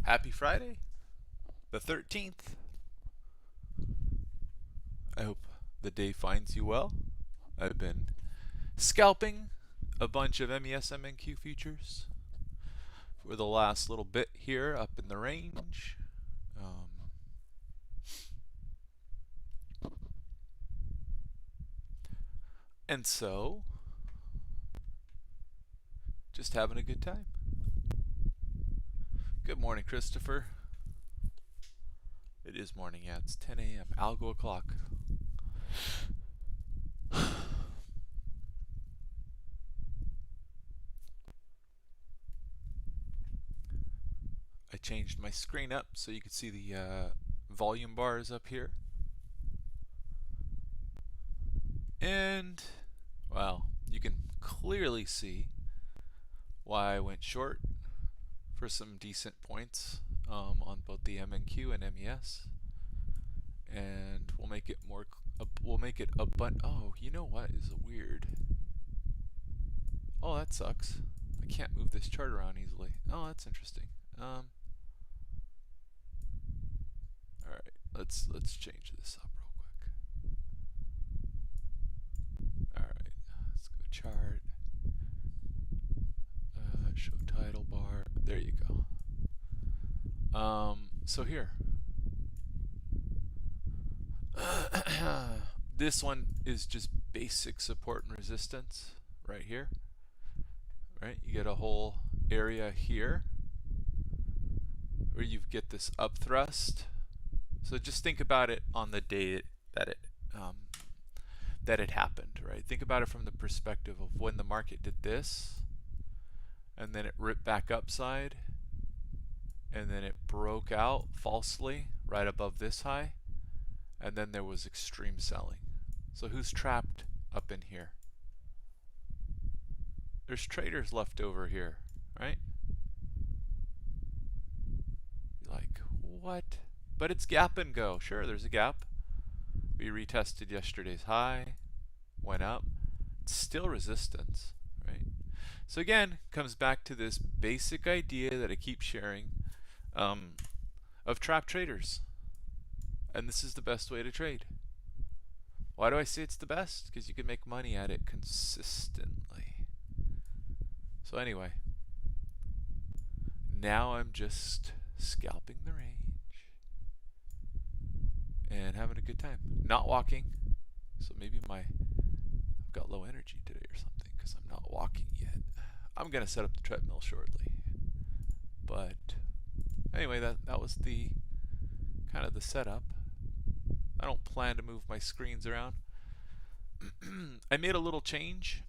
Happy Friday, the 13th. I hope the day finds you well. I've been scalping a bunch of MES MNQ futures for the last little bit here up in the range. And so, just having a good time. Good morning, Christopher. It is morning, yeah, it's 10 a.m. Algo o'clock. I changed my screen up so you could see the volume bars up here. And, well, you can clearly see why I went short for some decent points on both the MNQ and MES. And we'll make it more, we'll make it a bun. Oh, you know what is weird? Oh, that sucks. I can't move this chart around easily. Oh, that's interesting. All right, let's change this up real quick. All right, let's go chart. Show title bar. There you go. So here. This one is just basic support and resistance right here. Right? You get a whole area here where you get this up thrust. So just think about it on the day that it happened, right? Think about it from the perspective of when the market did this, and then it ripped back upside, and then it broke out falsely right above this high, and then there was extreme selling. So who's trapped up in here? There's traders left over here, right? You're like, what? But it's gap and go. Sure, there's a gap. We retested yesterday's high, went up. It's still resistance, right? So again, comes back to this basic idea that I keep sharing of trap traders. And this is the best way to trade. Why do I say it's the best? Because you can make money at it consistently. So anyway, now I'm just scalping the range and having a good time. Not walking, so maybe I've got low energy today or something because I'm not walking yet. I'm gonna set up the treadmill shortly. But anyway, that was the kind of the setup. I don't plan to move my screens around. I made a little change.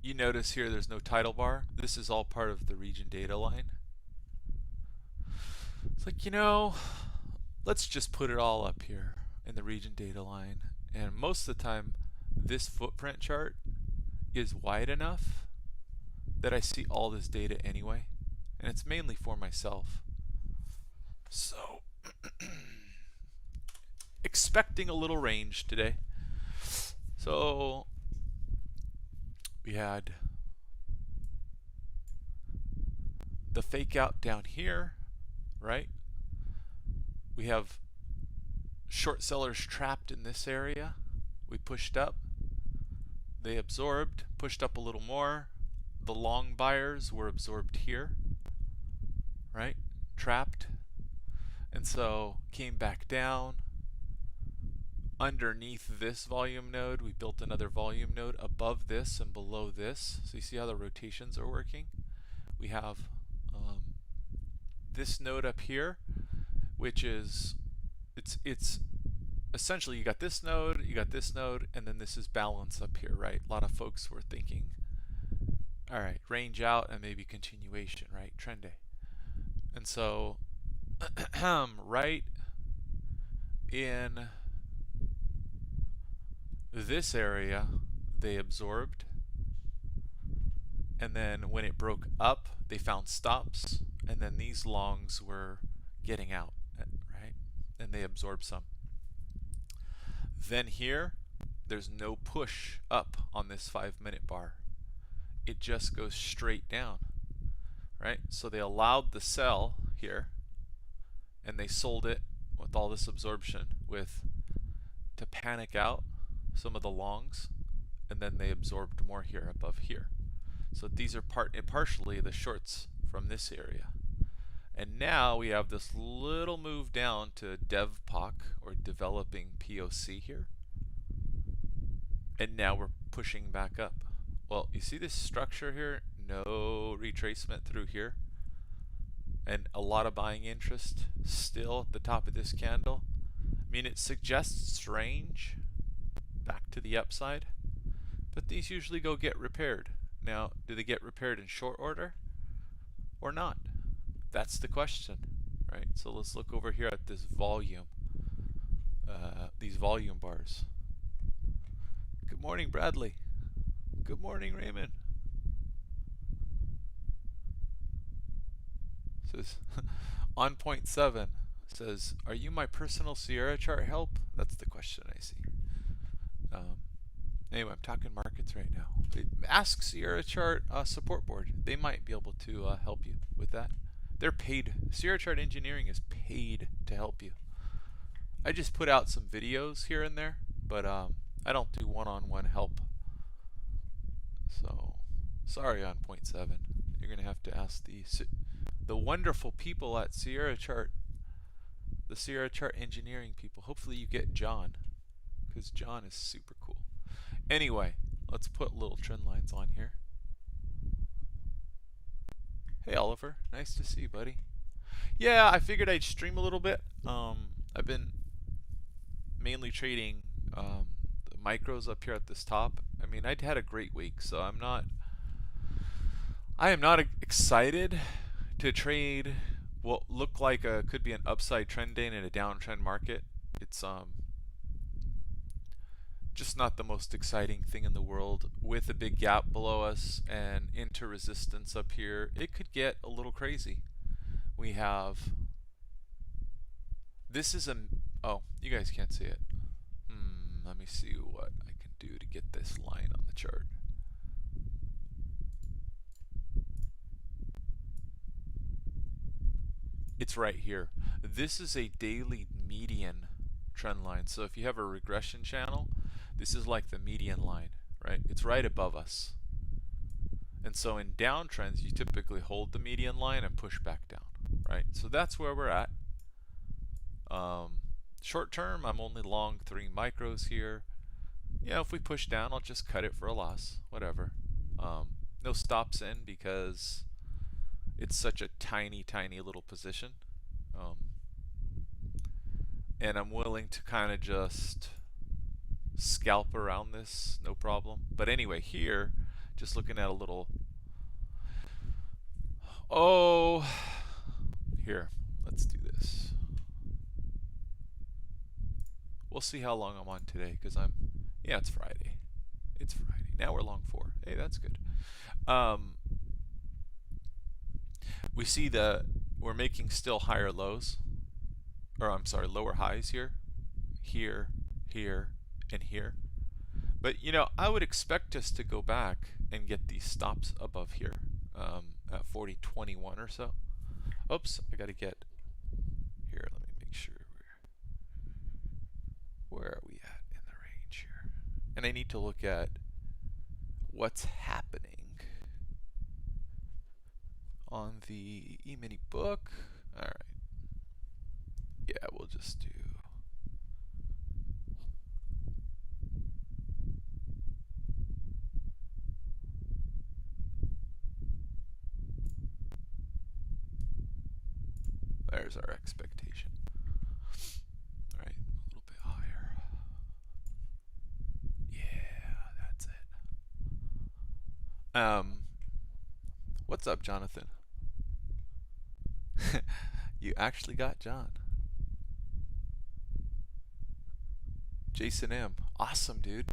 You notice here there's no title bar. This is all part of the region data line. It's like, let's just put it all up here in the region data line. And most of the time, this footprint chart is wide enough that I see all this data anyway. And it's mainly for myself. So, expecting a little range today. So, we had the fake out down here, right? We have short sellers trapped in this area. We pushed up. They absorbed, pushed up a little more. The long buyers were absorbed here, right? Trapped. And so came back down. Underneath this volume node, we built another volume node above this and below this. So you see how the rotations are working? We have this node up here, which is, it's essentially you got this node, and then this is balance up here, right? A lot of folks were thinking, all right, range out and maybe continuation, right? Trend day. And so right in this area, they absorbed, and then when it broke up, they found stops, and then these longs were getting out, right? And they absorbed some. Then here, there's no push up on this 5-minute bar. It just goes straight down, right? So they allowed the sell here, and they sold it with all this absorption to panic out some of the longs, and then they absorbed more here above here. So these are partially the shorts from this area. And now we have this little move down to DevPOC, or developing POC here. And now we're pushing back up. Well, you see this structure here? No retracement through here. And a lot of buying interest still at the top of this candle. I mean, it suggests range back to the upside, but these usually go get repaired. Now, do they get repaired in short order or not? That's the question, right? So let's look over here at this volume, these volume bars. Good morning, Bradley. Good morning, Raymond. Says on point 7 says, are you my personal Sierra chart help? That's the question I see. Anyway, I'm talking markets right now. Ask Sierra chart support board. They might be able to help you with that. They're paid. Sierra chart engineering is paid to help you. I just put out some videos here and there, but I don't do one-on-one help. So sorry on point 7. You're gonna have to ask the wonderful people at Sierra chart, the Sierra chart engineering people. Hopefully you get John, because John is super cool. Anyway, let's put little trend lines on here. Hey Oliver, nice to see you, buddy. Yeah, I figured I'd stream a little bit. I've been mainly trading the micros up here at this top. I mean, I'd had a great week, so I am not excited to trade what look like could be an upside trend day in a downtrend market. It's just not the most exciting thing in the world. With a big gap below us and into resistance up here, it could get a little crazy. We have, this is oh, you guys can't see it. Let me see what I can do to get this line on the chart. It's right here. This is a daily median trend line. So if you have a regression channel, this is like the median line, right? It's right above us. And so in downtrends, you typically hold the median line and push back down, right? So that's where we're at. Short term, I'm only long 3 micros here. Yeah, if we push down, I'll just cut it for a loss, whatever. No stops in because it's such a tiny, tiny little position. And I'm willing to kind of just scalp around this, no problem. But anyway, here, just looking at a little, here, let's do this. We'll see how long I'm on today, because yeah, it's Friday. It's Friday. Now we're long 4. Hey, that's good. We see we're making still higher lows, or I'm sorry, lower highs here, here, and here. But you know, I would expect us to go back and get these stops above here at 40.21 or so. Oops, I gotta get here. Let me make sure where are we at in the range here? And I need to look at what's happening on the e-mini book. All right. Yeah, we'll just do. There's our expectation. All right, a little bit higher. Yeah, that's it. What's up, Jonathan? You actually got John. Jason M. Awesome, dude.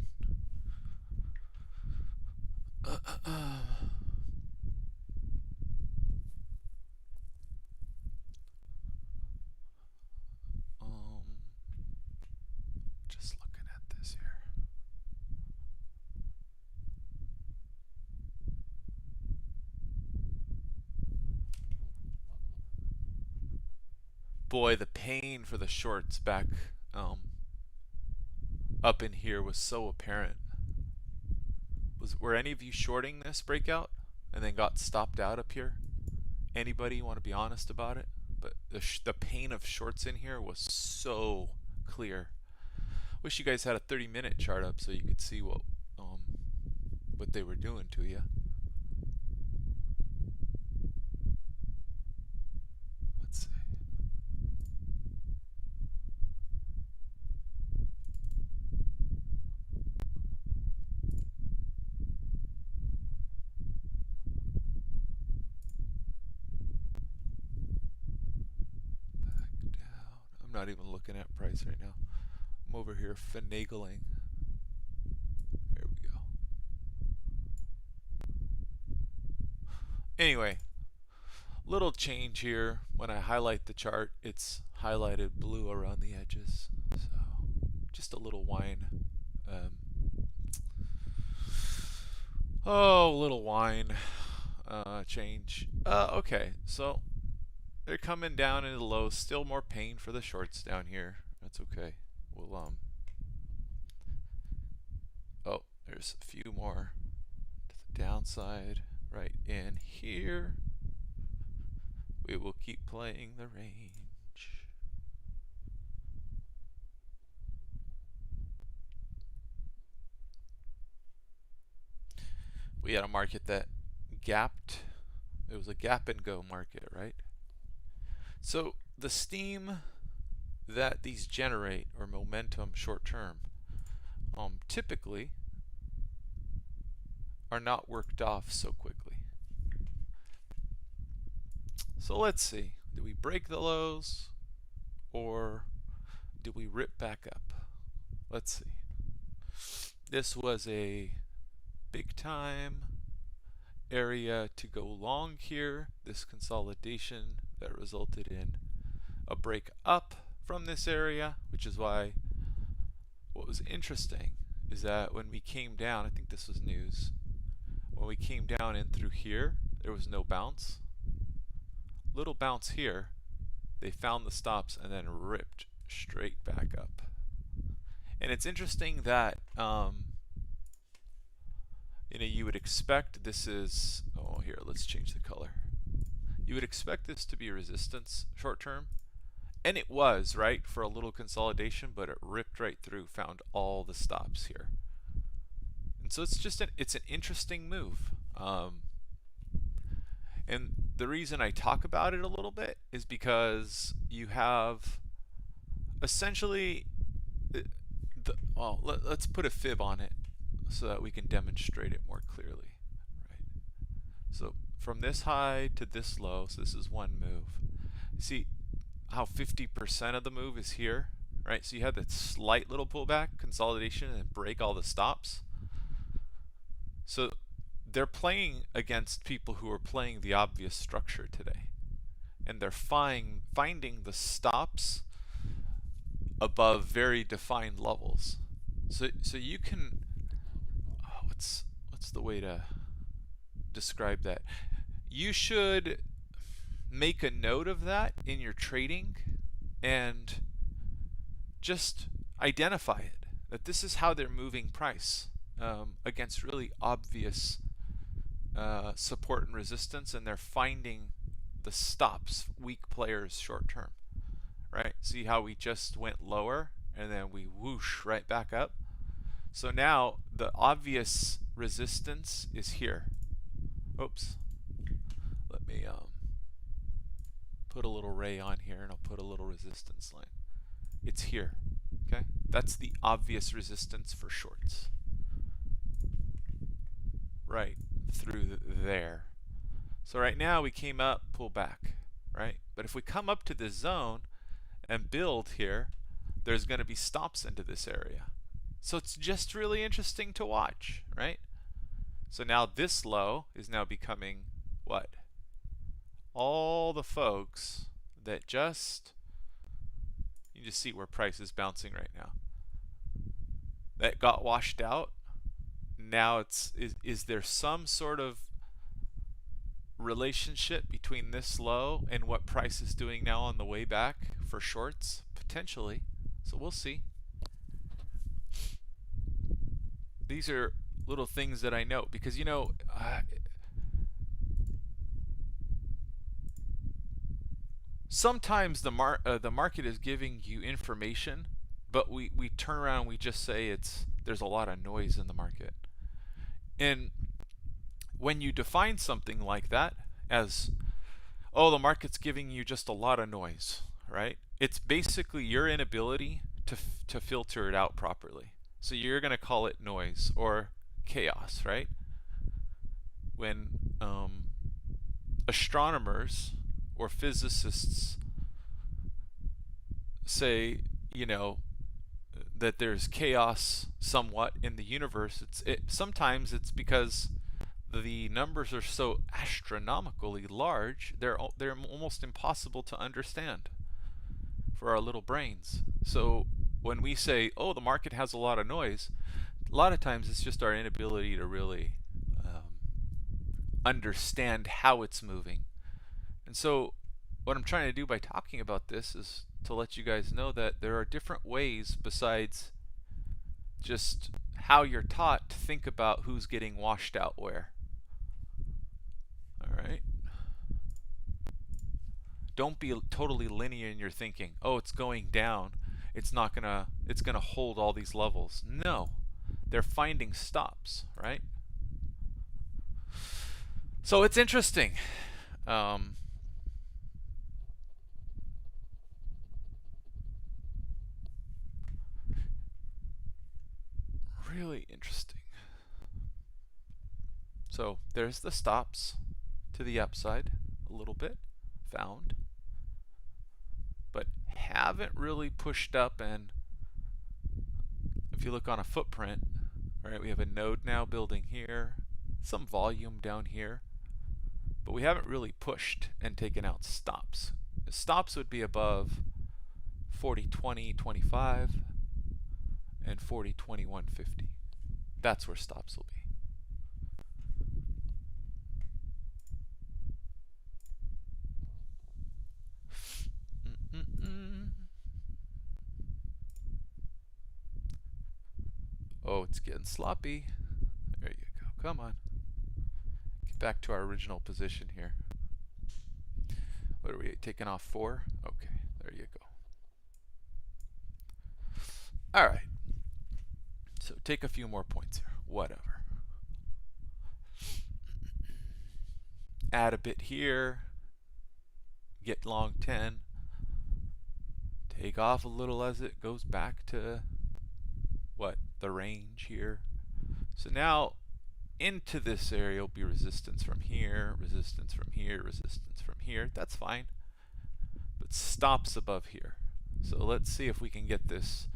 Just looking at this here. Boy, the pain for the shorts back up in here was so apparent. Were any of you shorting this breakout and then got stopped out up here? Anybody want to be honest about it? But the pain of shorts in here was so clear. Wish you guys had a 30-minute chart up so you could see what they were doing to you. Let's see. Back down. I'm not even looking at price right now. I'm over here finagling. There we go. Anyway, little change here. When I highlight the chart, it's highlighted blue around the edges. So just a little wine. Little wine change. Okay, so they're coming down into the lows. Still more pain for the shorts down here. That's okay. We'll oh, there's a few more to the downside right in here. We will keep playing the range. We had a market that gapped. It was a gap and go market, right? So the steam that these generate, or momentum short term, typically are not worked off so quickly. So let's see. Do we break the lows or do we rip back up? Let's see. This was a big time area to go long here. This consolidation that resulted in a break up from this area, which is why what was interesting is that when we came down, I think this was news, when we came down in through here, there was no bounce. Little bounce here, they found the stops and then ripped straight back up. And it's interesting that you would expect this is, oh here, let's change the color. You would expect this to be resistance short term, and it was, right, for a little consolidation, but it ripped right through, found all the stops here. And so it's just it's an interesting move. And the reason I talk about it a little bit is because you have essentially let's put a fib on it so that we can demonstrate it more clearly, right? So from this high to this low, so this is one move. See how 50% of the move is here, right? So you have that slight little pullback, consolidation, and break all the stops. So they're playing against people who are playing the obvious structure today, and they're finding the stops above very defined levels. So you can, what's the way to describe that? You should make a note of that in your trading and just identify it, that this is how they're moving price against really obvious support and resistance, and they're finding the stops, weak players short term, right? See how we just went lower and then we whoosh right back up? So now the obvious resistance is here. Oops. Let me put a little ray on here, and I'll put a little resistance line. It's here, okay? That's the obvious resistance for shorts. Right through there. So right now we came up, pull back, right? But if we come up to this zone and build here, there's going to be stops into this area. So it's just really interesting to watch, right? So now this low is now becoming what? All the folks that you just see where price is bouncing right now. that got washed out. Now is there some sort of relationship between this low and what price is doing now on the way back for shorts? Potentially. So we'll see. These are little things that I note because, you know, sometimes the market is giving you information, but we turn around and we just say there's a lot of noise in the market. And when you define something like that as, oh, the market's giving you just a lot of noise, right? It's basically your inability to filter it out properly. So you're going to call it noise or chaos, right? When astronomers or physicists say, you know, that there's chaos somewhat in the universe, sometimes it's because the numbers are so astronomically large, they're almost impossible to understand for our little brains. So when we say, oh, the market has a lot of noise, a lot of times it's just our inability to really understand how it's moving. And so what I'm trying to do by talking about this is to let you guys know that there are different ways besides just how you're taught to think about who's getting washed out where. All right. Don't be totally linear in your thinking. Oh, it's going down. It's gonna hold all these levels. No, they're finding stops, right? So it's interesting. Really interesting. So there's the stops to the upside a little bit found, but haven't really pushed up. And if you look on a footprint, right, we have a node now building here, some volume down here, but we haven't really pushed and taken out stops. The stops would be above 40.20.25 and 40.21.50. That's where stops will be. Oh, it's getting sloppy. There you go. Come on. Get back to our original position here. What are we taking off 4? Okay, there you go. All right. So take a few more points here. Whatever. Add a bit here. Get long 10. Take off a little as it goes back to what? The range here. So now into this area will be resistance from here, resistance from here, resistance from here. That's fine. But stops above here. So let's see if we can get this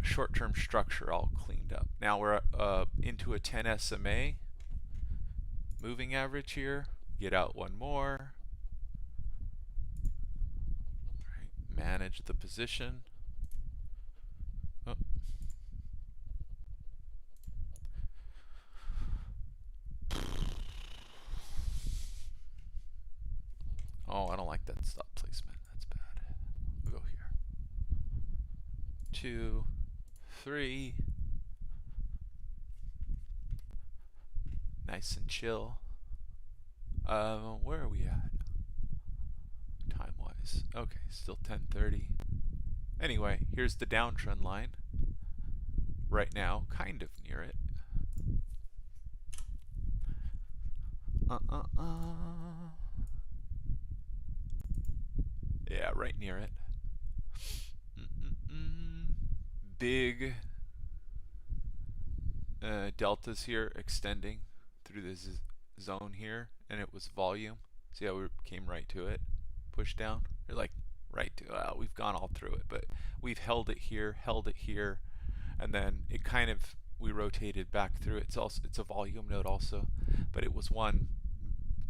short-term structure all cleaned up. Now we're into a 10 SMA moving average here. Get out one more. Right. Manage the position. Oh, I don't like that stop placement. That's bad. We'll go here. 2, 3. Nice and chill. Where are we at? Time-wise. Okay, still 10:30. Anyway, here's the downtrend line. Right now, kind of near it. Yeah, right near it. Big deltas here extending through this zone here, and it was volume. See how we came right to it? Push down. They're like right to we've gone all through it, but we've held it here, and then it kind of we rotated back through it. It's a volume node also, but it was one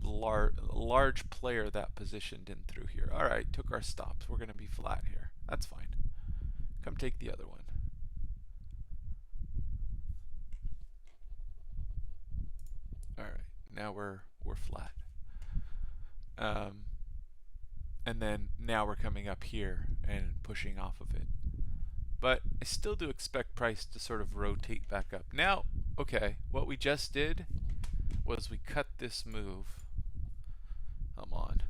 large player that positioned in through here. All right, took our stops. We're going to be flat here. That's fine. Come take the other one. All right, now we're flat. And then now we're coming up here and pushing off of it. But I still do expect price to sort of rotate back up. Now, okay, what we just did was we cut this move. Come on.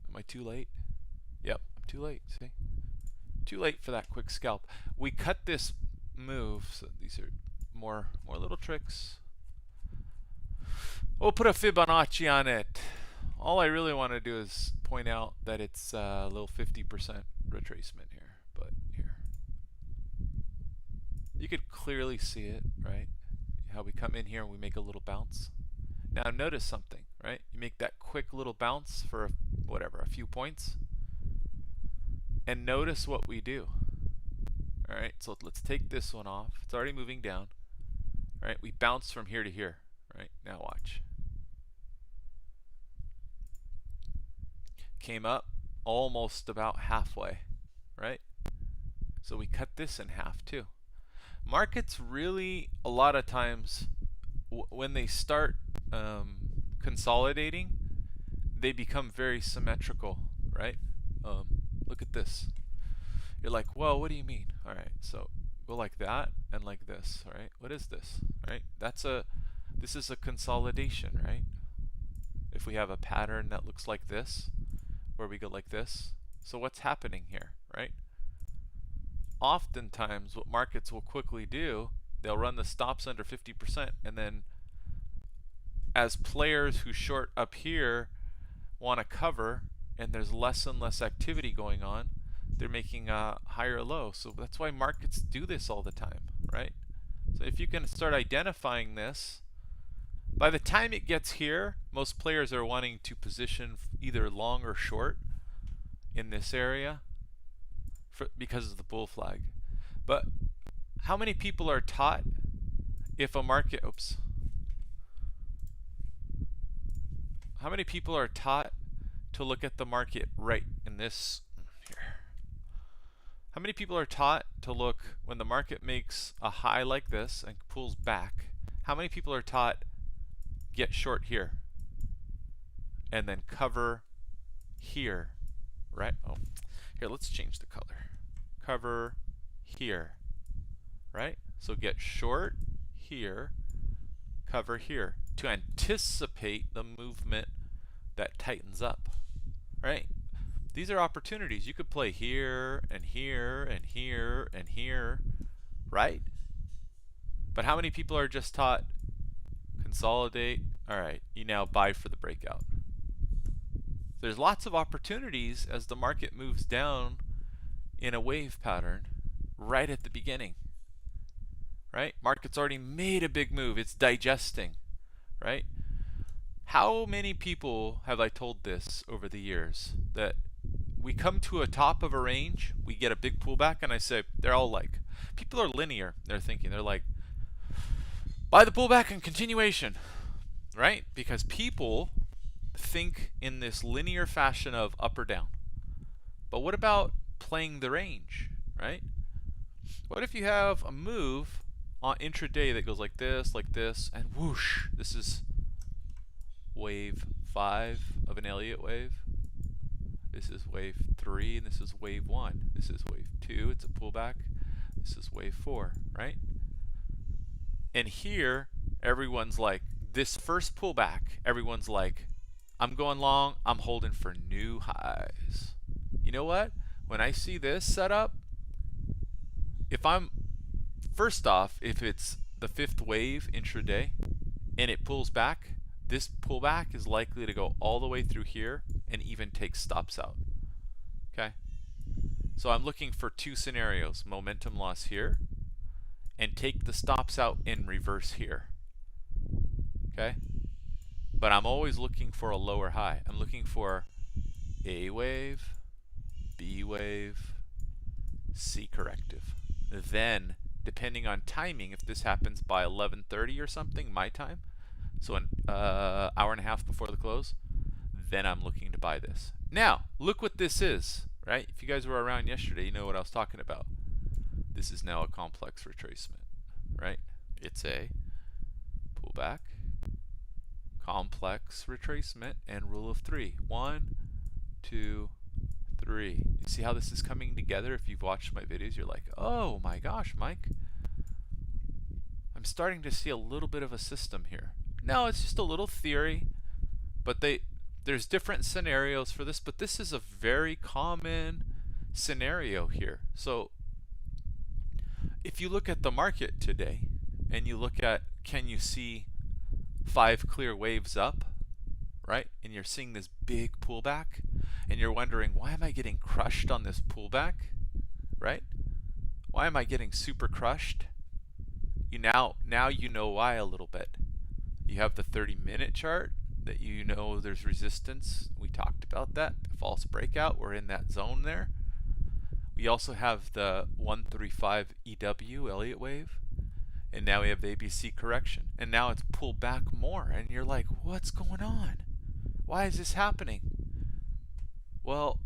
Am I too late? Yep, I'm too late, see? Too late for that quick scalp. We cut this move, so these are more little tricks. We'll put a Fibonacci on it. All I really want to do is point out that it's a little 50% retracement here, but here. You could clearly see it, right? How we come in here and we make a little bounce. Now notice something, right? You make that quick little bounce for whatever, a few points. And notice what we do. All right, so let's take this one off. It's already moving down. All right, we bounce from here to here. Right, now watch. Came up almost about halfway, right? So we cut this in half too. Markets really, a lot of times, when they start consolidating, they become very symmetrical, right? Look at this. You're like, well, what do you mean? All right, so go like that and like this, all right? What is this, right? This is a consolidation, right? If we have a pattern that looks like this, where we go like this, so what's happening here, right? Oftentimes, what markets will quickly do, they'll run the stops under 50%, and then as players who short up here want to cover, and there's less and less activity going on, they're making a higher low. So that's why markets do this all the time, right? So if you can start identifying this, by the time it gets here, most players are wanting to position either long or short in this area because of the bull flag. But how many people are taught if a market, how many people are taught to look at the market right in this here? How many people are taught to look when the market makes a high like this and pulls back? How many people are taught get short here and then cover here, right? Oh, here, let's change the color. Cover here, right? So get short here, cover here to anticipate the movement that tightens up, right? These are opportunities. You could play here and here and here and here, right? But how many people are just taught consolidate? All right, you now buy for the breakout. There's lots of opportunities as the market moves down in a wave pattern right at the beginning, right? Market's already made a big move. It's digesting, right? How many people have I told this over the years that we come to a top of a range, we get a big pullback, and I say, they're all like, people are linear. They're thinking, they're like, buy the pullback and continuation, right? Because people think in this linear fashion of up or down. But what about playing the range, right? What if you have a move on intraday that goes like this, and whoosh, this is wave 5 of an Elliott wave. This is wave 3, and this is wave 1. This is wave 2, it's a pullback. This is wave 4, right? And here, everyone's like, this first pullback, everyone's like, I'm going long, I'm holding for new highs. You know what? When I see this setup, first off, if it's the 5th wave intraday and it pulls back, this pullback is likely to go all the way through here and even take stops out. Okay? So I'm looking for 2 scenarios, momentum loss here, and take the stops out in reverse here. Okay? But I'm always looking for a lower high. I'm looking for A wave, B wave, C corrective. Then, depending on timing, if this happens by 11:30 or something, my time, so an hour and a half before the close, then I'm looking to buy this. Now, look what this is, right? If you guys were around yesterday, you know what I was talking about. This is now a complex retracement, right? It's a pullback, complex retracement and rule of 3. 1, 2, 3. You see how this is coming together? If you've watched my videos, you're like, oh my gosh, Mike, I'm starting to see a little bit of a system here. No, it's just a little theory, but there's different scenarios for this, but this is a very common scenario here. So if you look at the market today and you look at, can you see 5 clear waves up, right? And you're seeing this big pullback and you're wondering, why am I getting crushed on this pullback, right? Why am I getting super crushed? Now you know why a little bit. You have the 30-minute chart that you know there's resistance. We talked about that. False breakout. We're in that zone there. We also have the 135 EW Elliott wave. And now we have the ABC correction. And now it's pulled back more. And you're like, what's going on? Why is this happening? Well,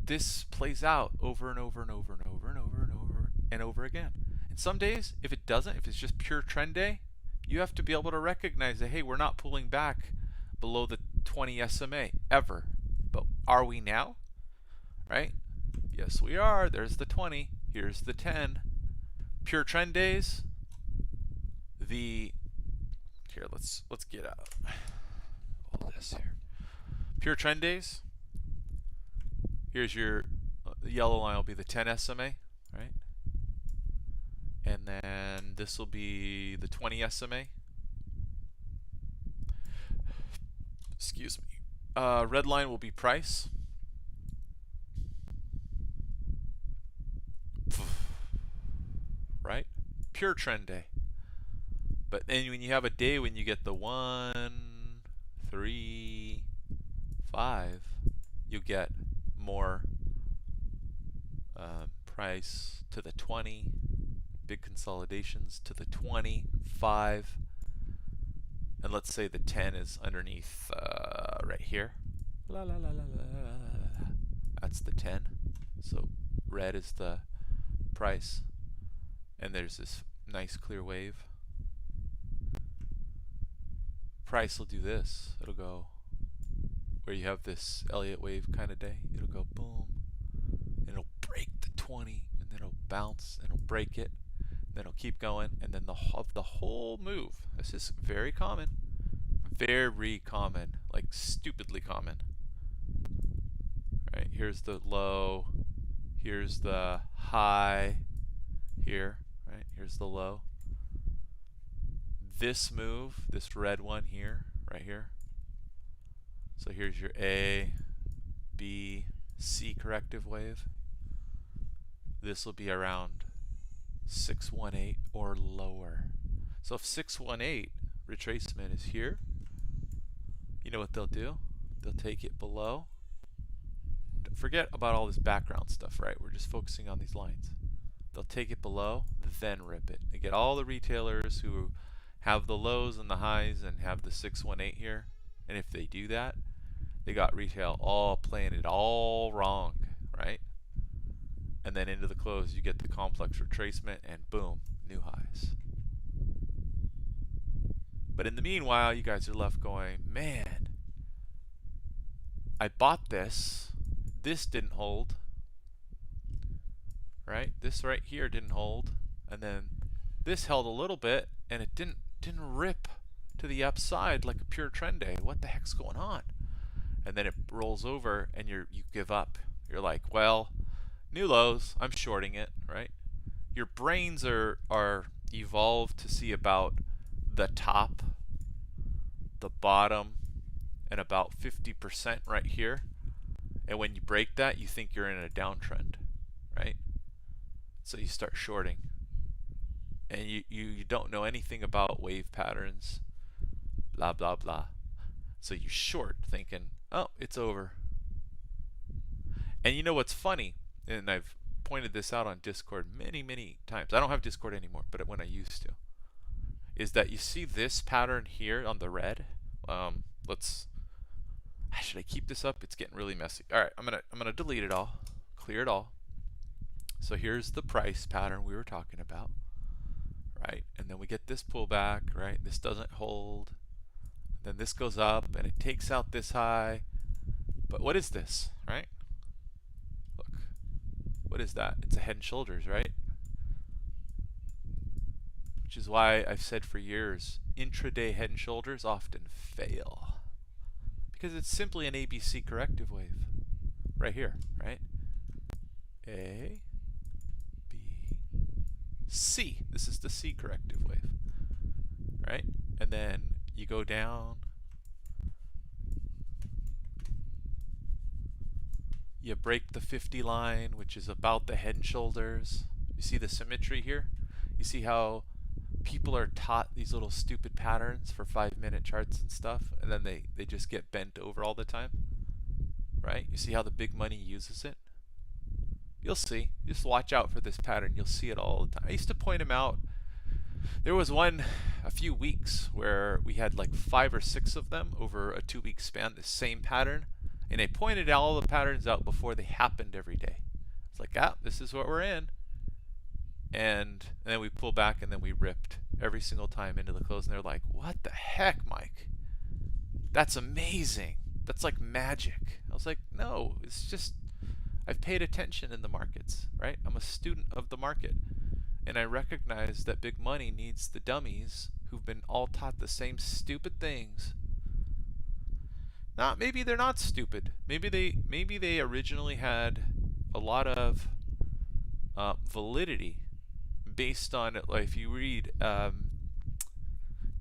this plays out over and over and over and over and over and over and over again. And some days, if it doesn't, if it's just pure trend day, you have to be able to recognize that, hey, we're not pulling back below the 20 SMA ever. But are we now? Right? Yes, we are. There's the 20. Here's the 10. Pure trend days. Here, let's get out all this here. Pure trend days. Here's your the yellow line will be the 10 SMA, right? And then this will be the 20 SMA. Excuse me. Red line will be price. Right? Pure trend day. But then when you have a day when you get the 1, 3, 5, you get more price to the 20, big consolidations to the 20, 5, and let's say the 10 is underneath right here. La, la, la, la, la, la. That's the 10. So red is the price, and there's this nice clear wave. Price will do this. It'll go where you have this Elliott wave kind of day. It'll go boom, and it'll break the 20, and then it'll bounce, and it'll break it, and then it'll keep going, and then the whole move. This is very common, like stupidly common. Right? Here's the low, here's the high, here, right? Here's the low. This move, this red one here, right here. So here's your A, B, C corrective wave. This will be around 618 or lower. So if 618 retracement is here, you know what they'll do? They'll take it below. Forget about all this background stuff, right? We're just focusing on these lines. They'll take it below, then rip it. They get all the retailers who have the lows and the highs and have the 618 here, and if they do that, they got retail all playing it all wrong, right? And then into the close you get the complex retracement and boom, new highs. But in the meanwhile, you guys are left going, man, I bought this didn't hold, right? This right here didn't hold, and then this held a little bit and it didn't rip to the upside like a pure trend day. What the heck's going on? And then it rolls over and you give up. You're like, well, new lows, I'm shorting it, right? Your brains are evolved to see about the top, the bottom, and about 50% right here. And when you break that, you think you're in a downtrend, right? So you start shorting. And you don't know anything about wave patterns, blah, blah, blah. So you short thinking, oh, it's over. And you know what's funny, and I've pointed this out on Discord many, many times. I don't have Discord anymore, but when I used to, is that you see this pattern here on the red. Should I keep this up? It's getting really messy. All right, I'm gonna delete it all, clear it all. So here's the price pattern we were talking about, right? And then we get this pullback, right? This doesn't hold. then this goes up and it takes out this high. But what is this, right? Look, what is that? It's a head and shoulders, right? Which is why I've said for years, intraday head and shoulders often fail. Because it's simply an ABC corrective wave. Right here, right? A, B, C. This is the C corrective wave, right? And then you go down. You break the 50 line, which is about the head and shoulders. You see the symmetry here? You see how people are taught these little stupid patterns for 5-minute charts and stuff, and then they just get bent over all the time, right? You see how the big money uses it? You'll see. Just watch out for this pattern. You'll see it all the time. I used to point them out. There was a few weeks where we had like 5 or 6 of them over a 2-week span, the same pattern. And I pointed all the patterns out before they happened every day. It's like, this is what we're in. And then we pull back and then we ripped every single time into the close. And they're like, what the heck, Mike? That's amazing. That's like magic. I was like, no, it's just, I've paid attention in the markets, right? I'm a student of the market. And I recognize that big money needs the dummies who've been all taught the same stupid things. Maybe they're not stupid. Maybe they originally had a lot of validity based on it. Like if you read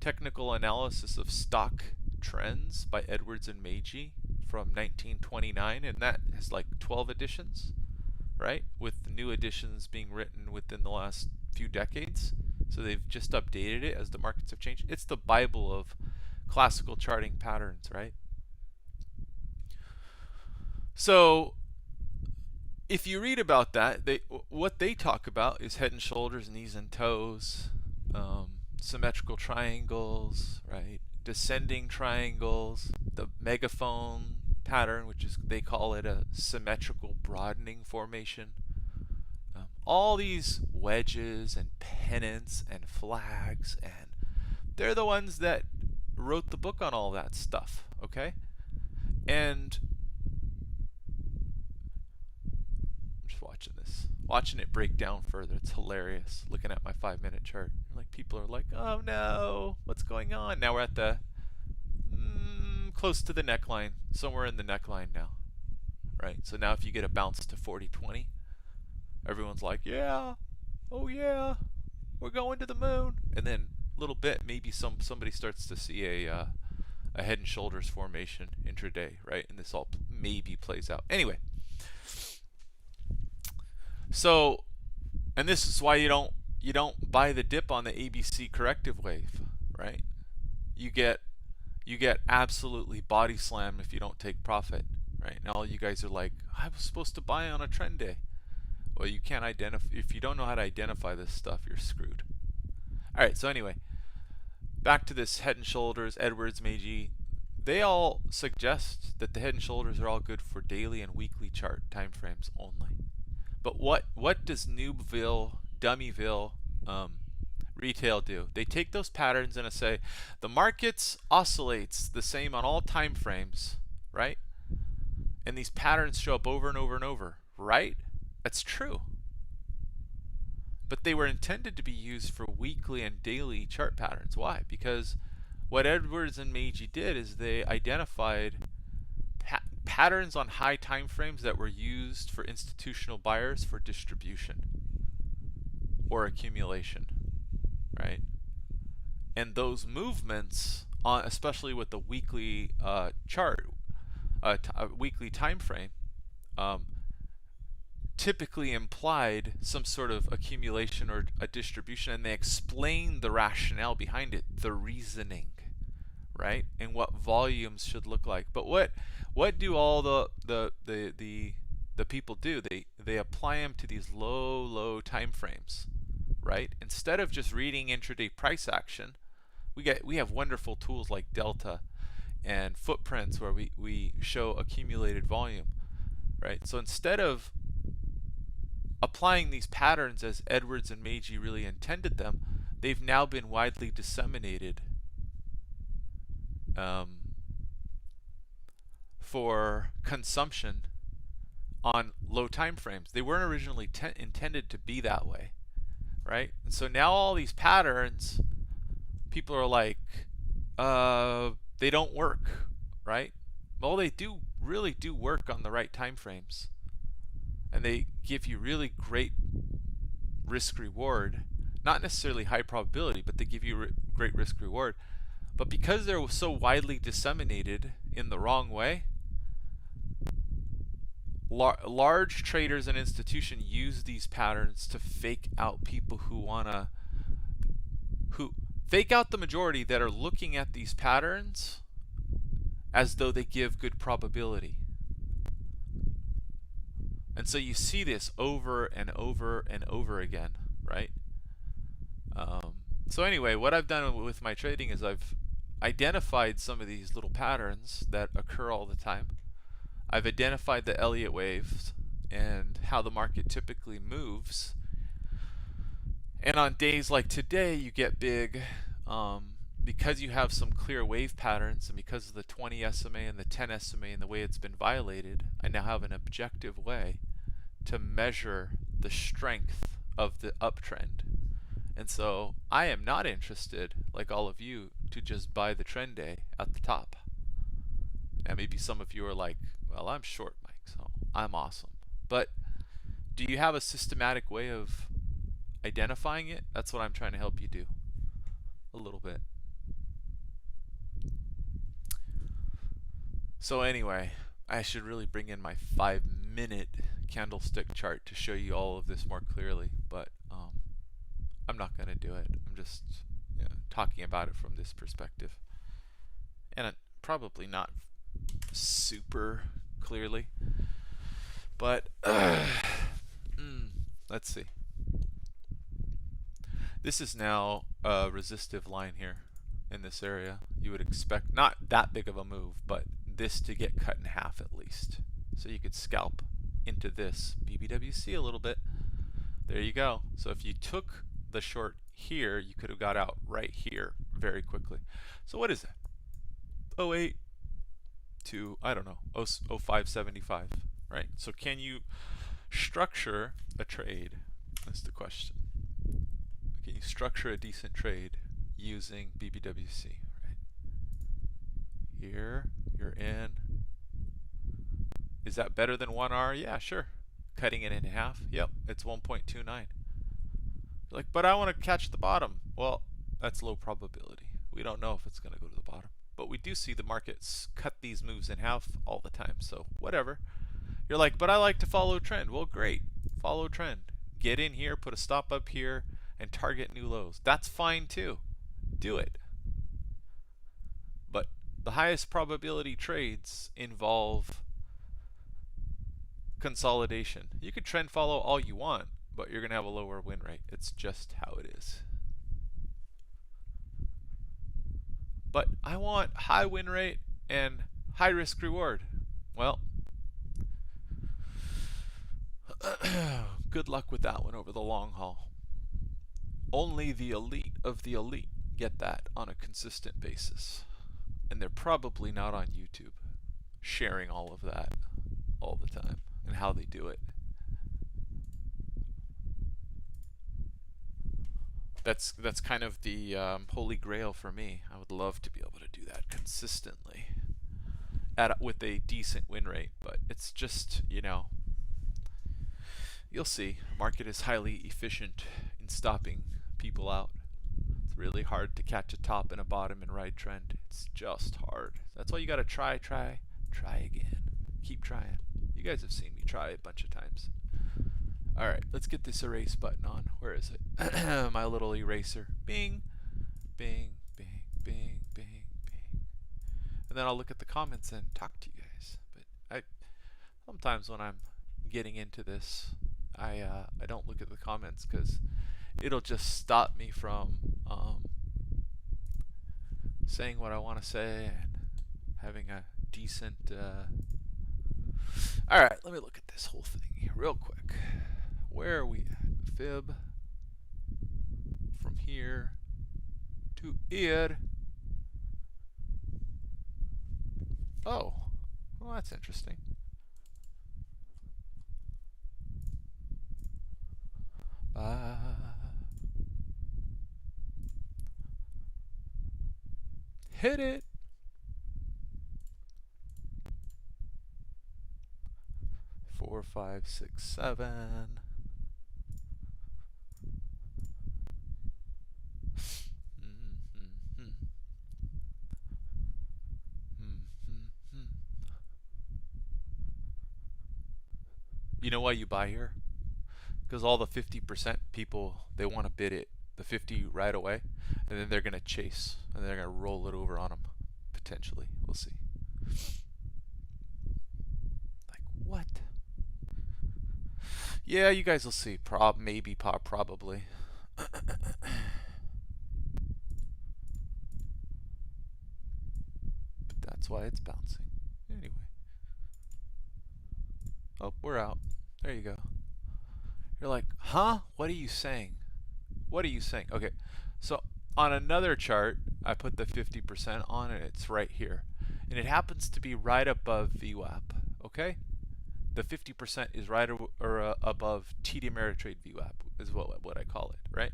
Technical Analysis of Stock Trends by Edwards and Meiji from 1929, and that has like 12 editions, right? With the new editions being written within the last few decades. So they've just updated it as the markets have changed. It's the Bible of classical charting patterns, right? So if you read about that, what they talk about is head and shoulders, knees and toes, symmetrical triangles, right? Descending triangles, the megaphone pattern, which is, they call it a symmetrical broadening formation. All these wedges and pennants and flags, and they're the ones that wrote the book on all that stuff, okay? And watching it break down further. It's hilarious looking at my 5-minute chart. Like, people are like, oh no, what's going on? Now we're at the close to the neckline, somewhere in the neckline now, right? So now if you get a bounce to 40-20, everyone's like, yeah, oh yeah, we're going to the moon. And then a little bit, maybe somebody starts to see a head and shoulders formation intraday, right? And this all maybe plays out. Anyway, so, and this is why you don't buy the dip on the ABC corrective wave, right? You get absolutely body slammed if you don't take profit, right? And all you guys are like, I was supposed to buy on a trend day. Well, you can't identify. If you don't know how to identify this stuff, you're screwed. All right, so anyway, back to this head and shoulders, Edwards, Meiji. They all suggest that the head and shoulders are all good for daily and weekly chart timeframes only. But what does Noobville, Dummyville, retail do? They take those patterns and say the markets oscillates the same on all time frames, right? And these patterns show up over and over and over, right? That's true. But they were intended to be used for weekly and daily chart patterns. Why? Because what Edwards and Meiji did is they identified patterns on high time frames that were used for institutional buyers for distribution or accumulation, right? And those movements, especially with the weekly chart, weekly time frame, typically implied some sort of accumulation or a distribution, and they explained the rationale behind it, the reasoning, right? And what volumes should look like. But what do all the people do? They apply them to these low time frames, right? Instead of just reading intraday price action, we have wonderful tools like Delta and footprints where we show accumulated volume, right? So instead of applying these patterns as Edwards and Meiji really intended them, they've now been widely disseminated for consumption on low time frames. They weren't originally intended to be that way, right? And so now all these patterns, people are like, they don't work, right? Well, they really do work on the right time frames, and they give you really great risk reward. Not necessarily high probability, but they give you great risk reward. But because they're so widely disseminated in the wrong way, large traders and institutions use these patterns to fake out people who fake out the majority that are looking at these patterns as though they give good probability. And so you see this over and over and over again, right? So anyway, what I've done with my trading is I've identified some of these little patterns that occur all the time. I've identified the Elliott waves and how the market typically moves. And on days like today, you get big because you have some clear wave patterns, and because of the 20 SMA and the 10 SMA and the way it's been violated, I now have an objective way to measure the strength of the uptrend. And so I am not interested, like all of you, to just buy the trend day at the top. And maybe some of you are like, well, I'm short, Mike, so I'm awesome. But do you have a systematic way of identifying it? That's what I'm trying to help you do a little bit. So anyway, I should really bring in my 5-minute candlestick chart to show you all of this more clearly, but I'm not going to do it. I'm just talking about it from this perspective, and probably not super clearly, but let's see. This is now a resistive line here in this area. You would expect not that big of a move, but this to get cut in half at least. So you could scalp into this BBWC a little bit. There you go. So if you took the short here, you could have got out right here very quickly. So what is that? 08 to, I don't know, 0575, right? So can you structure a trade? That's the question. Can you structure a decent trade using BBWC, right? Here, you're in. Is that better than 1R? Yeah, sure. Cutting it in half? Yep, it's 1.29. Like, but I want to catch the bottom. Well, that's low probability. We don't know if it's going to go to the bottom. But we do see the markets cut these moves in half all the time, so whatever. You're like, but I like to follow trend. Well, great. Follow trend. Get in here, put a stop up here, and target new lows. That's fine too. Do it. But the highest probability trades involve consolidation. You could trend follow all you want, but you're going to have a lower win rate. It's just how it is. But I want high win rate and high risk reward. Well, good luck with that one over the long haul. Only the elite of the elite get that on a consistent basis. And they're probably not on YouTube sharing all of that all the time and how they do it. That's kind of the holy grail for me. I would love to be able to do that consistently with a decent win rate, but it's just, you'll see. Market is highly efficient in stopping people out. It's really hard to catch a top and a bottom and ride trend. It's just hard. That's why you got to try again. Keep trying. You guys have seen me try a bunch of times. All right, let's get this erase button on. Where is it? My little eraser. Bing, bing, bing, bing, bing, bing. And then I'll look at the comments and talk to you guys. But sometimes when I'm getting into this, I don't look at the comments because it'll just stop me from saying what I want to say and having a decent. All right, let me look at this whole thing here real quick. Where are we at? Fib from here to here. Oh, well, that's interesting. Hit it. Four, five, six, seven. You know why you buy here? Because all the 50% people, they want to bid it, the 50 right away, and then they're going to chase, and they're going to roll it over on them, potentially. We'll see. Like, what? Yeah, you guys will see. Maybe, probably. But that's why it's bouncing. Anyway. Oh, we're out. There you go. You're like, huh? What are you saying? What are you saying? Okay, so on another chart, I put the 50% on, and it's right here. And it happens to be right above VWAP, okay? The 50% is right above TD Ameritrade VWAP, is what I call it, right?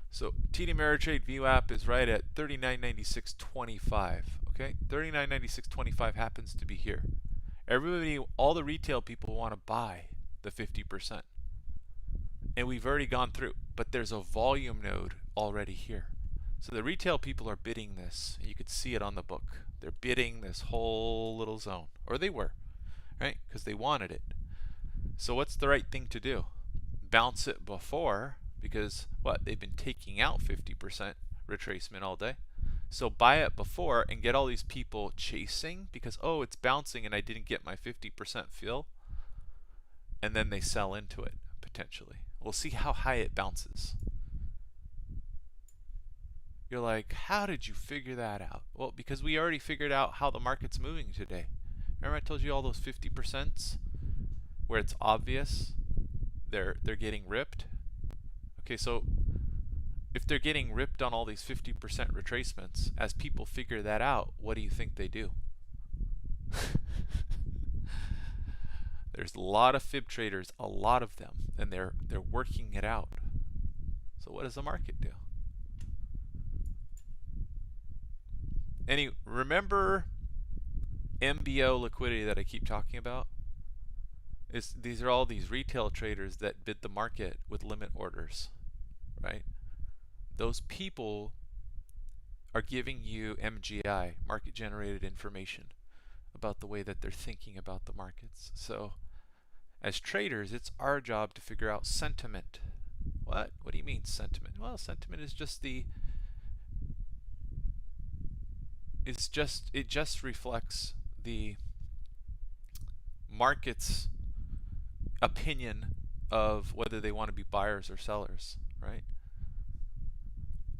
So TD Ameritrade VWAP is right at 39.9625, okay? 39.9625 happens to be here. Everybody, all the retail people want to buy the 50%. And we've already gone through, but there's a volume node already here. So the retail people are bidding this. You could see it on the book. They're bidding this whole little zone, or they were, right? Because they wanted it. So what's the right thing to do? Bounce it before, because what? They've been taking out 50% retracement all day. So buy it before and get all these people chasing because, oh, it's bouncing and I didn't get my 50% fill. And then they sell into it, potentially. We'll see how high it bounces. You're like, how did you figure that out? Well, because we already figured out how the market's moving today. Remember I told you all those 50% where it's obvious they're getting ripped? Okay, so if they're getting ripped on all these 50% retracements, as people figure that out, what do you think they do? There's a lot of fib traders, a lot of them, and they're working it out. So what does the market do? Remember MBO liquidity that I keep talking about? These are all these retail traders that bid the market with limit orders, right? Those people are giving you MGI, market generated information, about the way that they're thinking about the markets. So as traders, it's our job to figure out sentiment. What do you mean sentiment? Well, sentiment is just it just reflects the market's opinion of whether they want to be buyers or sellers, right?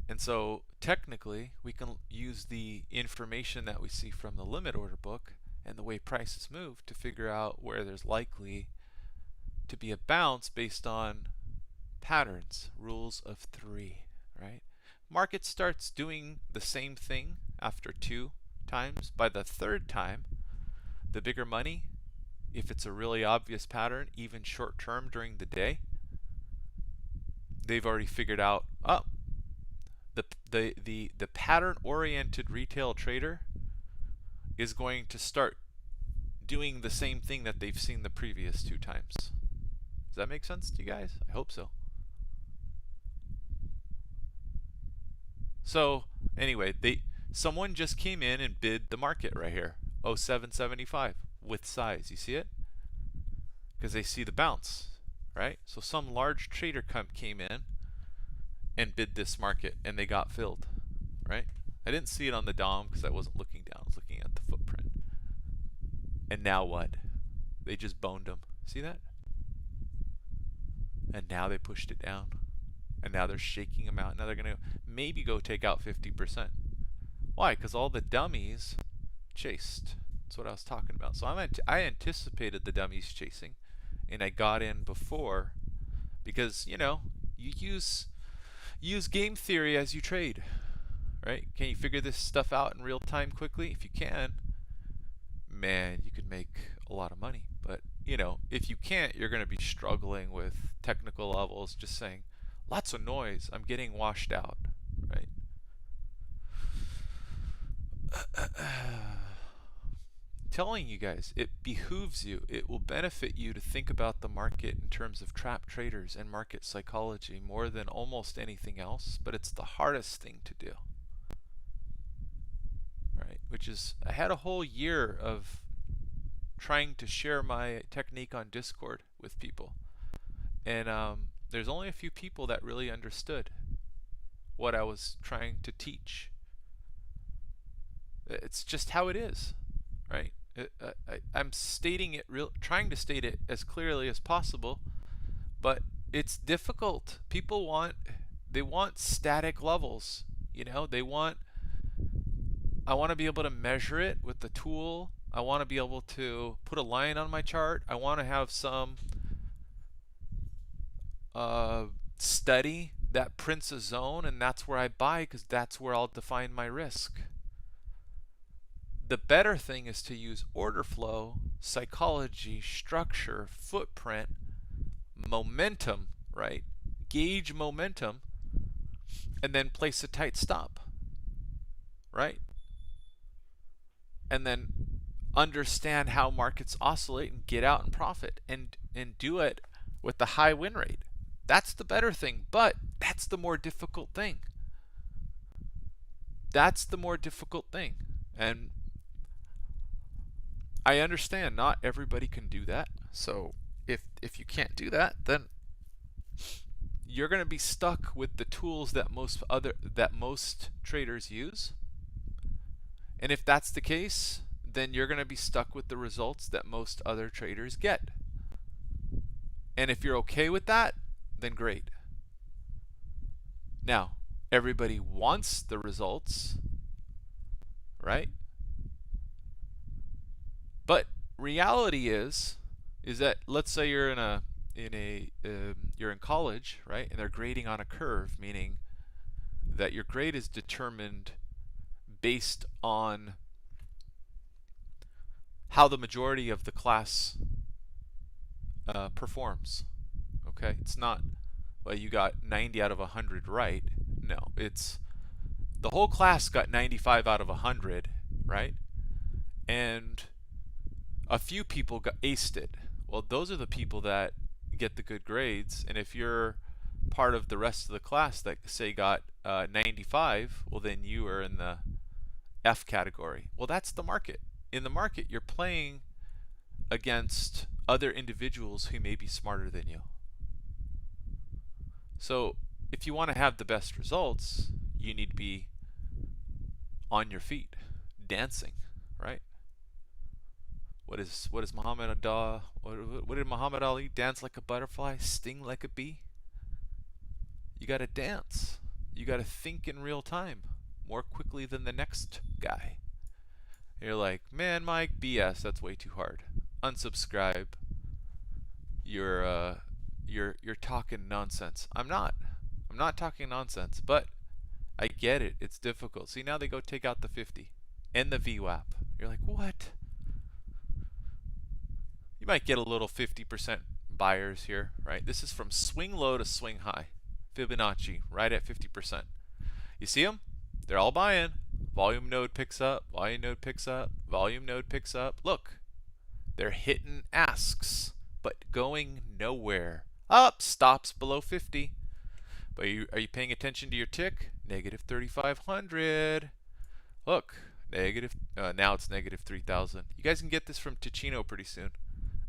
And so technically, we can use the information that we see from the limit order book and the way prices move to figure out where there's likely to be a bounce based on patterns, rules of three, right? Market starts doing the same thing after 2 times. By the 3rd time, the bigger money, if it's a really obvious pattern, even short term during the day, they've already figured out, oh, the pattern oriented retail trader is going to start doing the same thing that they've seen the previous 2 times. Does that make sense to you guys? I hope so. So anyway, someone just came in and bid the market right here, 0775 with size. You see it? Because they see the bounce, right? So some large trader came in and bid this market, and they got filled, right? I didn't see it on the DOM because I wasn't looking down. I was looking at the footprint. And now what? They just boned them. See that? And now they pushed it down. And now they're shaking them out. Now they're going to maybe go take out 50%. Why? Because all the dummies chased. That's what I was talking about. So I anticipated the dummies chasing, and I got in before because, you know, you use game theory as you trade, right? Can you figure this stuff out in real time quickly? If you can, man, you could make a lot of money. But, you know, if you can't, you're going to be struggling with technical levels, just saying, lots of noise, I'm getting washed out, right? Telling you guys, it behooves you, it will benefit you to think about the market in terms of trap traders and market psychology more than almost anything else, but it's the hardest thing to do, right? Which is, I had a whole year of trying to share my technique on Discord with people, and there's only a few people that really understood what I was trying to teach. It's just how it is, right? I'm stating it trying to state it as clearly as possible, but it's difficult. People want static levels. You know, I want to be able to measure it with the tool. I want to be able to put a line on my chart. I want to have some study that prints a zone, and that's where I buy, because that's where I'll define my risk. The better thing is to use order flow, psychology, structure, footprint, momentum, right? Gauge momentum, and then place a tight stop, right? And then understand how markets oscillate and get out and profit, and do it with the high win rate. That's the better thing, but that's the more difficult thing. That's the more difficult thing. And I understand not everybody can do that. So if you can't do that, then you're going to be stuck with the tools that most traders use. And if that's the case, then you're going to be stuck with the results that most other traders get. And if you're okay with that, then great. Now, everybody wants the results, right? But reality is that, let's say you're you're in college, right? And they're grading on a curve, meaning that your grade is determined based on how the majority of the class performs. Okay, it's not, well, you got 90 out of 100 right. No, it's the whole class got 95 out of 100, right? And a few people aced it. Well, those are the people that get the good grades. And if you're part of the rest of the class that, say, got 95, well, then you are in the F category. Well, that's the market. In the market, you're playing against other individuals who may be smarter than you. So if you want to have the best results, you need to be on your feet, dancing, right? What did Muhammad Ali, dance like a butterfly, sting like a bee? You got to dance. You got to think in real time, more quickly than the next guy. You're like, man, Mike, BS, that's way too hard. Unsubscribe. You're talking nonsense. I'm not talking nonsense, but I get it. It's difficult. See, now they go take out the 50 and the VWAP. You're like, what? You might get a little 50% buyers here, right? This is from swing low to swing high. Fibonacci, right at 50%. You see them? They're all buying. Volume node picks up, volume node picks up, volume node picks up. Look, they're hitting asks, but going nowhere. Up, stops below 50. But are you paying attention to your tick? Negative 3,500. Look, negative. Now it's negative 3,000. You guys can get this from Ticino pretty soon.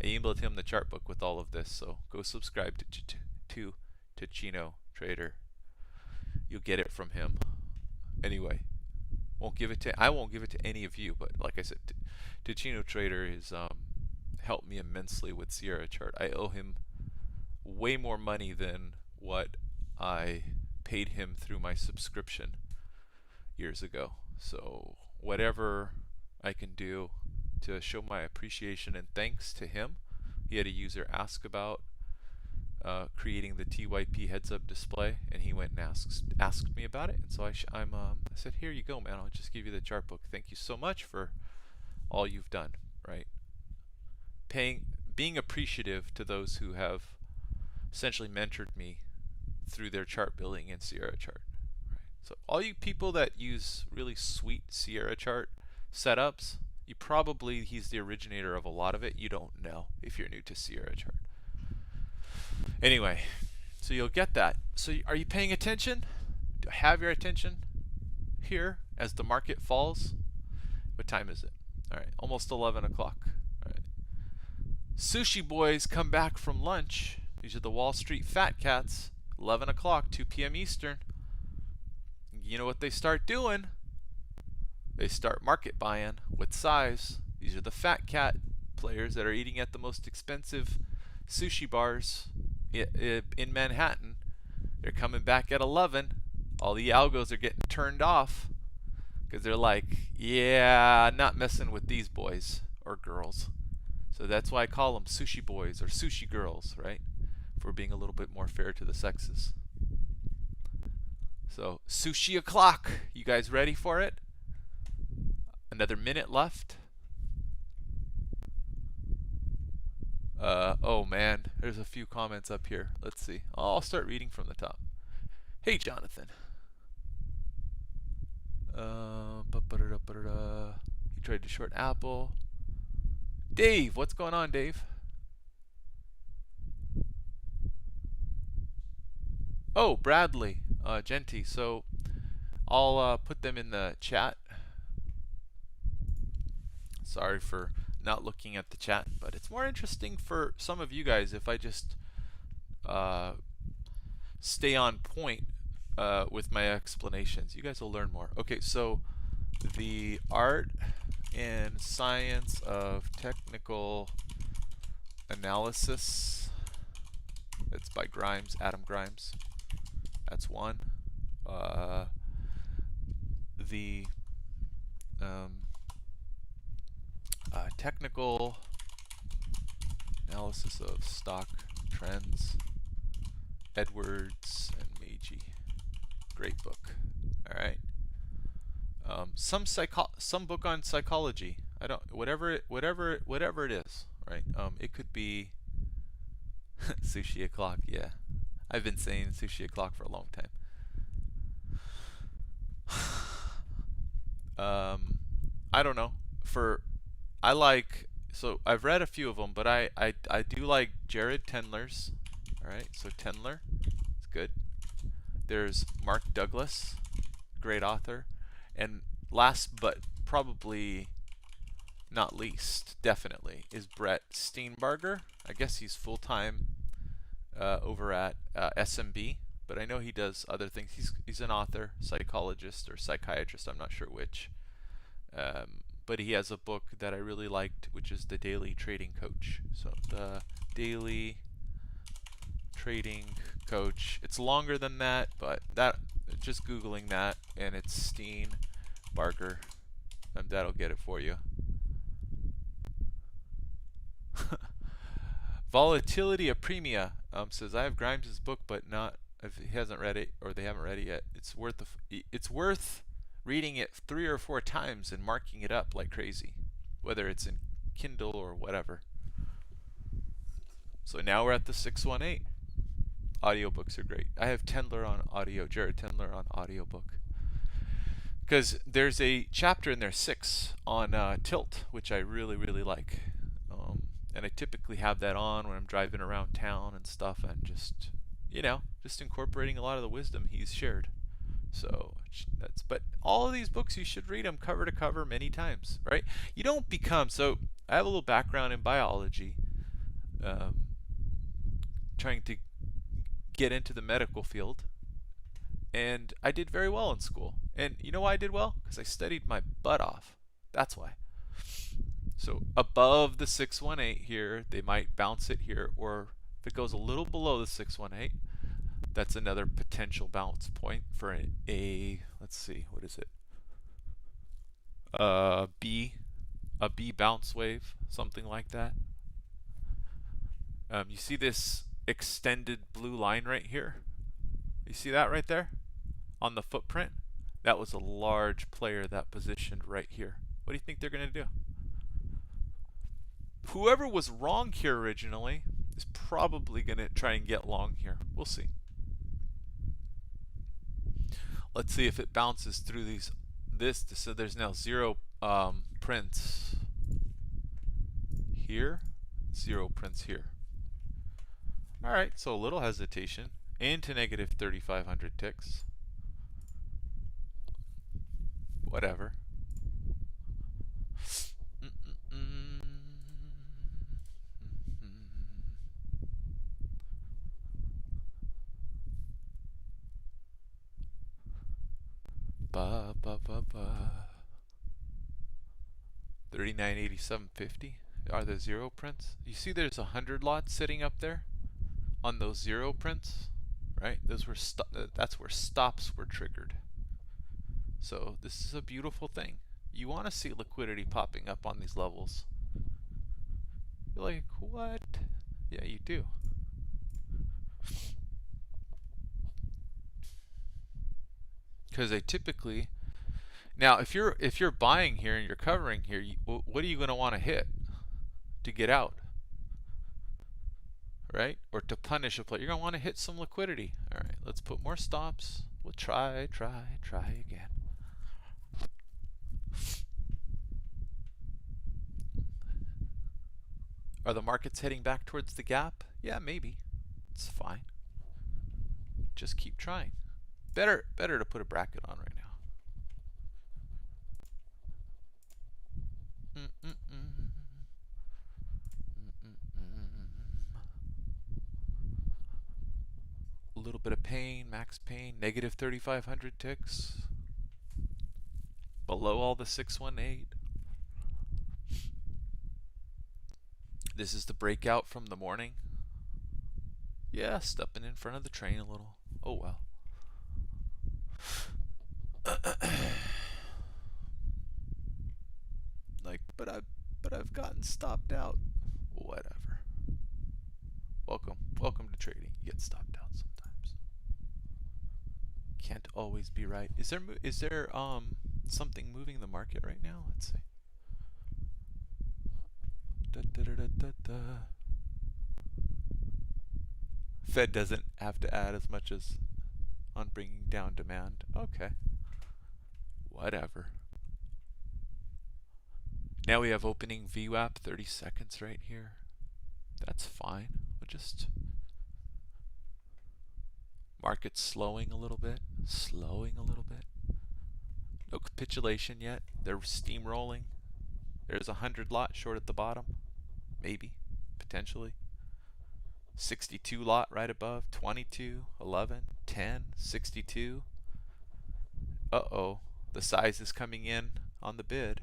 I emailed him the chart book with all of this, so go subscribe to Ticino Trader. You'll get it from him. Anyway, I won't give it to any of you, but like I said, Ticino Trader has helped me immensely with Sierra chart. I owe him way more money than what I paid him through my subscription years ago. So whatever I can do to show my appreciation and thanks to him. He had a user ask about creating the TYP heads-up display, and he went and asked me about it, and so I said, here you go, man, I'll just give you the chart book. Thank you so much for all you've done. right? Being appreciative to those who have essentially mentored me through their chart building in Sierra chart. Right? So all you people that use really sweet Sierra chart setups, he's the originator of a lot of it. You don't know if you're new to Sierra chart. Anyway, so you'll get that. So are you paying attention? Do I have your attention here as the market falls? What time is it? All right, almost 11 o'clock. All right. Sushi boys come back from lunch. These are the Wall Street fat cats. 11 o'clock, 2 p.m. Eastern. You know what they start doing? They start market buying with size. These are the fat cat players that are eating at the most expensive sushi bars in Manhattan. They're coming back at 11. All the algos are getting turned off because they're like, yeah, not messing with these boys or girls. So that's why I call them sushi boys or sushi girls, right? For being a little bit more fair to the sexes. So sushi o'clock. You guys ready for it? Another minute left. Oh man, there's a few comments up here. Let's see. I'll start reading from the top. Hey Jonathan. He tried to short Apple. Dave, what's going on, Dave? Oh, Bradley, Genty. So I'll put them in the chat. Sorry for not looking at the chat, but it's more interesting for some of you guys if I just stay on point with my explanations. You guys will learn more. Okay, so the art and science of technical analysis. That's by Grimes, Adam Grimes. That's one. The technical analysis of stock trends. Edwards and Meiji. Great book. All right. Some book on psychology. I don't whatever it is. Right. It could be sushi o'clock. Yeah, I've been saying sushi o'clock for a long time. I don't know. So I've read a few of them, but I do like Jared Tendler's. All right. So Tendler, it's good. There's Mark Douglas, great author. And last but probably not least, definitely, is Brett Steenbarger. I guess he's full-time over at SMB, but I know he does other things. He's an author, psychologist, or psychiatrist, I'm not sure which. But he has a book that I really liked, which is The Daily Trading Coach. So The Daily Trading Coach. It's longer than that, but just Googling that, and it's Steenbarger, and that'll get it for you. Volatility Apremia says, I have Grimes' book, but not if he hasn't read it or they haven't read it yet. It's worth reading it 3 or 4 times and marking it up like crazy, whether it's in Kindle or whatever. So now we're at the 618. Audiobooks are great. I have Tendler on audio, Jared Tendler on audiobook. Because there's a chapter in there, 6, on tilt, which I really, really like. And I typically have that on when I'm driving around town and stuff, and just incorporating a lot of the wisdom he's shared. So but all of these books, you should read them cover to cover many times, right? You don't become, so I have a little background in biology, trying to get into the medical field, and I did very well in school. And you know why I did well? Because I studied my butt off. That's why. So above the 618 here, they might bounce it here, or if it goes a little below the 618, that's another potential bounce point for a let's see, what is it? A B bounce wave, something like that. You see this extended blue line right here? You see that right there on the footprint? That was a large player that positioned right here. What do you think they're going to do? whoever was wrong here originally is probably going to try and get long here. We'll see. Let's see if it bounces through this. So there's now 0 prints here, 0 prints here. All right, so a little hesitation into negative 3,500 ticks. Whatever. Ba ba ba ba. 3987.50 are the 0 prints. You see there's 100 lots sitting up there on those 0 prints, right? Those were that's where stops were triggered. So this is a beautiful thing. You want to see liquidity popping up on these levels. You're like, what? Yeah, you do. Because they typically, now if you're buying here and you're covering here, what are you going to want to hit to get out, right? Or to punish a player, you're going to want to hit some liquidity. All right, let's put more stops. We'll try again. Are the markets heading back towards the gap? Yeah, maybe. It's fine. Just keep trying. Better to put a bracket on right now. A little bit of pain, max pain, negative 3,500 ticks. Below all the 618. This is the breakout from the morning. Yeah, stepping in front of the train a little. Oh well. Like, but I've gotten stopped out. Whatever. Welcome to trading. You get stopped out sometimes. Can't always be right. Is there something moving the market right now? Let's see. Fed doesn't have to add as much as on bringing down demand. Okay. Whatever. Now we have opening VWAP 30 seconds right here. That's fine. We'll just market slowing a little bit. No capitulation yet. They're steamrolling. There's 100 lot short at the bottom. Maybe. Potentially. 62 lot right above. 22, 11, 10, 62. Uh-oh. The size is coming in on the bid.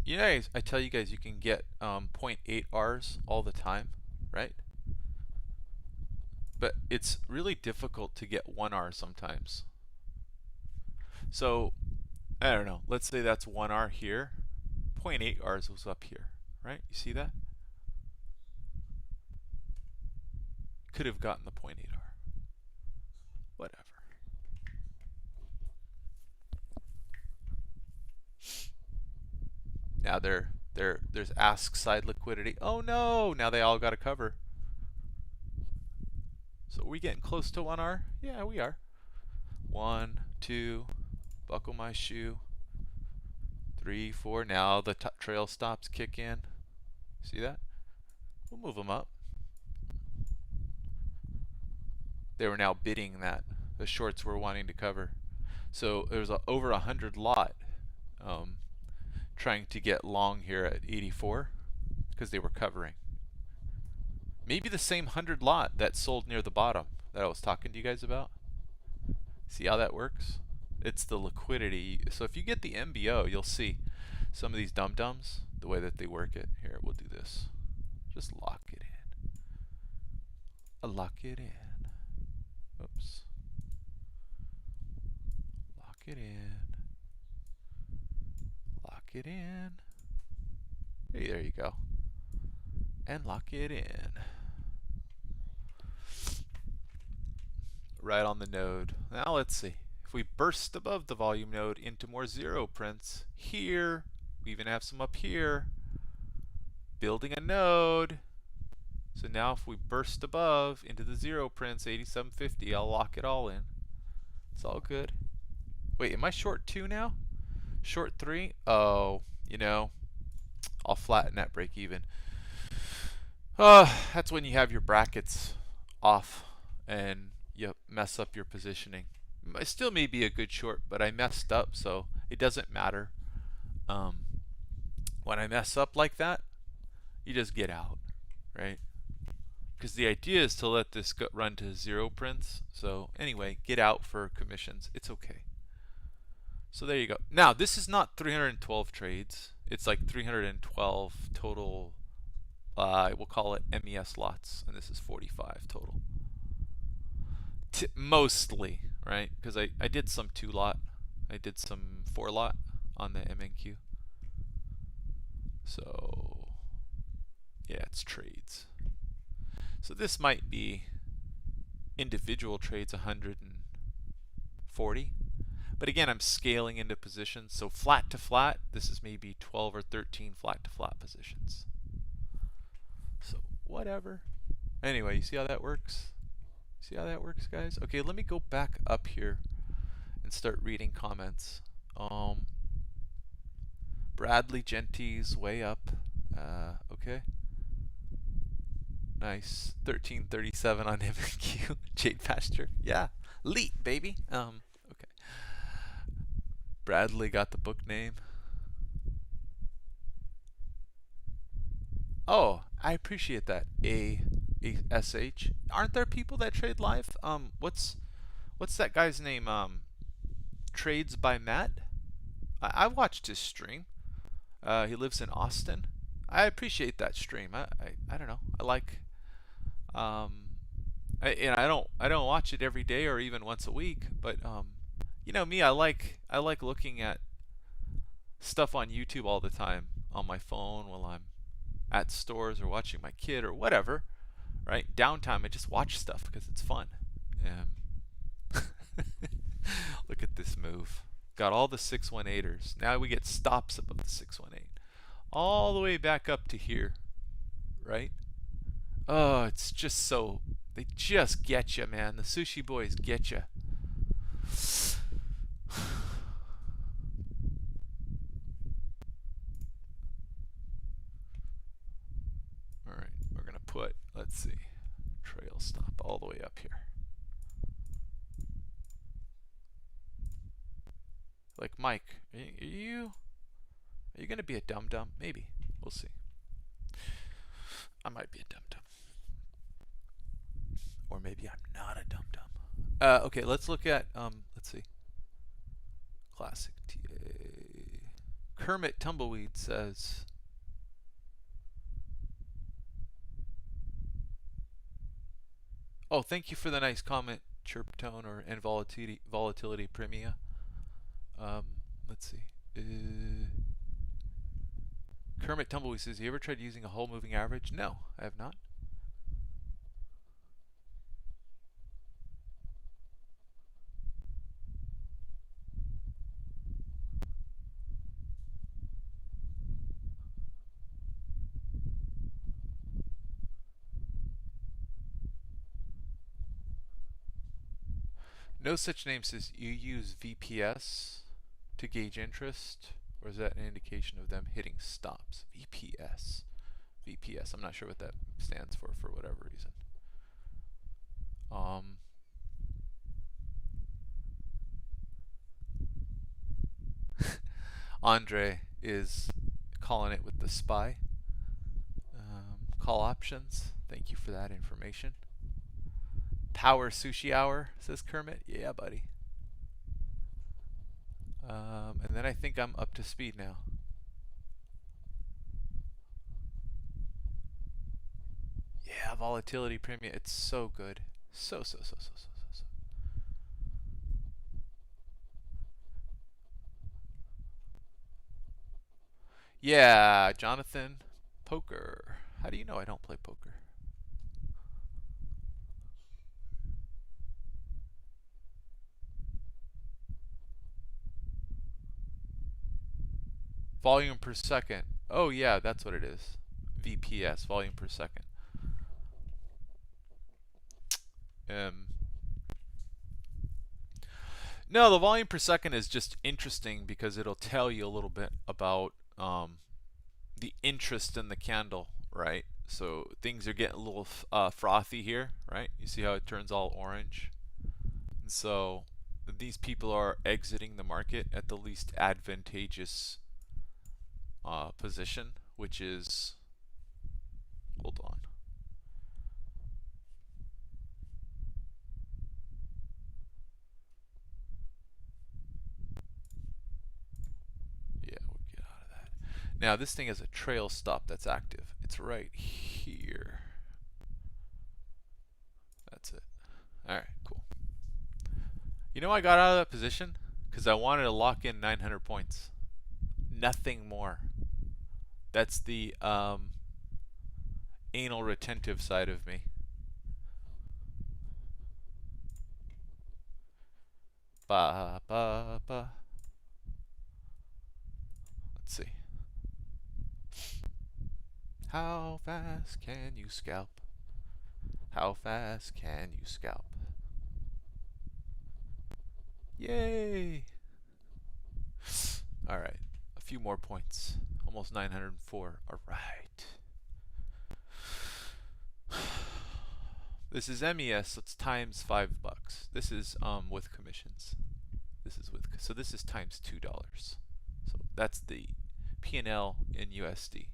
Yeah, I tell you guys, you can get 0.8 Rs all the time, right? But it's really difficult to get 1 R sometimes. So, I don't know. Let's say that's 1 R here. 0.8 Rs was up here, right? You see that? Could have gotten the 0.8 R. Whatever. Now there's ask side liquidity. Oh no! Now they all got to cover. So are we getting close to 1 R? Yeah, we are. 1, 2, buckle my shoe. 3, 4. Now the trail stops kick in. See that? We'll move them up. They were now bidding that. The shorts were wanting to cover. So there's over 100 lot trying to get long here at 84 because they were covering. Maybe the same 100 lot that sold near the bottom that I was talking to you guys about. See how that works? It's the liquidity. So if you get the MBO, you'll see some of these dum-dums, the way that they work it. Here, we'll do this. Just lock it in. Lock it in. Oops. Lock it in. Lock it in. There 3. There you go. And lock it in. Right on the node. Now let's see. If we burst above the volume node into more 0 prints, here, we even have some up here, building a node. So now if we burst above into the 0 prints, 8750, I'll lock it all in. It's all good. Wait, am I short 2 now? Short 3? Oh, you know, I'll flatten that break even. That's when you have your brackets off and you mess up your positioning. It still may be a good short, but I messed up, so it doesn't matter. When I mess up like that, you just get out, right? Because the idea is to let this run to 0 prints. So anyway, get out for commissions. It's okay. So there you go. Now, this is not 312 trades. It's like 312 total, we'll call it MES lots, and this is 45 total. Mostly, right? Because I did some 2 lot. I did some 4 lot on the MNQ. So, yeah, it's trades. So this might be individual trades 140. But again, I'm scaling into positions. So flat to flat, this is maybe 12 or 13 flat to flat positions. So whatever. Anyway, you see how that works? See how that works, guys? Okay, let me go back up here and start reading comments. Bradley Genty's way up. Okay. Nice. 1337 on MQ. Jade Pasture. Yeah. Leet, baby. Okay. Bradley got the book name. Oh, I appreciate that. ASH. Aren't there people that trade live? What's that guy's name? Trades by Matt. I watched his stream. He lives in Austin. I appreciate that stream. I don't know. I like. I don't watch it every day or even once a week, but you know me, I like looking at stuff on YouTube all the time on my phone while I'm at stores or watching my kid or whatever. Right? Downtime, I just watch stuff because it's fun. Look at this move. Got all the 618ers. Now we get stops above the 618. All the way back up to here. Right? Oh, it's just so... They just get you, man. The sushi boys get you. Alright, we're going to put, let's see, trail stop all the way up here. Like, Mike, are you going to be a dum-dum? Maybe. We'll see. I might be a dum-dum. Or maybe I'm not a dum-dum. Okay, let's look at, let's see. Classic TA. Kermit Tumbleweed says... Oh, thank you for the nice comment, chirp tone and volatility premia. Let's see. Kermit Tumbleweed says, you ever tried using a whole moving average? No, I have not. No such name says you use VPS to gauge interest, or is that an indication of them hitting stops? VPS. VPS. I'm not sure what that stands for whatever reason. Andre is calling it with the SPY. Call options. Thank you for that information. Power Sushi Hour, says Kermit. Yeah, buddy. And then I think I'm up to speed now. Yeah, volatility premium. It's so good. So. Yeah, Jonathan. Poker. How do you know I don't play poker? Volume per second. Oh yeah, that's what it is. VPS, volume per second. Um, no, the volume per second is just interesting because it'll tell you a little bit about the interest in the candle, right? So things are getting a little frothy here, right? You see how it turns all orange? And so these people are exiting the market at the least advantageous position, which is, hold on. Yeah, we'll get out of that. Now this thing has a trail stop that's active. It's right here. That's it. All right, cool. You know I got out of that position? Because I wanted to lock in 900 points. Nothing more. That's the anal retentive side of me. Ba ba ba. Let's see. How fast can you scalp? How fast can you scalp? Yay! All right, a few more points. Almost 904. All right. This is MES, so it's times $5. This is with commissions. This is with, so this is times $2. So that's the P&L in USD.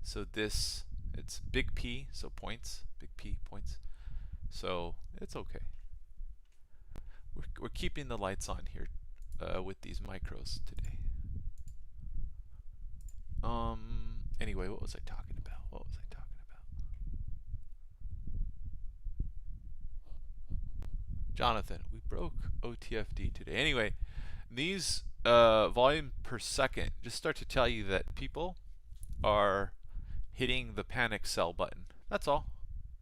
So this, it's big P, so points, big P points. So it's okay. We're keeping the lights on here with these micros today. Anyway, what was I talking about? What was I talking about? Jonathan, we broke OTFD today. Anyway, these volume per second just start to tell you that people are hitting the panic sell button. That's all.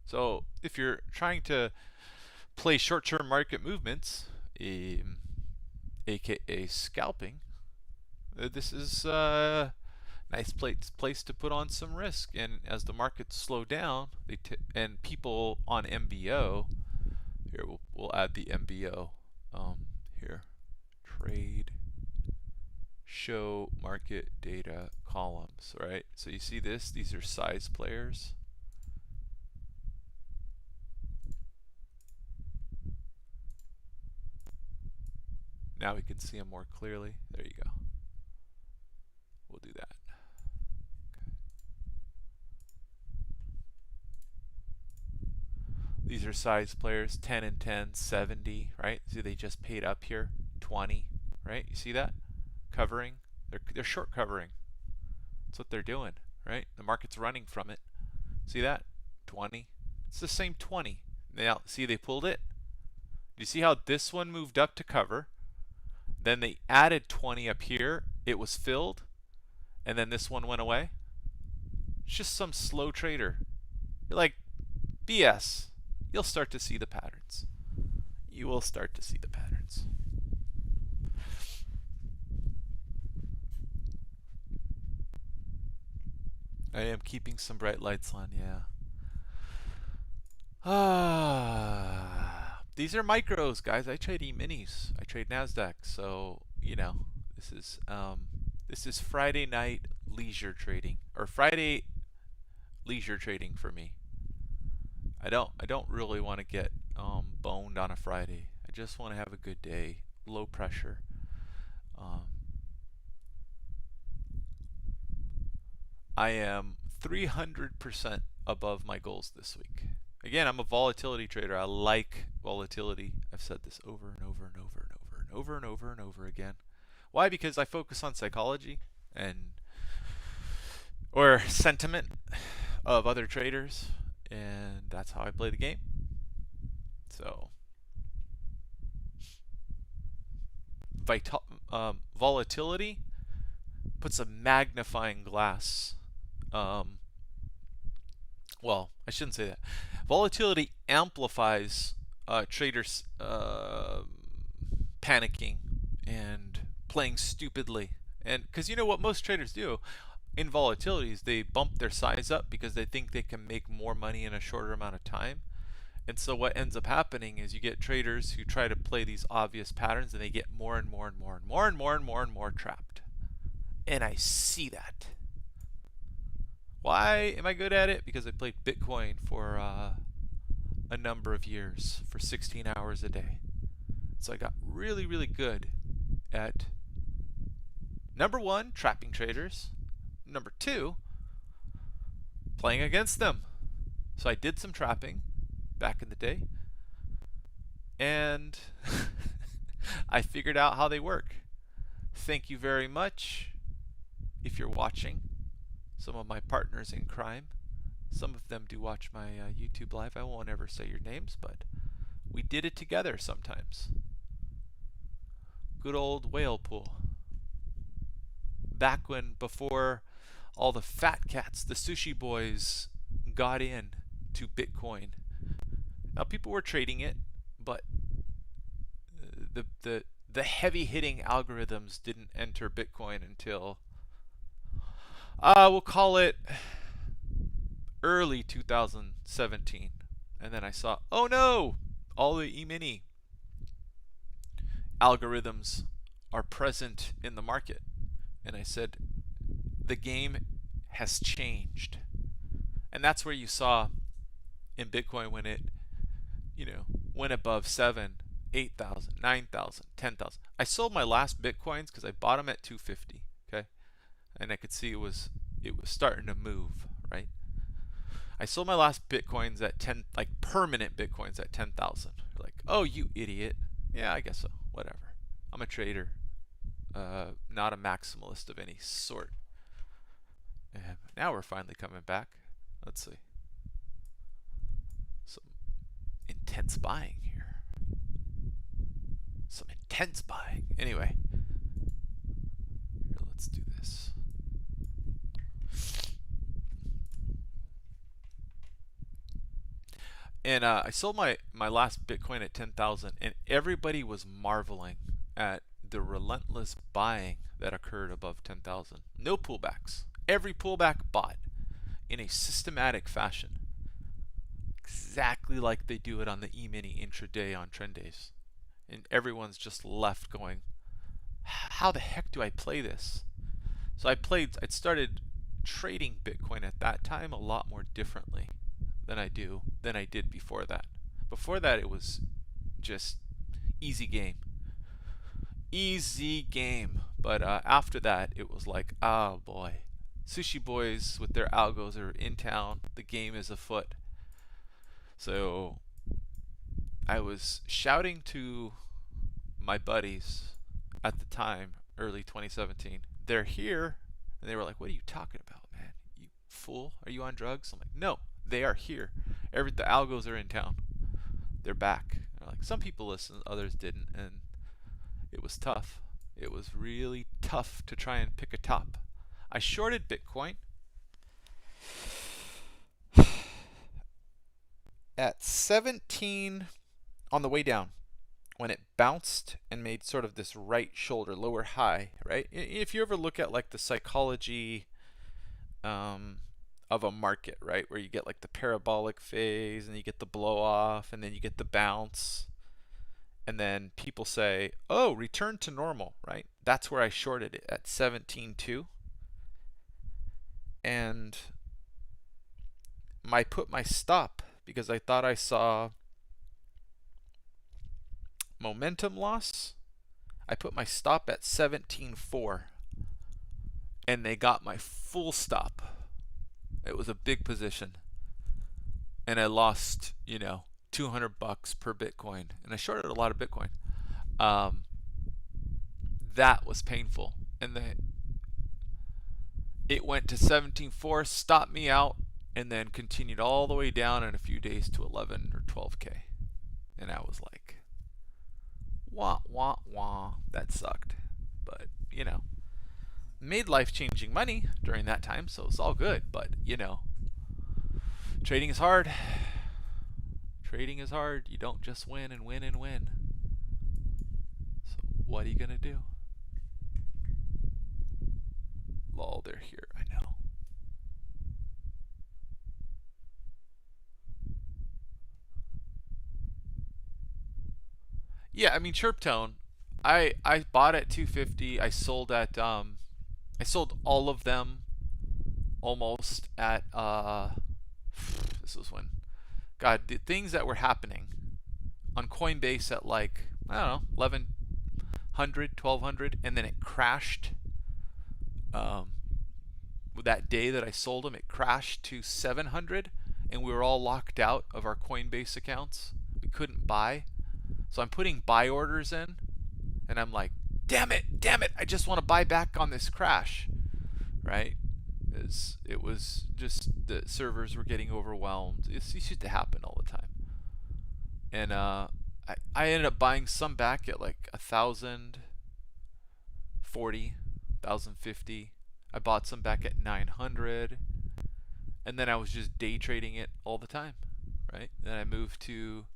So if you're trying to play short-term market movements, aka scalping, this is a nice place to put on some risk. And as the markets slow down, and people on MBO, here we'll add the MBO here, trade show market data columns, right? So you see this, these are size players. Now we can see them more clearly. There you go. We'll do that. Okay. These are size players, 10 and 10, 70, right? See, they just paid up here, 20, right? You see that? Covering. They're short covering. That's what they're doing, right? The market's running from it. See that? 20. It's the same 20. Now, see, they pulled it. Do you see how this one moved up to cover? Then they added 20 up here. It was filled. And then this one went away. It's just some slow trader. You're like, BS. You'll start to see the patterns. You will start to see the patterns. I am keeping some bright lights on, yeah. These are micros, guys. I trade E-minis. I trade NASDAQ. So, you know, this is Friday night leisure trading, or Friday leisure trading for me. I don't really want to get boned on a Friday. I just want to have a good day, low pressure. I am 300% above my goals this week. Again, I'm a volatility trader. I like volatility. I've said this over and over and over and over and over and over and over again. Why? Because I focus on psychology or sentiment of other traders, and that's how I play the game. So volatility puts a magnifying glass Well, I shouldn't say that. Volatility amplifies traders panicking and playing stupidly. And because you know what most traders do in volatility is they bump their size up because they think they can make more money in a shorter amount of time. And so what ends up happening is you get traders who try to play these obvious patterns and they get more and more and more and more and more and more and more trapped. And I see that. Why am I good at it? Because I played Bitcoin for a number of years, for 16 hours a day. So I got really, really good at, number one, trapping traders. Number two, playing against them. So I did some trapping back in the day. And I figured out how they work. Thank you very much if you're watching. Some of my partners in crime. Some of them do watch my YouTube live. I won't ever say your names, but we did it together sometimes. Good old whale pool. Back when, before all the fat cats, the sushi boys, got in to Bitcoin. Now people were trading it, but the heavy hitting algorithms didn't enter Bitcoin until we'll call it early 2017. And then I saw, oh no, all the E-mini algorithms are present in the market. And I said, the game has changed. And that's where you saw in Bitcoin when it, went above 7, 8,000, 9,000, 10,000. I sold my last Bitcoins because I bought them at 250, okay? And I could see it was starting to move, right? I sold my last Bitcoins at 10, like permanent Bitcoins at 10,000. Like, oh, you idiot. Yeah, I guess so. Whatever. I'm a trader, not a maximalist of any sort. And now we're finally coming back. Let's see. Some intense buying here. Some intense buying. Anyway, here, let's do this. And I sold my last Bitcoin at 10,000, and everybody was marveling at the relentless buying that occurred above 10,000. No pullbacks. Every pullback bought in a systematic fashion, exactly like they do it on the E-mini intraday on trend days. And everyone's just left going, how the heck do I play this? So I'd started trading Bitcoin at that time a lot more differently than I did before that. Before that, it was just easy game. Easy game. But after that, it was like, oh boy. Sushi boys with their algos are in town. The game is afoot. So I was shouting to my buddies at the time, early 2017, they're here. And they were like, what are you talking about, man? You fool? Are you on drugs? I'm like, no, they are here. The algos are in town. They're back. They're like, some people listened, others didn't. And it was tough. It was really tough to try and pick a top. I shorted Bitcoin at 17 on the way down when it bounced and made sort of this right shoulder, lower high, right? If you ever look at like the psychology of a market, right, where you get like the parabolic phase and you get the blow off and then you get the bounce and then people say, oh, return to normal, right? That's where I shorted it at 17.2. And I put my stop because I thought I saw momentum loss. I put my stop at 17.4 and they got my full stop. It was a big position and I lost, $200 per Bitcoin, and I shorted a lot of Bitcoin. That was painful, and it went to 17.4, stopped me out, and then continued all the way down in a few days to 11 or 12K. And I was like, wah, wah, wah. That sucked. But, made life-changing money during that time, so it's all good. But trading is hard. Trading is hard. You don't just win and win and win. So what are you gonna do? Lol, they're here. I know. Yeah, I mean Chirptone. I bought at 250. I sold at I sold all of them almost at this was when, God, the things that were happening on Coinbase at like, I don't know, 1100, 1200, and then it crashed. That day that I sold them, it crashed to 700, and we were all locked out of our Coinbase accounts. We couldn't buy. So I'm putting buy orders in, and I'm like, damn it, I just want to buy back on this crash, right? It was just the servers were getting overwhelmed. It used to happen all the time. And I ended up buying some back at like 1,040, 1,050. I bought some back at 900, and then I was just day trading it all the time, right? Then I moved to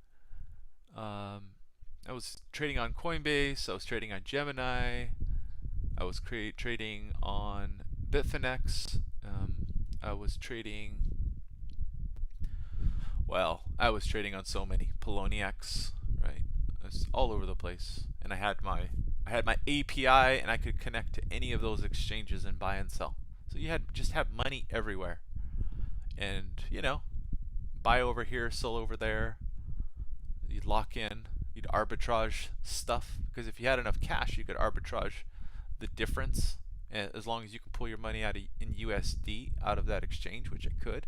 I was trading on Coinbase, I was trading on Gemini, I was trading on Bitfinex, I was trading, well, I was trading on so many, Poloniex, right? It's all over the place. And I had my API, and I could connect to any of those exchanges and buy and sell. So you just have money everywhere. And buy over here, sell over there. You'd lock in, you'd arbitrage stuff, because if you had enough cash, you could arbitrage the difference, as long as you can pull your money out in USD out of that exchange, which I could.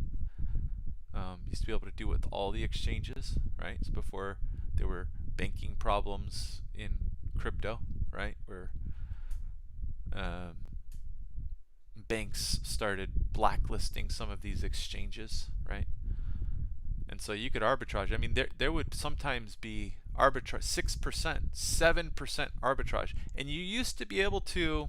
Used to be able to do it with all the exchanges, right? It's before there were banking problems in crypto, right? Where banks started blacklisting some of these exchanges, right? And so you could arbitrage. I mean, there would sometimes be arbitrage, 6%, 7% arbitrage. And you used to be able to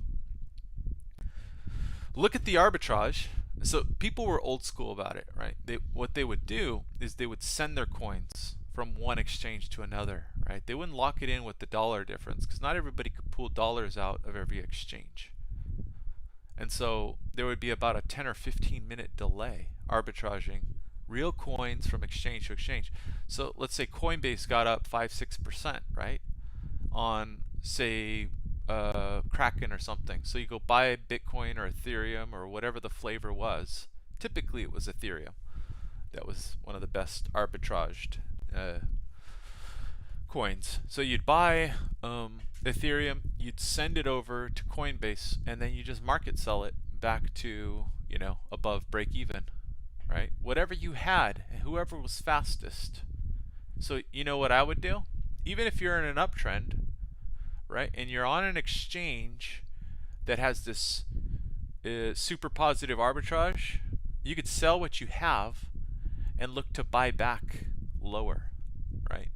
look at the arbitrage. So people were old school about it, right? What they would do is they would send their coins from one exchange to another, right? They wouldn't lock it in with the dollar difference, because not everybody could pull dollars out of every exchange. And so there would be about a 10 or 15 minute delay arbitraging real coins from exchange to exchange. So let's say Coinbase got up 5-6%, right? On, say, Kraken or something. So you go buy Bitcoin or Ethereum or whatever the flavor was. Typically it was Ethereum. That was one of the best arbitraged coins. So you'd buy Ethereum, you'd send it over to Coinbase, and then you just market sell it back to, above break even, right? Whatever you had, whoever was fastest. So you know what I would do? Even if you're in an uptrend, right, and you're on an exchange that has this super positive arbitrage, you could sell what you have and look to buy back lower, right?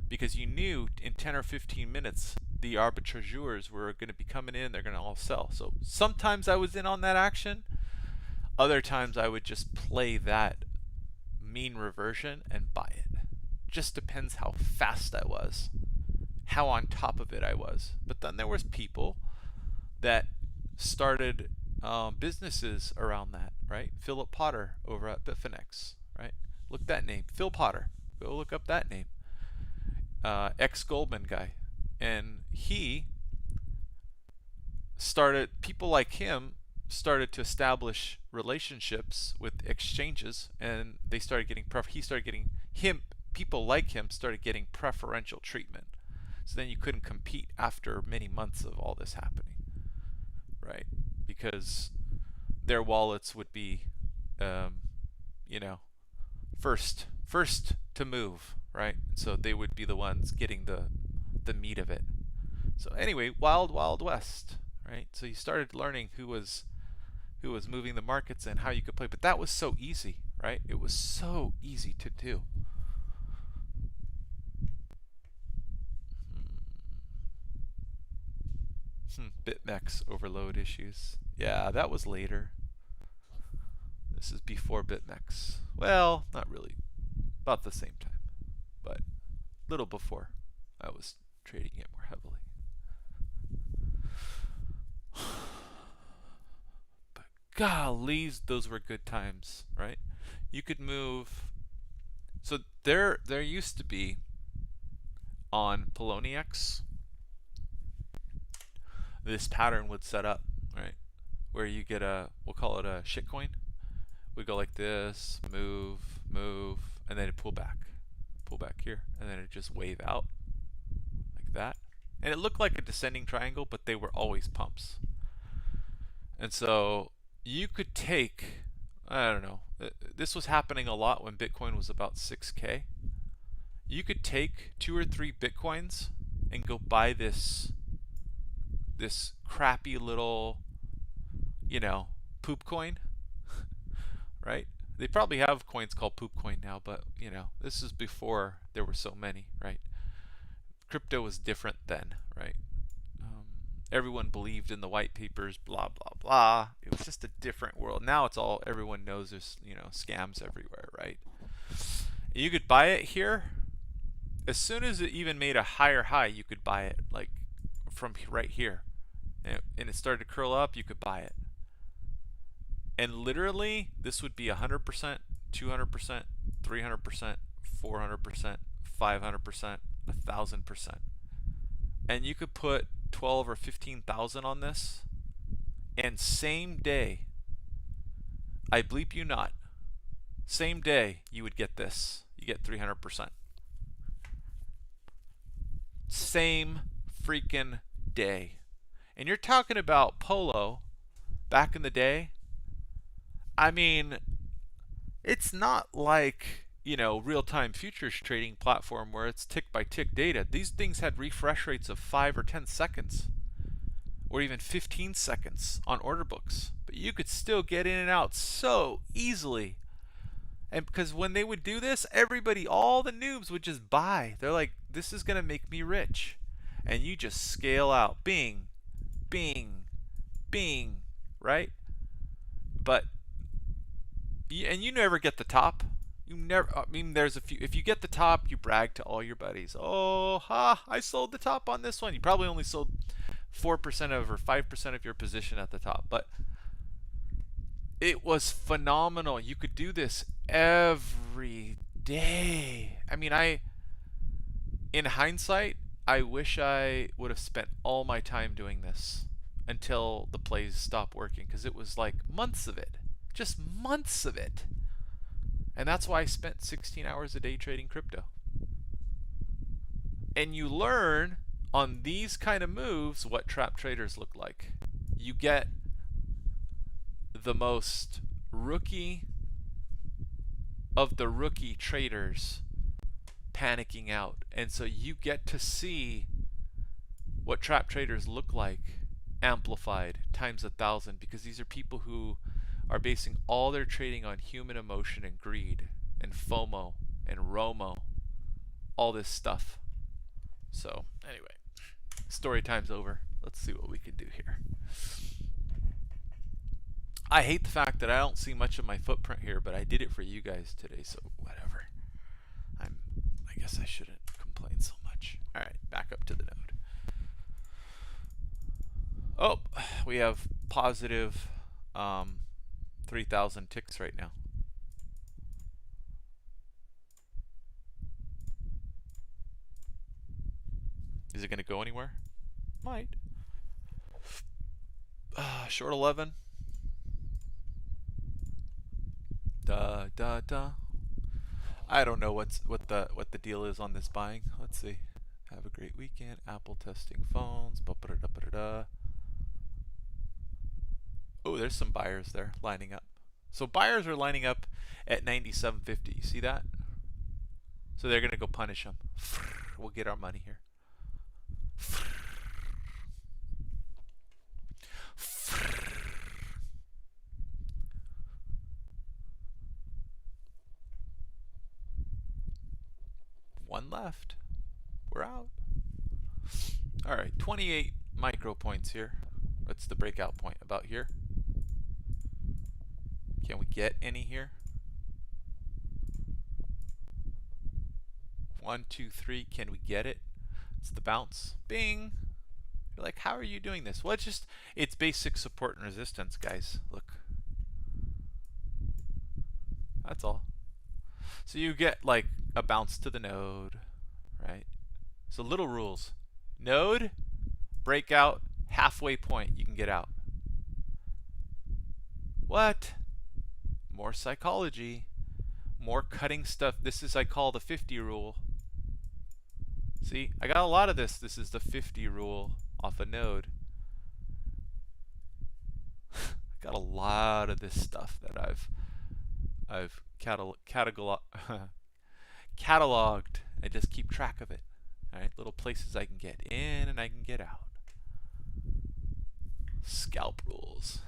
Because you knew in 10 or 15 minutes the arbitrageurs were going to be coming in, they're going to all sell. So sometimes I was in on that action. Other times I would just play that mean reversion and buy it. Just depends how fast I was, how on top of it I was. But then there was people that started businesses around that, right? Philip Potter over at Bitfinex, right? Look that name, Phil Potter. Go look up that name. Ex-Goldman guy. And he started, people like him started to establish relationships with exchanges, and they started getting people like him started getting preferential treatment. So then you couldn't compete after many months of all this happening, right? Because their wallets would be first to move, right? So they would be the ones getting the meat of it. So anyway, wild west, right? So you started learning who was moving the markets and how you could play. But that was so easy, right? It was so easy to do. BitMEX overload issues. Yeah, that was later. This is before BitMEX. Well, not really. About the same time. But a little before I was trading it more heavily. But golly, those were good times, right? You could move. So there used to be on Poloniex, this pattern would set up, right? Where you get a, we'll call it a shitcoin. We go like this, move, move, and then it pull back here, and then it just wave out like that. And it looked like a descending triangle, but they were always pumps. And so you could take, I don't know, this was happening a lot when Bitcoin was about 6K. You could take 2 or 3 Bitcoins and go buy this crappy little, you know, poop coin, right? They probably have coins called poop coin now, but you know, this is before there were so many, right? Crypto was different then, right? Everyone believed in the white papers, blah blah blah. It was just a different world. Now it's all, everyone knows there's, you know, scams everywhere, right? You could buy it here. As soon as it even made a higher high, you could buy it, like from right here, and it started to curl up. You could buy it, and literally this would be 100%, 200%, 300%, 400%, 500%, 1,000%, and you could put 12 or 15,000 on this, and same day, I bleep you not, same day you would get this. You get 300%. Same freaking day. And you're talking about Polo back in the day. I mean, it's not like, you know, real-time futures trading platform where it's tick by tick data. These things had refresh rates of 5 or 10 seconds, or even 15 seconds on order books. But you could still get in and out so easily. And because when they would do this, everybody, all the noobs would just buy. They're like, this is going to make me rich. And you just scale out. Bing, bing, bing, right? But, and you never get the top. You never, I mean, there's a few, if you get the top, you brag to all your buddies. Oh, ha, I sold the top on this one. You probably only sold 4% of or 5% of your position at the top. But it was phenomenal. You could do this every day. I mean, in hindsight, I wish I would have spent all my time doing this until the plays stopped working, because it was like months of it. Just months of it. And that's why I spent 16 hours a day trading crypto. And you learn on these kind of moves what trap traders look like. You get the most rookie of the rookie traders panicking out, and so you get to see what trap traders look like amplified times 1,000, because these are people who are basing all their trading on human emotion and greed and FOMO and ROMO, all this stuff. So anyway, story time's over. Let's see what we can do here. I hate the fact that I don't see much of my footprint here, but I did it for you guys today, so whatever. I guess I shouldn't complain so much. All right, back up to the node. Oh, we have positive 3,000 ticks right now. Is it going to go anywhere? Might. Short 11. I don't know what the deal is on this buying. Let's see. Have a great weekend. Apple testing phones. Oh, there's some buyers there lining up. So buyers are lining up at 97.50. You see that? So they're gonna go punish them. We'll get our money here. One left. We're out. All right, 28 micro points here. What's the breakout point? About here? Can we get any here? 1, 2, 3. Can we get it? It's the bounce. Bing! You're like, how are you doing this? Well, it's basic support and resistance, guys. Look. That's all. So you get like a bounce to the node, right? So little rules. Node, breakout, halfway point, you can get out. What? More psychology. More cutting stuff. This is, I call, the 50 rule. See, I got a lot of this. This is the 50 rule off a node. I got a lot of this stuff that I've cataloged. I just keep track of it. All right, little places I can get in and I can get out. Scalp rules.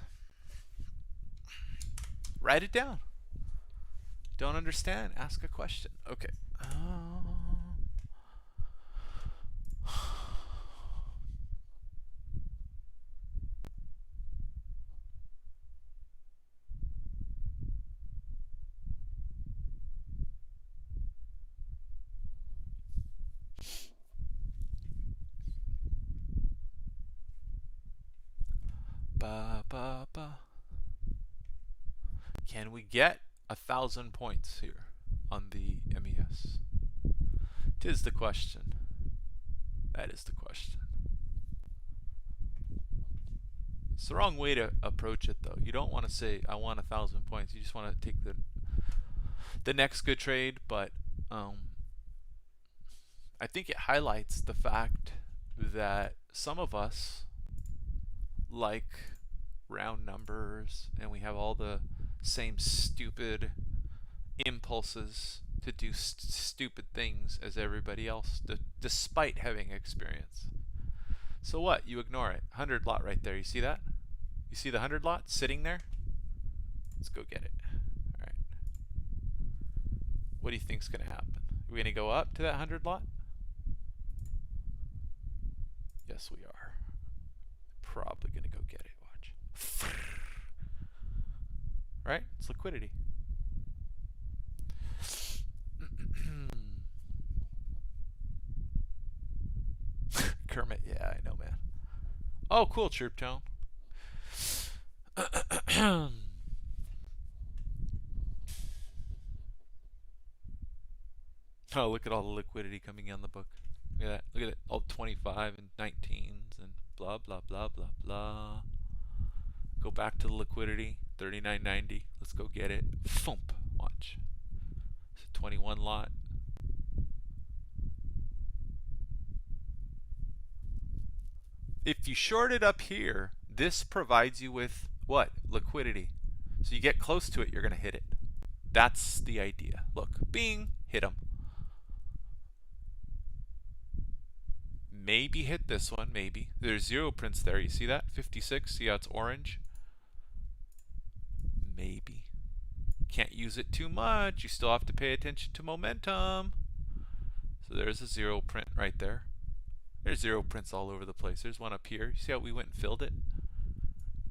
Write it down. Don't understand? Ask a question. Okay. Ba, ba, ba. Can we get 1,000 points here on the MES? 'Tis the question. That is the question. It's the wrong way to approach it, though. You don't want to say, I want 1,000 points. You just want to take the next good trade, but I think it highlights the fact that some of us like round numbers, and we have all the same stupid impulses to do stupid things as everybody else, despite having experience. So what? You ignore it. 100 lot right there. You see that? You see the 100 lot sitting there? Let's go get it. All right. What do you think's going to happen? Are we going to go up to that 100 lot? Yes, we are. Probably going to go get it. Watch. Right? It's liquidity. Kermit, yeah, I know, man. Oh, cool, Chirp Tone. Oh, look at all the liquidity coming in the book. Look at that. Look at it. All 25 and 19s and blah, blah, blah, blah, blah. Go back to the liquidity. 39.90. Let's go get it. Thump. Watch. It's a 21 lot. If you short it up here, this provides you with what? Liquidity. So you get close to it, you're going to hit it. That's the idea. Look, bing, hit them. Maybe hit this one, maybe. There's 0 prints there. You see that? 56. See how it's orange? Maybe. Can't use it too much. You still have to pay attention to momentum. So there's a 0 print right there. There's 0 prints all over the place. There's one up here. You see how we went and filled it?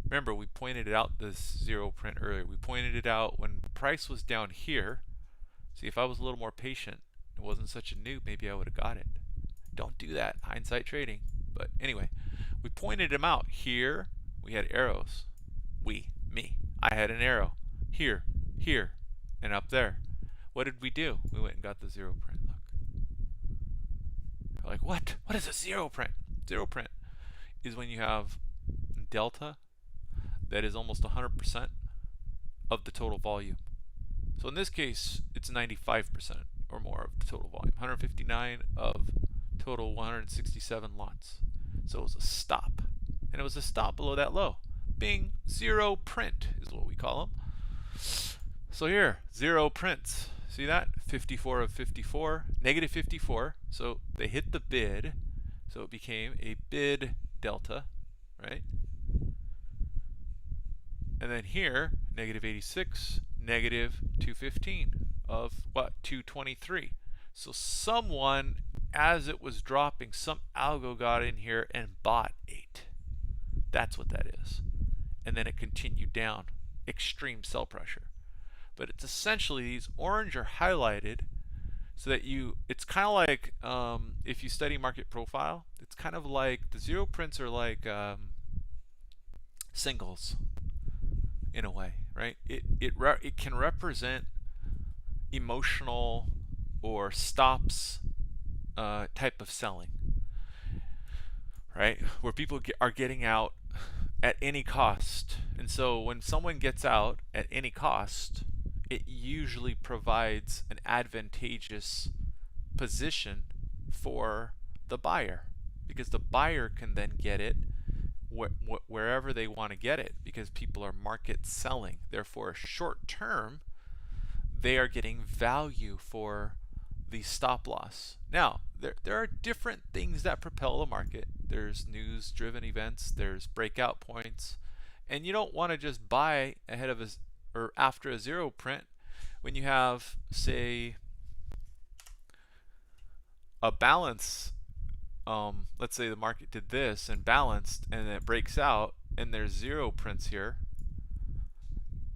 Remember, we pointed it out, this 0 print, earlier. We pointed it out when price was down here. See, if I was a little more patient, it wasn't such a noob, maybe I would have got it. Don't do that. Hindsight trading. But anyway, we pointed them out. Here, we had arrows. Me. I had an arrow. Here, and up there. What did we do? We went and got the 0 print. Look. You're like, what? What is a 0 print? 0 print is when you have delta that is almost 100% of the total volume. So in this case, it's 95% or more of the total volume. 159 of total 167 lots. So it was a stop. And it was a stop below that low. Bing, 0 print is what we call them. So here, 0 prints. See that? 54 of 54, negative 54. So they hit the bid. So it became a bid delta, right? And then here, negative 86, negative 215 of what? 223. So someone as it was dropping, some algo got in here and bought 8. That's what that is. And then it continued down. Extreme sell pressure. But it's essentially these orange are highlighted so that it's kind of like if you study market profile, it's kind of like the zero prints are like singles in a way, right? It can represent emotional or stops type of selling, right? Where people are getting out at any cost. And so when someone gets out at any cost, it usually provides an advantageous position for the buyer, because the buyer can then get it wherever they want to get it, because people are market selling. Therefore, short term, they are getting value for the stop loss. Now, there are different things that propel the market. There's news-driven events, there's breakout points, and you don't want to just buy ahead of or after a zero print when you have, say, a balance. Let's say the market did this and balanced, and then it breaks out, and there's zero prints here.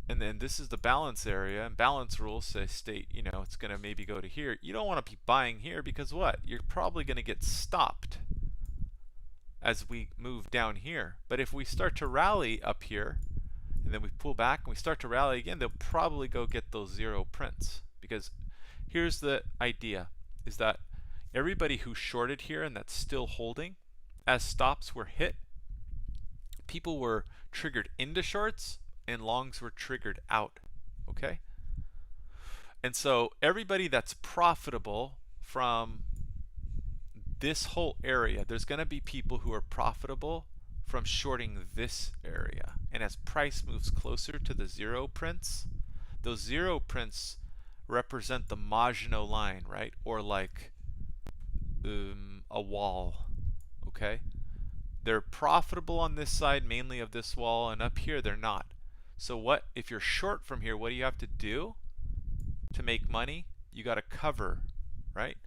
And then this is the balance area, and balance rules state, it's going to maybe go to here. You don't want to be buying here because what? You're probably going to get stopped as we move down here. But if we start to rally up here, and then we pull back and we start to rally again, they'll probably go get those zero prints. Because here's the idea, is that everybody who shorted here and that's still holding, as stops were hit, people were triggered into shorts, and longs were triggered out, okay? And so everybody that's profitable from this whole area, there's going to be people who are profitable from shorting this area. And as price moves closer to the zero prints, those zero prints represent the Maginot line, right? Or like a wall, okay? They're profitable on this side, mainly of this wall, and up here they're not. So what if you're short from here, what do you have to do to make money? You got to cover, right?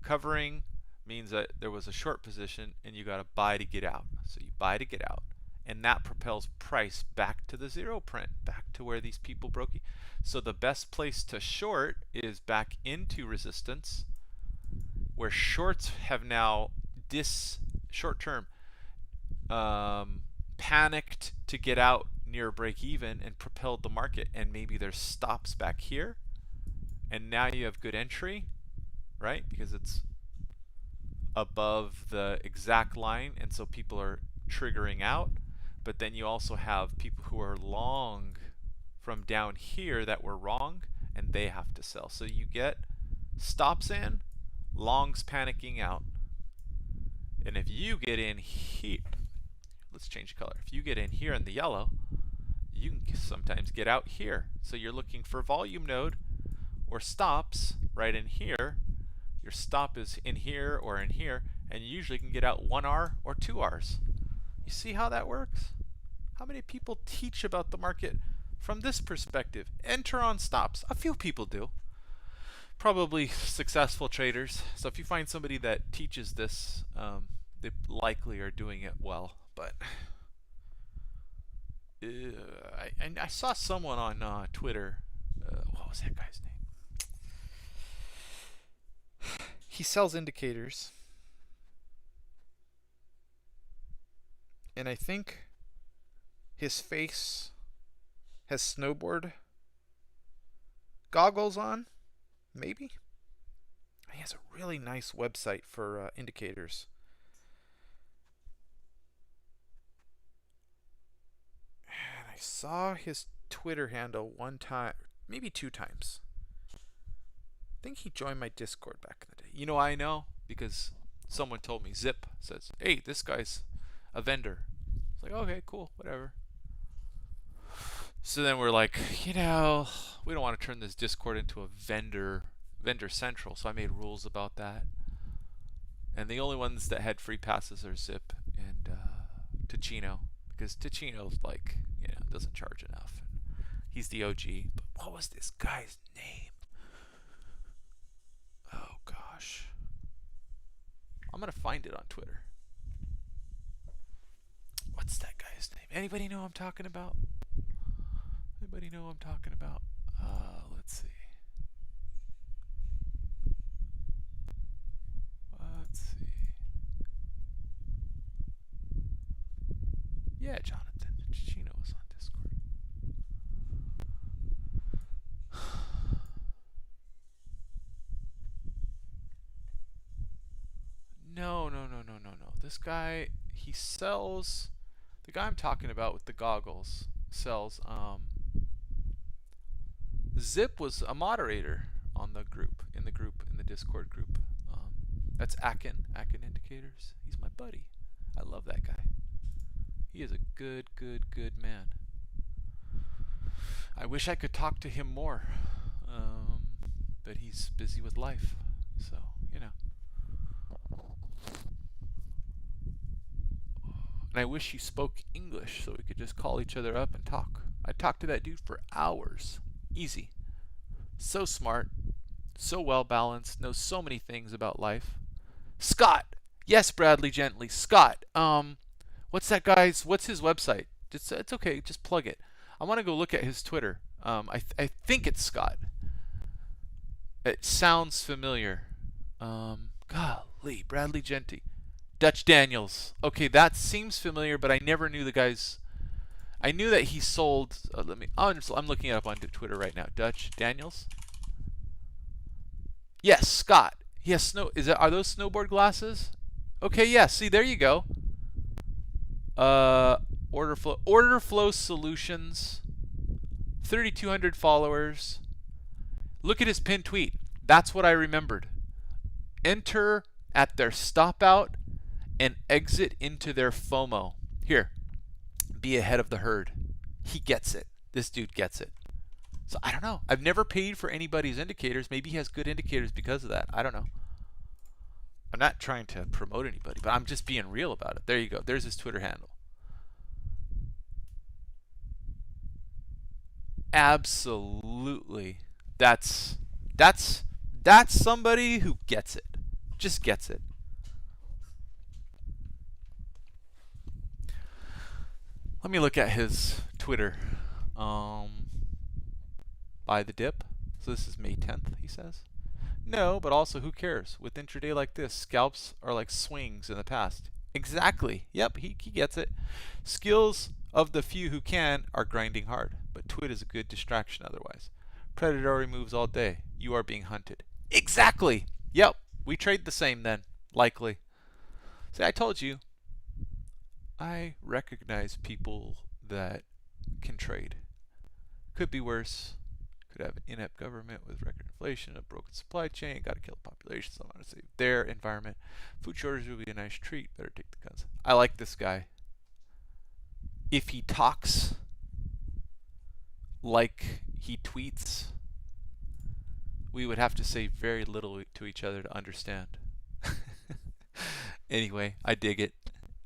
Covering means that there was a short position and you got to buy to get out. So you buy to get out, and that propels price back to the zero print, back to where these people broke. So the best place to short is back into resistance, where shorts have now short-term panicked to get out near break even and propelled the market, and maybe there's stops back here, and now you have good entry, right? Because it's above the exact line, and so people are triggering out. But then you also have people who are long from down here that were wrong, and they have to sell. So you get stops in, longs panicking out. And if you get in here, let's change color. If you get in here in the yellow, you can sometimes get out here. So you're looking for volume node or stops right in here. Your stop is in here or in here, and you usually can get out 1R or 2Rs. You see how that works? How many people teach about the market from this perspective? Enter on stops. A few people do. Probably successful traders. So if you find somebody that teaches this, they likely are doing it well. But I saw someone on Twitter. What was that guy's name? He sells indicators, and I think his face has snowboard goggles on, maybe. He has a really nice website for indicators. And I saw his Twitter handle one time, maybe 2 times. I think he joined my Discord back in the day. You know, I know because someone told me. Zip says, "Hey, this guy's a vendor." It's like, okay, cool, whatever. So then we're like, we don't want to turn this Discord into a vendor central. So I made rules about that. And the only ones that had free passes are Zip and Ticino, because Ticino's like, doesn't charge enough. He's the OG. But what was this guy's name? Oh gosh. I'm gonna find it on Twitter. What's that guy's name? Anybody know who I'm talking about? Anybody know who I'm talking about? Let's see. Let's see. Yeah, Jonathan. Chino was on Discord. No. This guy, he sells. The guy I'm talking about with the goggles sells. Zip was a moderator on the group, in the Discord group. That's Akin Indicators. He's my buddy. I love that guy. He is a good man. I wish I could talk to him more, but he's busy with life, so you know. And I wish he spoke English so we could just call each other up and talk. I talked to that dude for hours. Easy. So smart, so well balanced, knows so many things about life. Scott. Yes, Bradley Gently. Scott. What's his website? It's okay, just plug it. I want to go look at his Twitter. I think it's Scott. It sounds familiar. Golly, Bradley Genty. Dutch Daniels. Okay, that seems familiar, but I never knew the guy's. I knew that he sold. I'm looking it up on Twitter right now. Dutch Daniels. Yes, Scott. Yes, are those snowboard glasses? Okay, yeah. See, there you go. Orderflow Solutions. 3,200 followers. Look at his pinned tweet. That's what I remembered. Enter at their stop out and exit into their FOMO. Here, be ahead of the herd. He gets it. This dude gets it. So I don't know. I've never paid for anybody's indicators. Maybe he has good indicators because of that. I don't know. I'm not trying to promote anybody, but I'm just being real about it. There you go. There's his Twitter handle. Absolutely. That's somebody who gets it. Just gets it. Let me look at his Twitter. Buy the dip. So this is May 10th, he says. No, but also who cares? With intraday like this, scalps are like swings in the past. Exactly. Yep, he gets it. Skills of the few who can are grinding hard, but Twit is a good distraction otherwise. Predatory moves all day. You are being hunted. Exactly. Yep, we trade the same then, likely. See, I told you. I recognize people that can trade. Could be worse. Could have an inept government with record inflation, a broken supply chain, gotta kill the population, so I want to save their environment. Food shortage will be a nice treat. Better take the guns. I like this guy. If he talks like he tweets, we would have to say very little to each other to understand. Anyway, I dig it.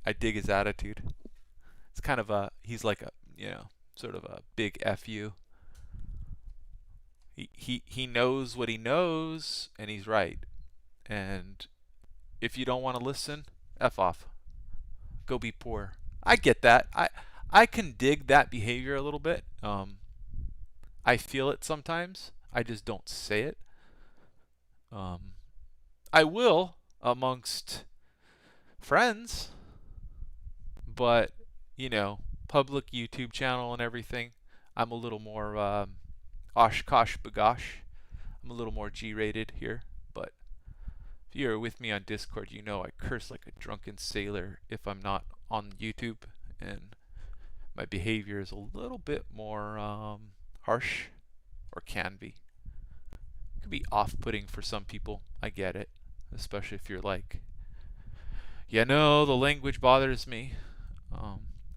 I dig his attitude. It's kind of he's like a, sort of a big FU. He knows what he knows, and he's right. And if you don't want to listen, F off. Go be poor. I get that. I can dig that behavior a little bit. I feel it sometimes. I just don't say it. I will amongst friends, but public YouTube channel and everything, I'm a little more Oshkosh bagosh. I'm a little more G-rated here, but if you're with me on Discord, you know I curse like a drunken sailor if I'm not on YouTube, and my behavior is a little bit more harsh, or can be. It could be off-putting for some people. I get it, especially if you're like, the language bothers me.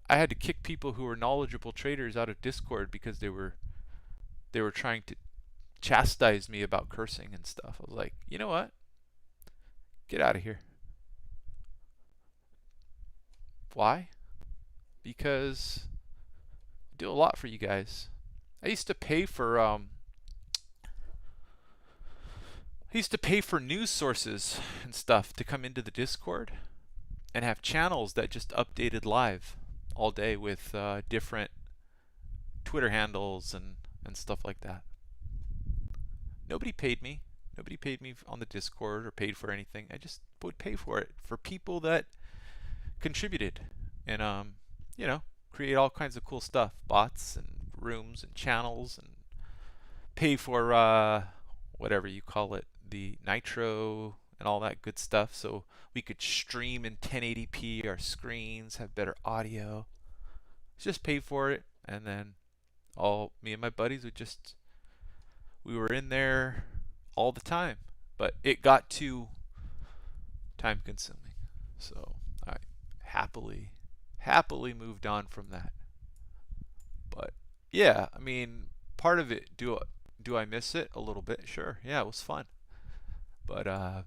I had to kick people who were knowledgeable traders out of Discord because they were trying to chastise me about cursing and stuff. I was like, you know what? Get out of here. Why? Because I do a lot for you guys. I used to pay for I used to pay for news sources and stuff to come into the Discord and have channels that just updated live all day with different Twitter handles and stuff like that. Nobody paid me. Nobody paid me on the Discord or paid for anything. I just would pay for it for people that contributed and create all kinds of cool stuff, bots and rooms and channels, and pay for whatever you call it, the nitro and all that good stuff, so we could stream in 1080p our screens, have better audio. Just pay for it, and then all me and my buddies we were in there all the time, but it got too time consuming, so I happily moved on from that. But yeah, I mean, part of it, do I miss it a little bit? Sure. Yeah, it was fun. But I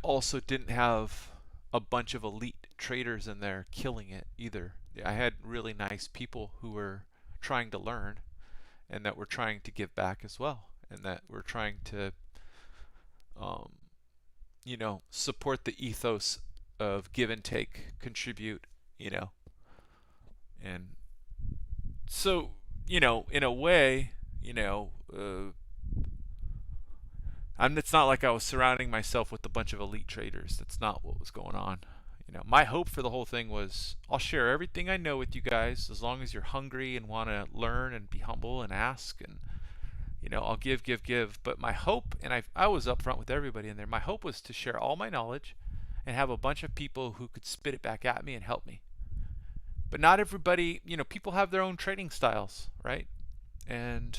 also didn't have a bunch of elite traders in there killing it either. I had really nice people who were trying to learn and that were trying to give back as well, and that were trying to support the ethos of give and take, contribute, and so, in a way, it's not like I was surrounding myself with a bunch of elite traders. That's not what was going on. My hope for the whole thing was I'll share everything I know with you guys as long as you're hungry and want to learn and be humble and ask, and I'll give. But my hope, and I was upfront with everybody in there, my hope was to share all my knowledge and have a bunch of people who could spit it back at me and help me. But not everybody, people have their own trading styles, right? And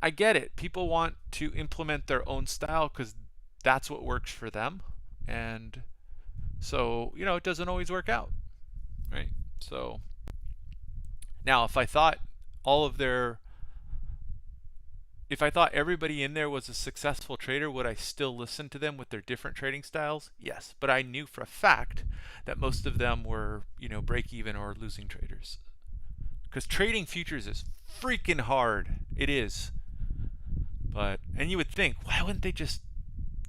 I get it. People want to implement their own style because that's what works for them. And so, it doesn't always work out, right? So now if I thought everybody in there was a successful trader, would I still listen to them with their different trading styles? Yes, but I knew for a fact that most of them were, break even or losing traders. Because trading futures is freaking hard. It is. And you would think, why wouldn't they just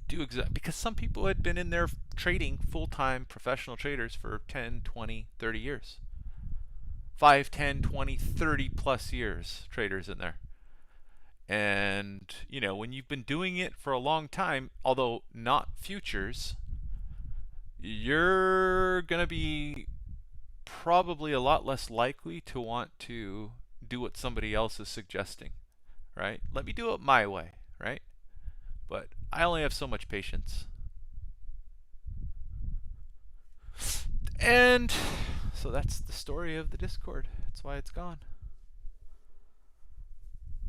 do exactly? Because some people had been in there trading full-time professional traders for 10, 20, 30 years. 5, 10, 20, 30 plus years, traders in there. And, when you've been doing it for a long time, although not futures, you're going to be probably a lot less likely to want to do what somebody else is suggesting, right? Let me do it my way, right? But I only have so much patience. And so that's the story of the Discord. That's why it's gone.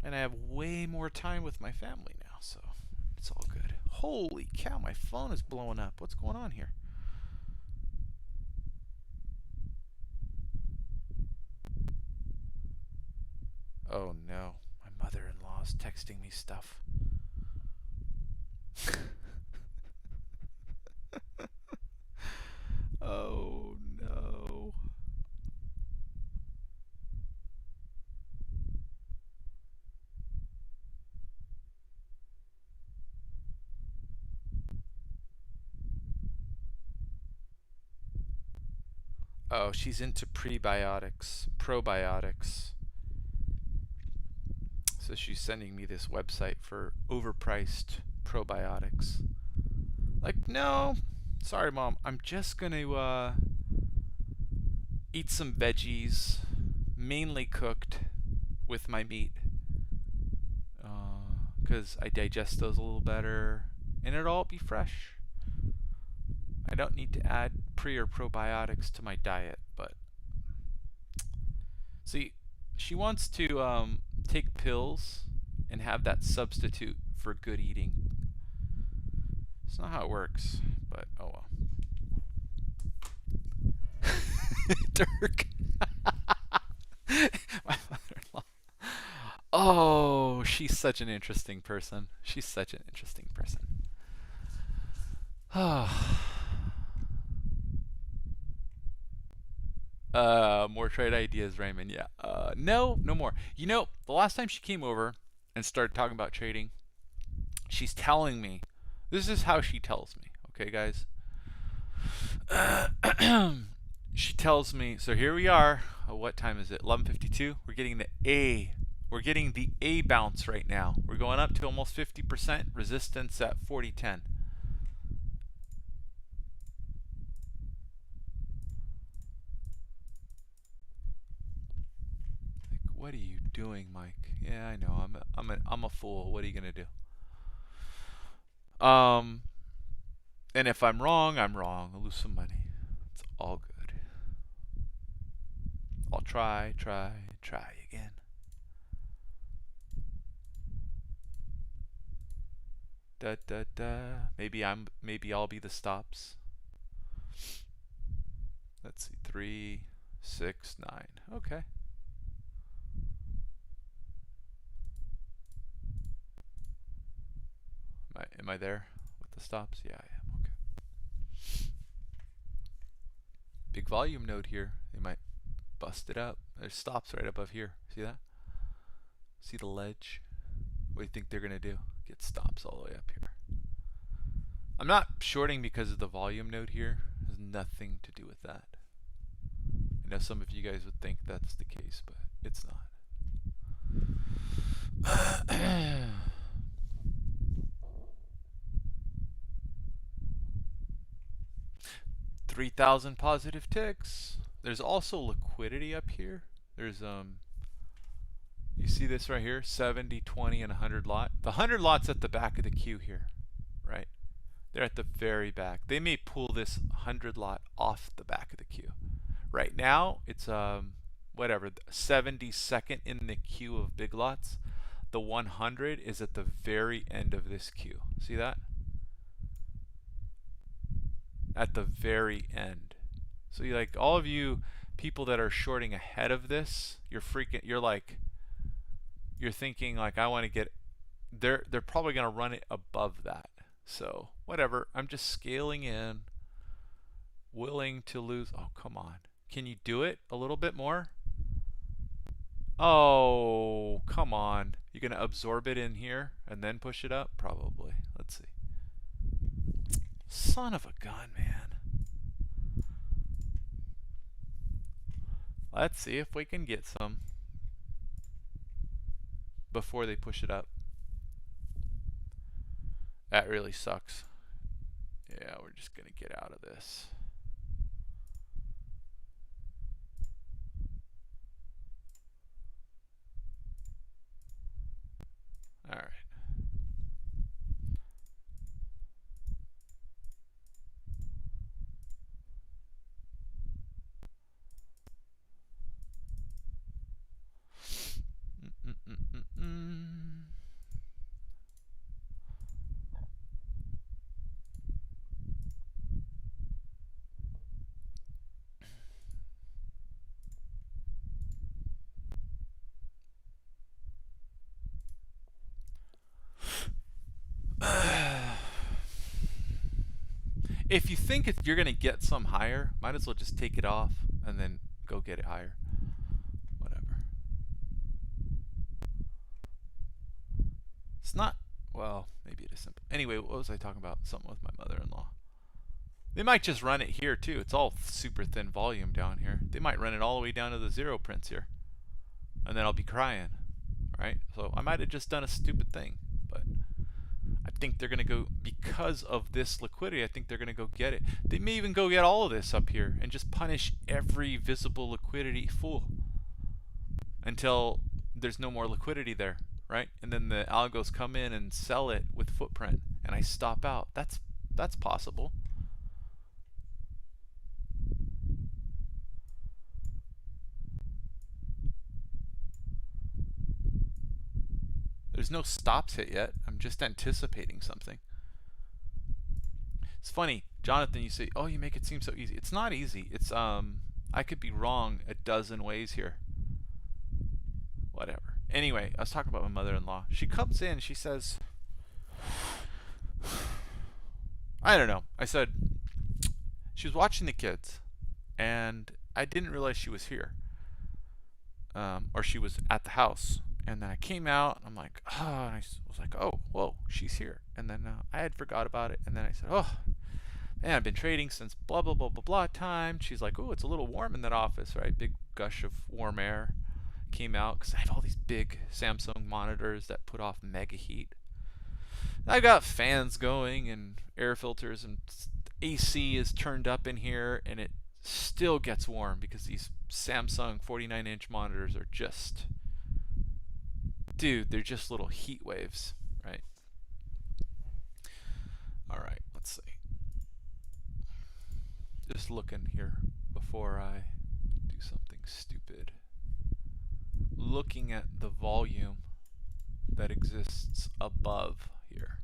And I have way more time with my family now, so it's all good. Holy cow, my phone is blowing up. What's going on here? Oh no, my mother-in-law is texting me stuff. Oh no. Oh, she's into probiotics. So she's sending me this website for overpriced probiotics. Like, no, sorry, Mom. I'm just going to eat some veggies, mainly cooked with my meat, because I digest those a little better, and it'll all be fresh. I don't need to add pre or probiotics to my diet, but see, she wants to take pills and have that substitute for good eating. It's not how it works, but oh well. Dirk. My mother-in-law. Oh, she's such an interesting person. Oh. More trade ideas, Raymond. Yeah. No, no more. You know, the last time she came over and started talking about trading, she's telling me, this is how she tells me. Okay, guys. She tells me, so here we are. What time is it? 11:52. We're getting the A. We're getting the A bounce right now. We're going up to almost 50%. Resistance at 40.10. What are you doing, Mike? Yeah, I know. I'm a fool. What are you gonna do? And if I'm wrong, I'm wrong. I'll lose some money. It's all good. I'll try again. Da da da. Maybe I'll be the stops. Let's see. 3, 6, 9. Okay. Am I there with the stops? Yeah, I am. Okay. Big volume node here. They might bust it up. There's stops right above here. See that? See the ledge? What do you think they're gonna do? Get stops all the way up here. I'm not shorting because of the volume node here. It has nothing to do with that. I know some of you guys would think that's the case, but it's not. 3,000 positive ticks. There's also liquidity up here. There's you see this right here, 70, 20, and 100 lot. The 100 lot's at the back of the queue here, right? They're at the very back. They may pull this 100 lot off the back of the queue. Right now, it's whatever, 72nd in the queue of big lots. The 100 is at the very end of this queue. See that? At the very end. So you like all of you people that are shorting ahead of this, you're thinking like I want to get they're probably going to run it above that. So, whatever. I'm just scaling in, willing to lose. Oh, come on. Can you do it a little bit more? Oh, come on. You're going to absorb it in here and then push it up? Probably. Let's see. Son of a gun, man. Let's see if we can get some before they push it up. That really sucks. Yeah, we're just going to get out of this. All right. If you think you're going to get some higher, might as well just take it off and then go get it higher. Whatever. It's not, well, maybe it is simple. Anyway, what was I talking about? Something with my mother-in-law. They might just run it here too. It's all super thin volume down here. They might run it all the way down to the 0 prints here. And then I'll be crying, right? So I might have just done a stupid thing, but I think they're going to go, because of this liquidity, I think they're going to go get it. They may even go get all of this up here and just punish every visible liquidity full until there's no more liquidity there, right? And then the algos come in and sell it with footprint and I stop out. That's possible. There's no stops hit yet. I'm just anticipating something. It's funny, Jonathan, you say, oh, you make it seem so easy. It's not easy. It's I could be wrong a dozen ways here. Whatever. Anyway, I was talking about my mother-in-law. She comes in, she says, I don't know. I said, she was watching the kids, and I didn't realize she was here, or she was at the house. And then I came out, and I'm like, oh, and I was like, oh, whoa, she's here. And then I had forgot about it. And then I said, oh, man, I've been trading since blah, blah, blah, blah, blah time. She's like, oh, it's a little warm in that office, right? Big gush of warm air came out because I have all these big Samsung monitors that put off mega heat. I got fans going and air filters, and AC is turned up in here, and it still gets warm because these Samsung 49-inch monitors are just, dude, they're just little heat waves, right? All right, let's see. Just looking here before I do something stupid. Looking at the volume that exists above here.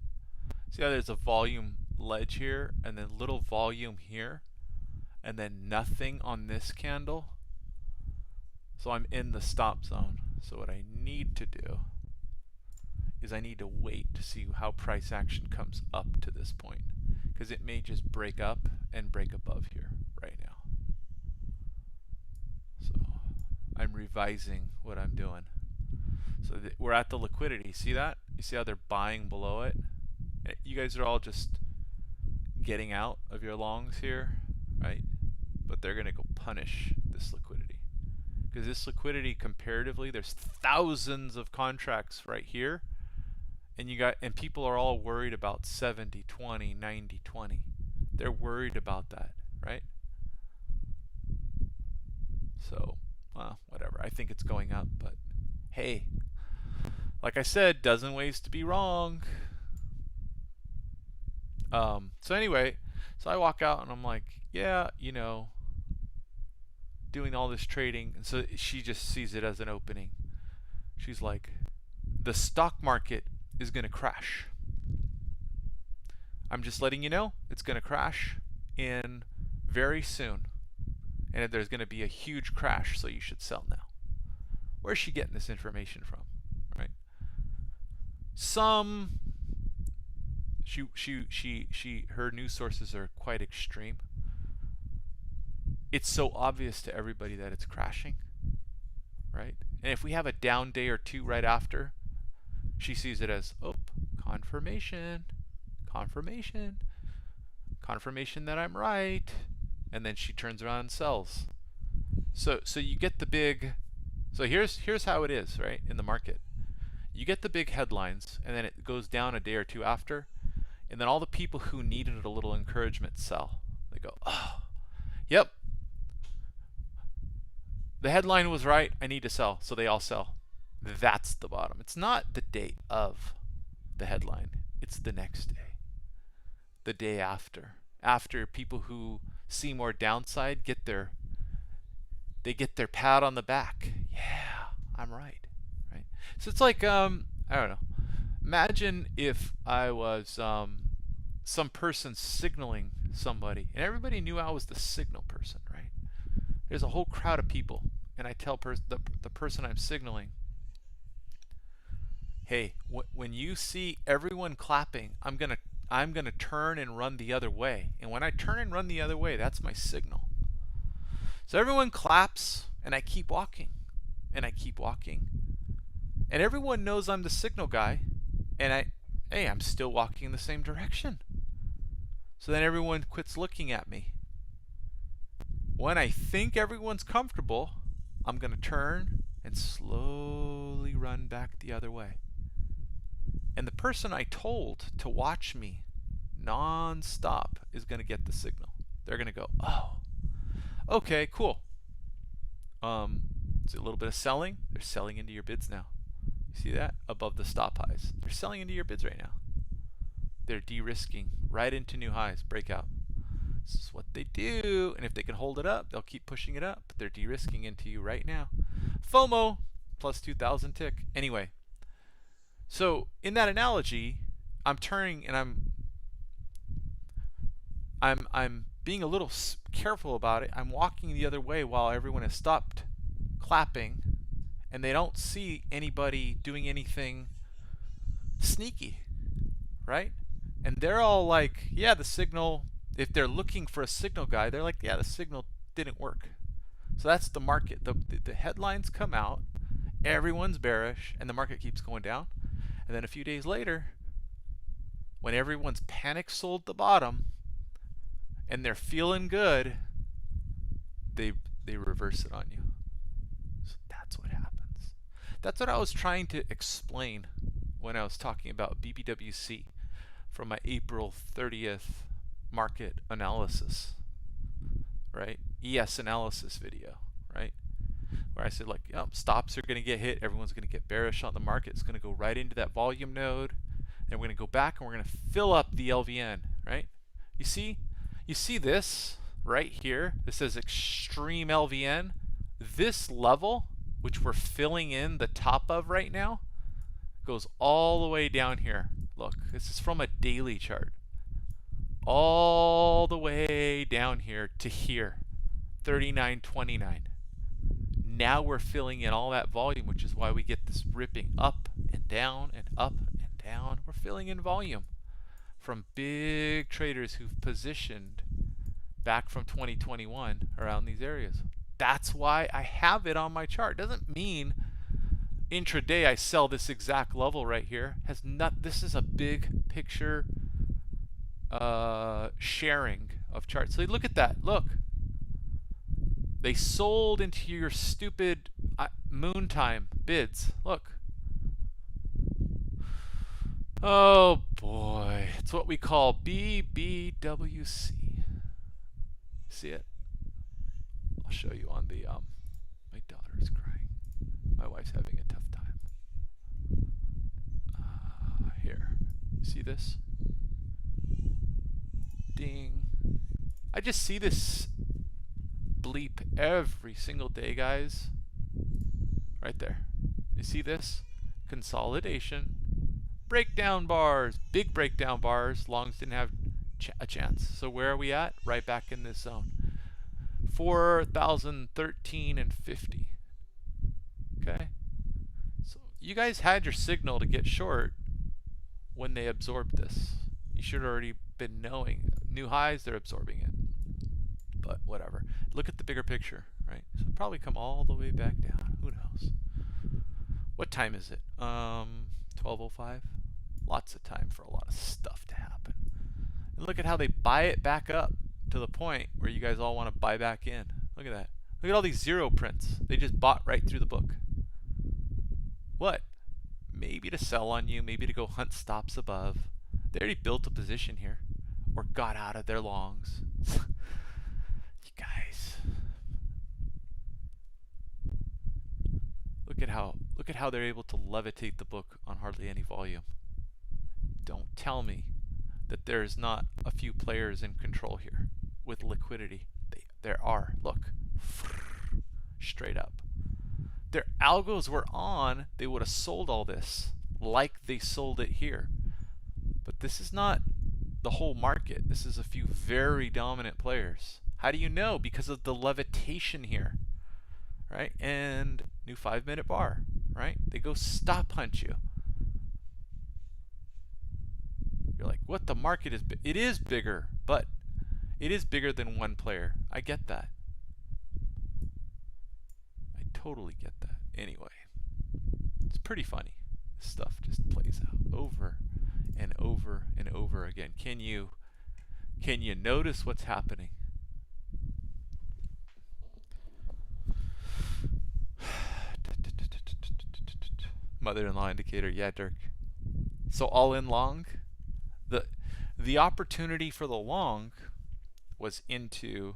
See how there's a volume ledge here, and then little volume here, and then nothing on this candle? So I'm in the stop zone. So what I need to do is I need to wait to see how price action comes up to this point, because it may just break up and break above here right now. So I'm revising what I'm doing. So we're at the liquidity. See that? You see how they're buying below it? You guys are all just getting out of your longs here, right? But they're going to go punish this liquidity. Because this liquidity, comparatively, there's thousands of contracts right here. And people are all worried about 70, 20, 90, 20. They're worried about that, right? So, well, whatever. I think it's going up, but hey, like I said, dozen ways to be wrong. So anyway, so I walk out and I'm like, yeah, you know, doing all this trading. And so she just sees it as an opening. She's like, the stock market is going to crash. I'm just letting you know it's going to crash in very soon. And there's going to be a huge crash, so you should sell now. Where's she getting this information from, right? Her news sources are quite extreme. It's so obvious to everybody that it's crashing, right? And if we have a down day or two right after, she sees it as, oh, confirmation that I'm right, and then she turns around and sells. So you get the big, so here's how it is, right, in the market. You get the big headlines, and then it goes down a day or two after, and then all the people who needed a little encouragement sell. They go, oh, yep, the headline was right, I need to sell, so they all sell. That's the bottom. It's not the date of the headline, it's the next day, the day after. After people who see more downside get their pat on the back. Yeah, I'm right. So it's like, I don't know. Imagine if I was some person signaling somebody, and everybody knew I was the signal person, right? There's a whole crowd of people, and I tell the person I'm signaling, hey, when you see everyone clapping, I'm gonna turn and run the other way. And when I turn and run the other way, that's my signal. So everyone claps, and I keep walking, and I keep walking. And everyone knows I'm the signal guy, and I'm still walking in the same direction. So then everyone quits looking at me. When I think everyone's comfortable, I'm going to turn and slowly run back the other way. And the person I told to watch me non-stop is going to get the signal. They're going to go, oh, okay, cool. It's a little bit of selling. They're selling into your bids now. You see that? Above the stop highs. They're selling into your bids right now. They're de-risking right into new highs, breakout. This is what they do. And if they can hold it up, they'll keep pushing it up. But they're de-risking into you right now. FOMO, plus 2,000 tick. Anyway, so in that analogy, I'm turning and I'm being a little careful about it. I'm walking the other way while everyone has stopped clapping, and they don't see anybody doing anything sneaky, right? And they're all like, yeah, the signal, if they're looking for a signal guy, they're like, yeah, the signal didn't work. So that's the market. The headlines come out, everyone's bearish, and the market keeps going down. And then a few days later, when everyone's panic sold the bottom and they're feeling good, they reverse it on you. So that's what happens. That's what I was trying to explain when I was talking about BBWC from my April 30th market analysis, right? ES analysis video, right? Where I said, like, stops are going to get hit. Everyone's going to get bearish on the market. It's going to go right into that volume node. And we're going to go back and we're going to fill up the LVN, right? You see this right here? This says extreme LVN. This level, which we're filling in the top of right now, goes all the way down here. Look, this is from a daily chart. All the way down here to here, 39.29. Now we're filling in all that volume, which is why we get this ripping up and down and up and down. We're filling in volume from big traders who've positioned back from 2021 around these areas. That's why I have it on my chart. Doesn't mean intraday I sell this exact level right here. This is a big picture sharing of charts. So look at that. Look. They sold into your stupid moon time bids. Look. Oh boy. It's what we call BBWC. See it? I'll show you on the my daughter's crying. My wife's having a tough time. Here. See this? Ding. I just see this bleep every single day, guys. Right there. You see this? Consolidation. Breakdown bars. Big breakdown bars. Longs didn't have a chance. So where are we at? Right back in this zone. 4,013 and 50. Okay? So you guys had your signal to get short when they absorbed this. You should have already been knowing. New highs, they're absorbing it. But whatever. Look at the bigger picture, right? So it'll probably come all the way back down. Who knows? What time is it? 12:05. Lots of time for a lot of stuff to happen. And look at how they buy it back up to the point where you guys all want to buy back in. Look at that. Look at all these zero prints. They just bought right through the book. What? Maybe to sell on you, maybe to go hunt stops above. They already built a position here or got out of their longs. You guys. Look at how they're able to levitate the book on hardly any volume. Don't tell me that there's not a few players in control here with liquidity. There are. Look. Straight up. Their algos were on, they would have sold all this like they sold it here. But this is not the whole market. This is a few very dominant players. How do you know? Because of the levitation here, right? And new 5-minute bar, right? They go stop hunt you. You're like, what? The market is big. It is bigger, but it is bigger than one player. I get that. I totally get that. Anyway, it's pretty funny. This stuff just plays out over and over and over again. Can you notice what's happening? Mother-in-law indicator. Yeah, Dirk. So all in long. The opportunity for the long was into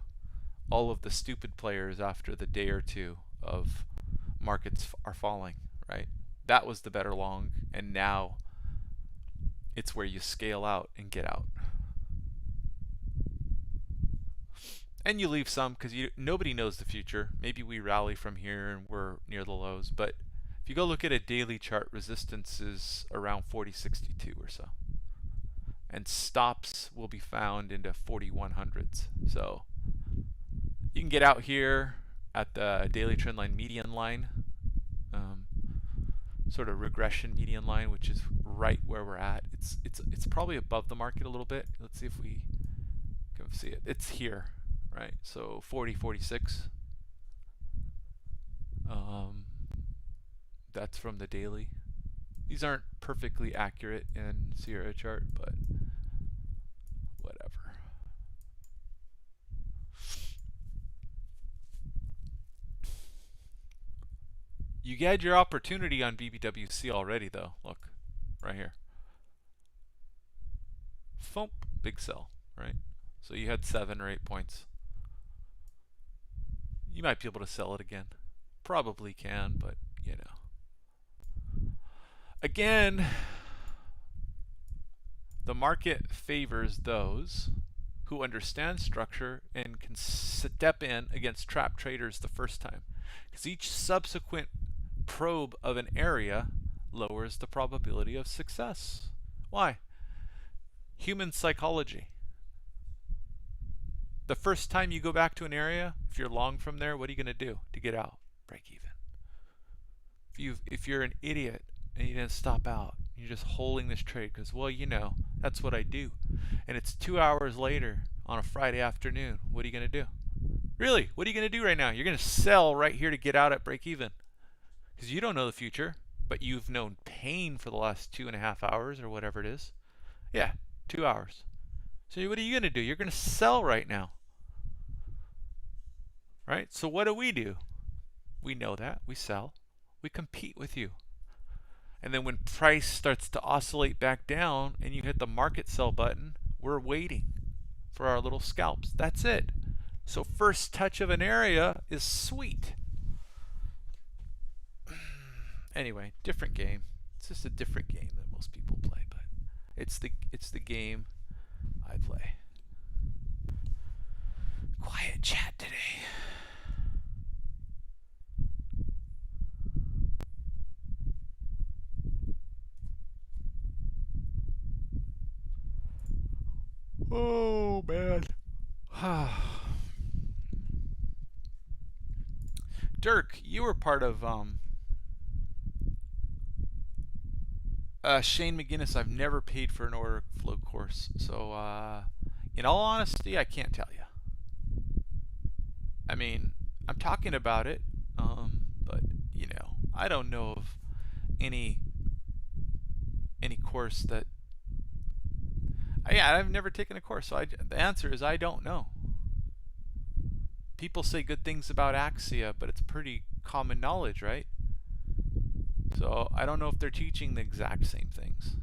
all of the stupid players after the day or two of markets are falling, right? That was the better long, and now it's where you scale out and get out. And you leave some because nobody knows the future. Maybe we rally from here and we're near the lows, but if you go look at a daily chart, resistance is around 40.62 or so. And stops will be found into 4100s. So you can get out here at the daily trend line median line, sort of regression median line, which is right where we're at. It's probably above the market a little bit. Let's see if we can see it. It's here, right? So 40.46. Um, that's from the daily. These aren't perfectly accurate in Sierra chart, but whatever. You had your opportunity on BBWC already, though. Look, right here. Thump, big sell, right? So you had 7 or 8 points. You might be able to sell it again. Probably can, but you know. Again, the market favors those who understand structure and can step in against trap traders the first time. Because each subsequent probe of an area lowers the probability of success. Why? Human psychology. The first time you go back to an area, if you're long from there, what are you going to do to get out? Break even. If you're an idiot and you didn't stop out, you're just holding this trade because, well, you know, that's what I do. And it's 2 hours later on a Friday afternoon. What are you going to do? Really, what are you going to do right now? You're going to sell right here to get out at break even. Because you don't know the future, but you've known pain for the last 2.5 hours or whatever it is. Yeah, 2 hours. So what are you going to do? You're going to sell right now. Right? So what do? We know that. We sell. We compete with you. And then when price starts to oscillate back down and you hit the market sell button, we're waiting for our little scalps. That's it. So first touch of an area is sweet. Anyway, different game. It's just a different game than most people play, but it's the game I play. Quiet chat today. Oh man. Dirk, you were part of Shane McGinnis. I've never paid for an Orderflow course, so in all honesty, I can't tell you. I mean, I'm talking about it, but you know, I don't know of any course that. Yeah, I've never taken a course, so the answer is I don't know. People say good things about Axia, but it's pretty common knowledge, right? So I don't know if they're teaching the exact same things.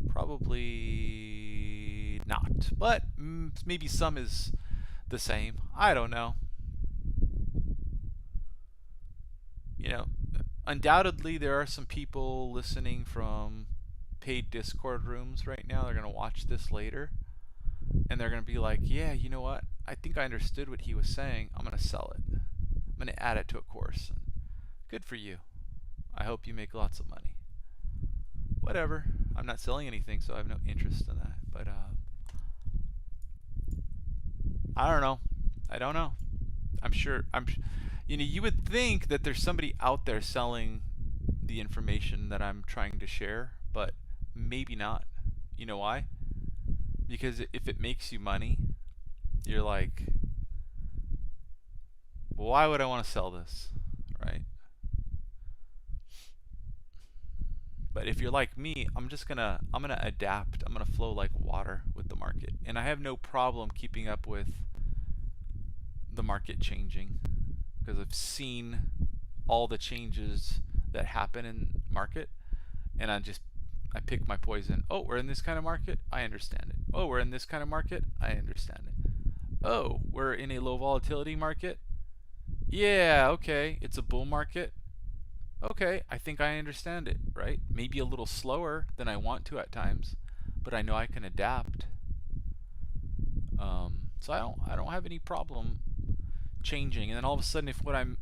Probably not, but maybe some is the same. I don't know. You know, undoubtedly there are some people listening from paid Discord rooms right now. They're going to watch this later and they're going to be like, yeah, you know what? I think I understood what he was saying. I'm going to sell it. I'm going to add it to a course. Good for you. I hope you make lots of money. Whatever. I'm not selling anything, so I have no interest in that. But I don't know. I don't know. I'm sure. You know, you would think that there's somebody out there selling the information that I'm trying to share, but maybe not. You know why? Because if it makes you money, you're like, well, why would I want to sell this, right? But if you're like me, I'm gonna adapt. I'm gonna flow like water with the market, and I have no problem keeping up with the market changing because I've seen all the changes that happen in market, and I pick my poison. Oh, we're in this kind of market. I understand it. Oh, we're in this kind of market. I understand it. Oh, we're in a low volatility market. Yeah, okay. It's a bull market. Okay, I think I understand it, right? Maybe a little slower than I want to at times, but I know I can adapt. So I don't have any problem changing. And then all of a sudden, if what I'm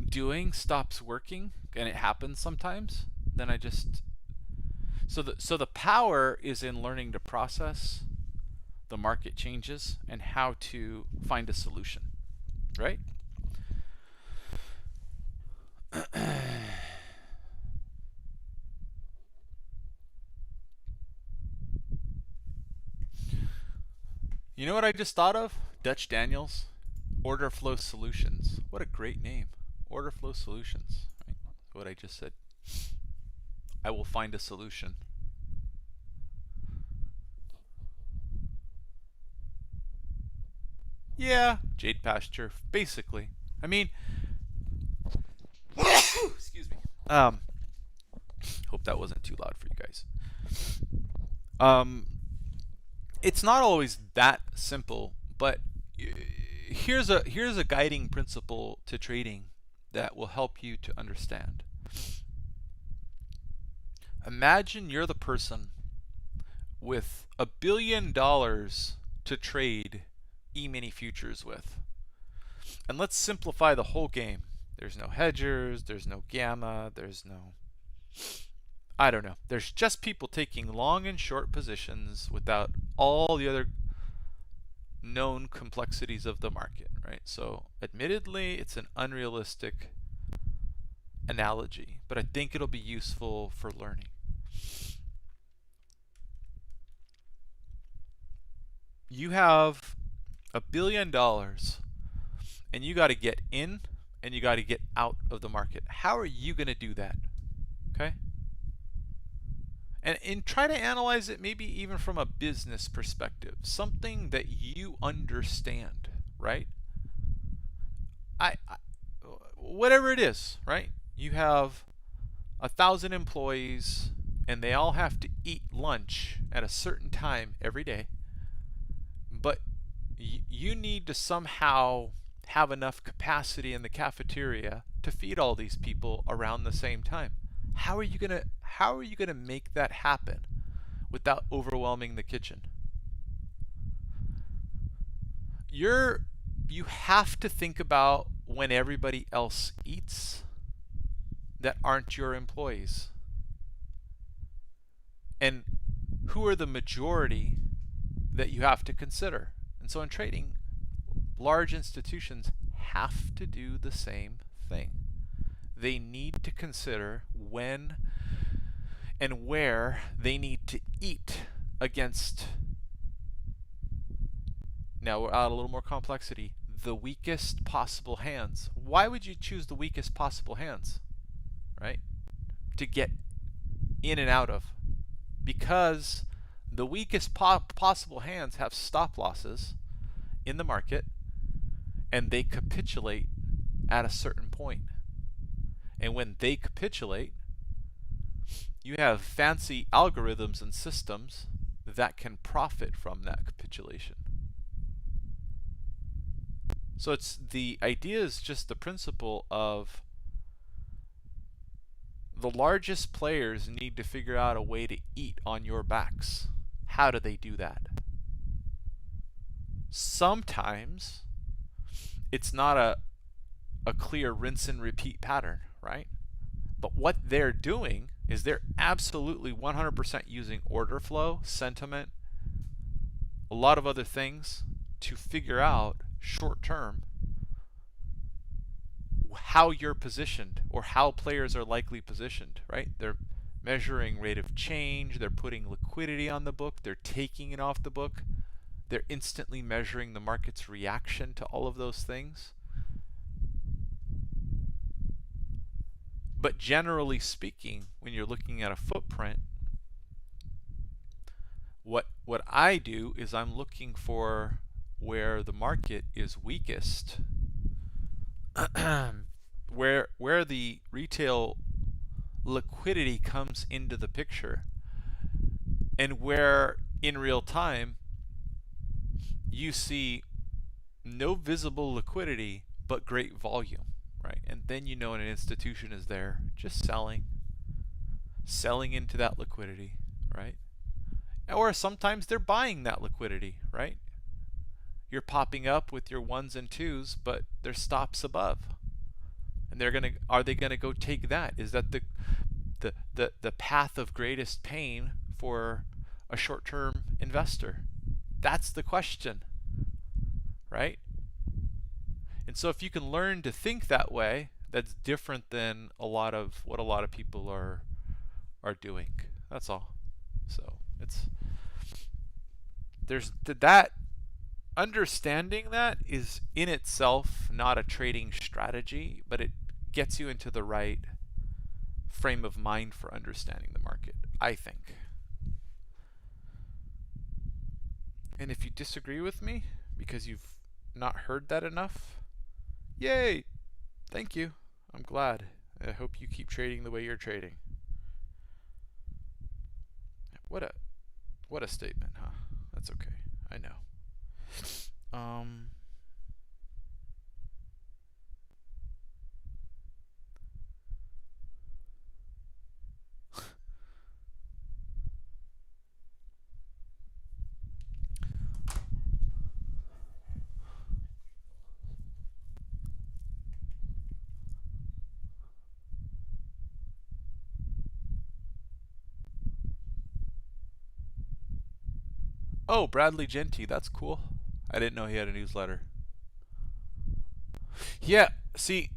doing stops working, and it happens sometimes, then I just so the power is in learning to process the market changes and how to find a solution, right? You know what I just thought of? Dutch Daniels, Orderflow Solutions. What a great name. Orderflow Solutions. Right? What I just said. I will find a solution. Yeah, jade pasture, basically. I mean, excuse me. Hope that wasn't too loud for you guys. It's not always that simple, but here's a guiding principle to trading that will help you to understand. Imagine you're the person with $1 billion to trade E-mini futures with. And let's simplify the whole game. There's no hedgers, there's no gamma, there's no, I don't know. There's just people taking long and short positions without all the other known complexities of the market, right? So admittedly, it's an unrealistic analogy, but I think it'll be useful for learning. You have $1 billion and you got to get in and you got to get out of the market. How are you going to do that? Okay? And try to analyze it maybe even from a business perspective, something that you understand, right? Whatever it is, right? You have 1,000 employees and they all have to eat lunch at a certain time every day, but you need to somehow have enough capacity in the cafeteria to feed all these people around the same time. How are you gonna make that happen without overwhelming the kitchen? You have to think about when everybody else eats that aren't your employees. And who are the majority that you have to consider? And so in trading, large institutions have to do the same thing. They need to consider when and where they need to eat against, now we're out a little more complexity, the weakest possible hands. Why would you choose the weakest possible hands, right, to get in and out of? Because the weakest possible hands have stop losses in the market and they capitulate at a certain point. And when they capitulate, you have fancy algorithms and systems that can profit from that capitulation. So the idea is just the principle of the largest players need to figure out a way to eat on your backs. How do they do that? Sometimes it's not a clear rinse and repeat pattern, right? But what they're doing is they're absolutely 100% using order flow, sentiment, a lot of other things to figure out short term how you're positioned or how players are likely positioned, right? They're measuring rate of change, they're putting liquidity on the book, they're taking it off the book, they're instantly measuring the market's reaction to all of those things. But generally speaking, when you're looking at a footprint, what I do is I'm looking for where the market is weakest, where the retail liquidity comes into the picture, and where in real time you see no visible liquidity but great volume, right? And then you know an institution is there just selling into that liquidity, right? Or sometimes they're buying that liquidity, right? You're popping up with your ones and twos, but there's stops above, and are they gonna go take that? Is that the path of greatest pain for a short-term investor? That's the question, right? And so if you can learn to think that way, that's different than what a lot of people are doing. That's all. So there's that understanding that is in itself not a trading strategy, but it gets you into the right frame of mind for understanding the market, I think. And if you disagree with me because you've not heard that enough, yay! Thank you. I'm glad. I hope you keep trading the way you're trading. What a statement, huh? That's okay. I know. Oh, Bradley Genty, that's cool. I didn't know he had a newsletter. Yeah, see,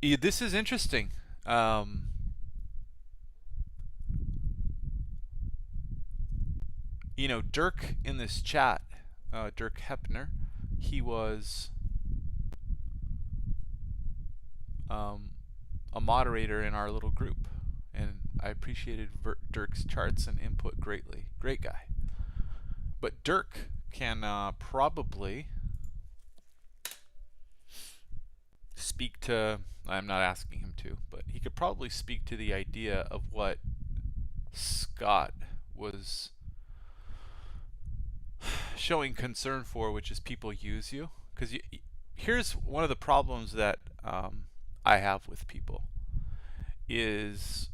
this is interesting. You know, Dirk in this chat, Dirk Hepner, he was a moderator in our little group, and I appreciated Dirk's charts and input greatly. Great guy. But Dirk can probably speak to, I'm not asking him to, but he could probably speak to the idea of what Scott was showing concern for, which is people use you. Because here's one of the problems that I have with people is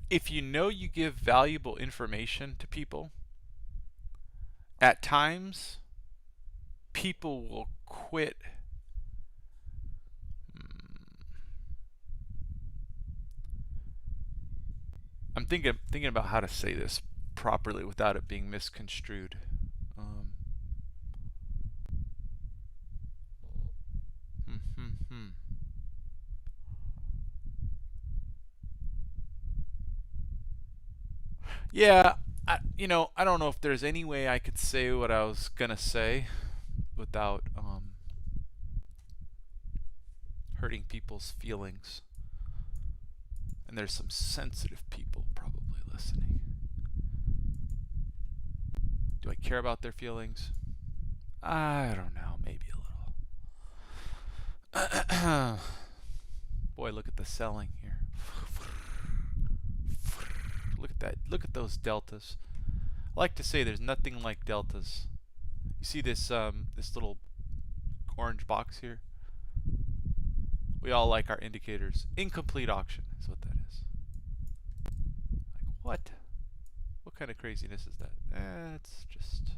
if you know you give valuable information to people, at times people will quit I'm thinking about how to say this properly without it being misconstrued. Yeah, I don't know if there's any way I could say what I was gonna say without hurting people's feelings. And there's some sensitive people probably listening. Do I care about their feelings? I don't know, maybe a little. Boy, look at the selling here. Look at that. Look at those deltas. I like to say there's nothing like deltas. You see this this little orange box here? We all like our indicators. Incomplete auction is what that is. Like what? What kind of craziness is that? It's just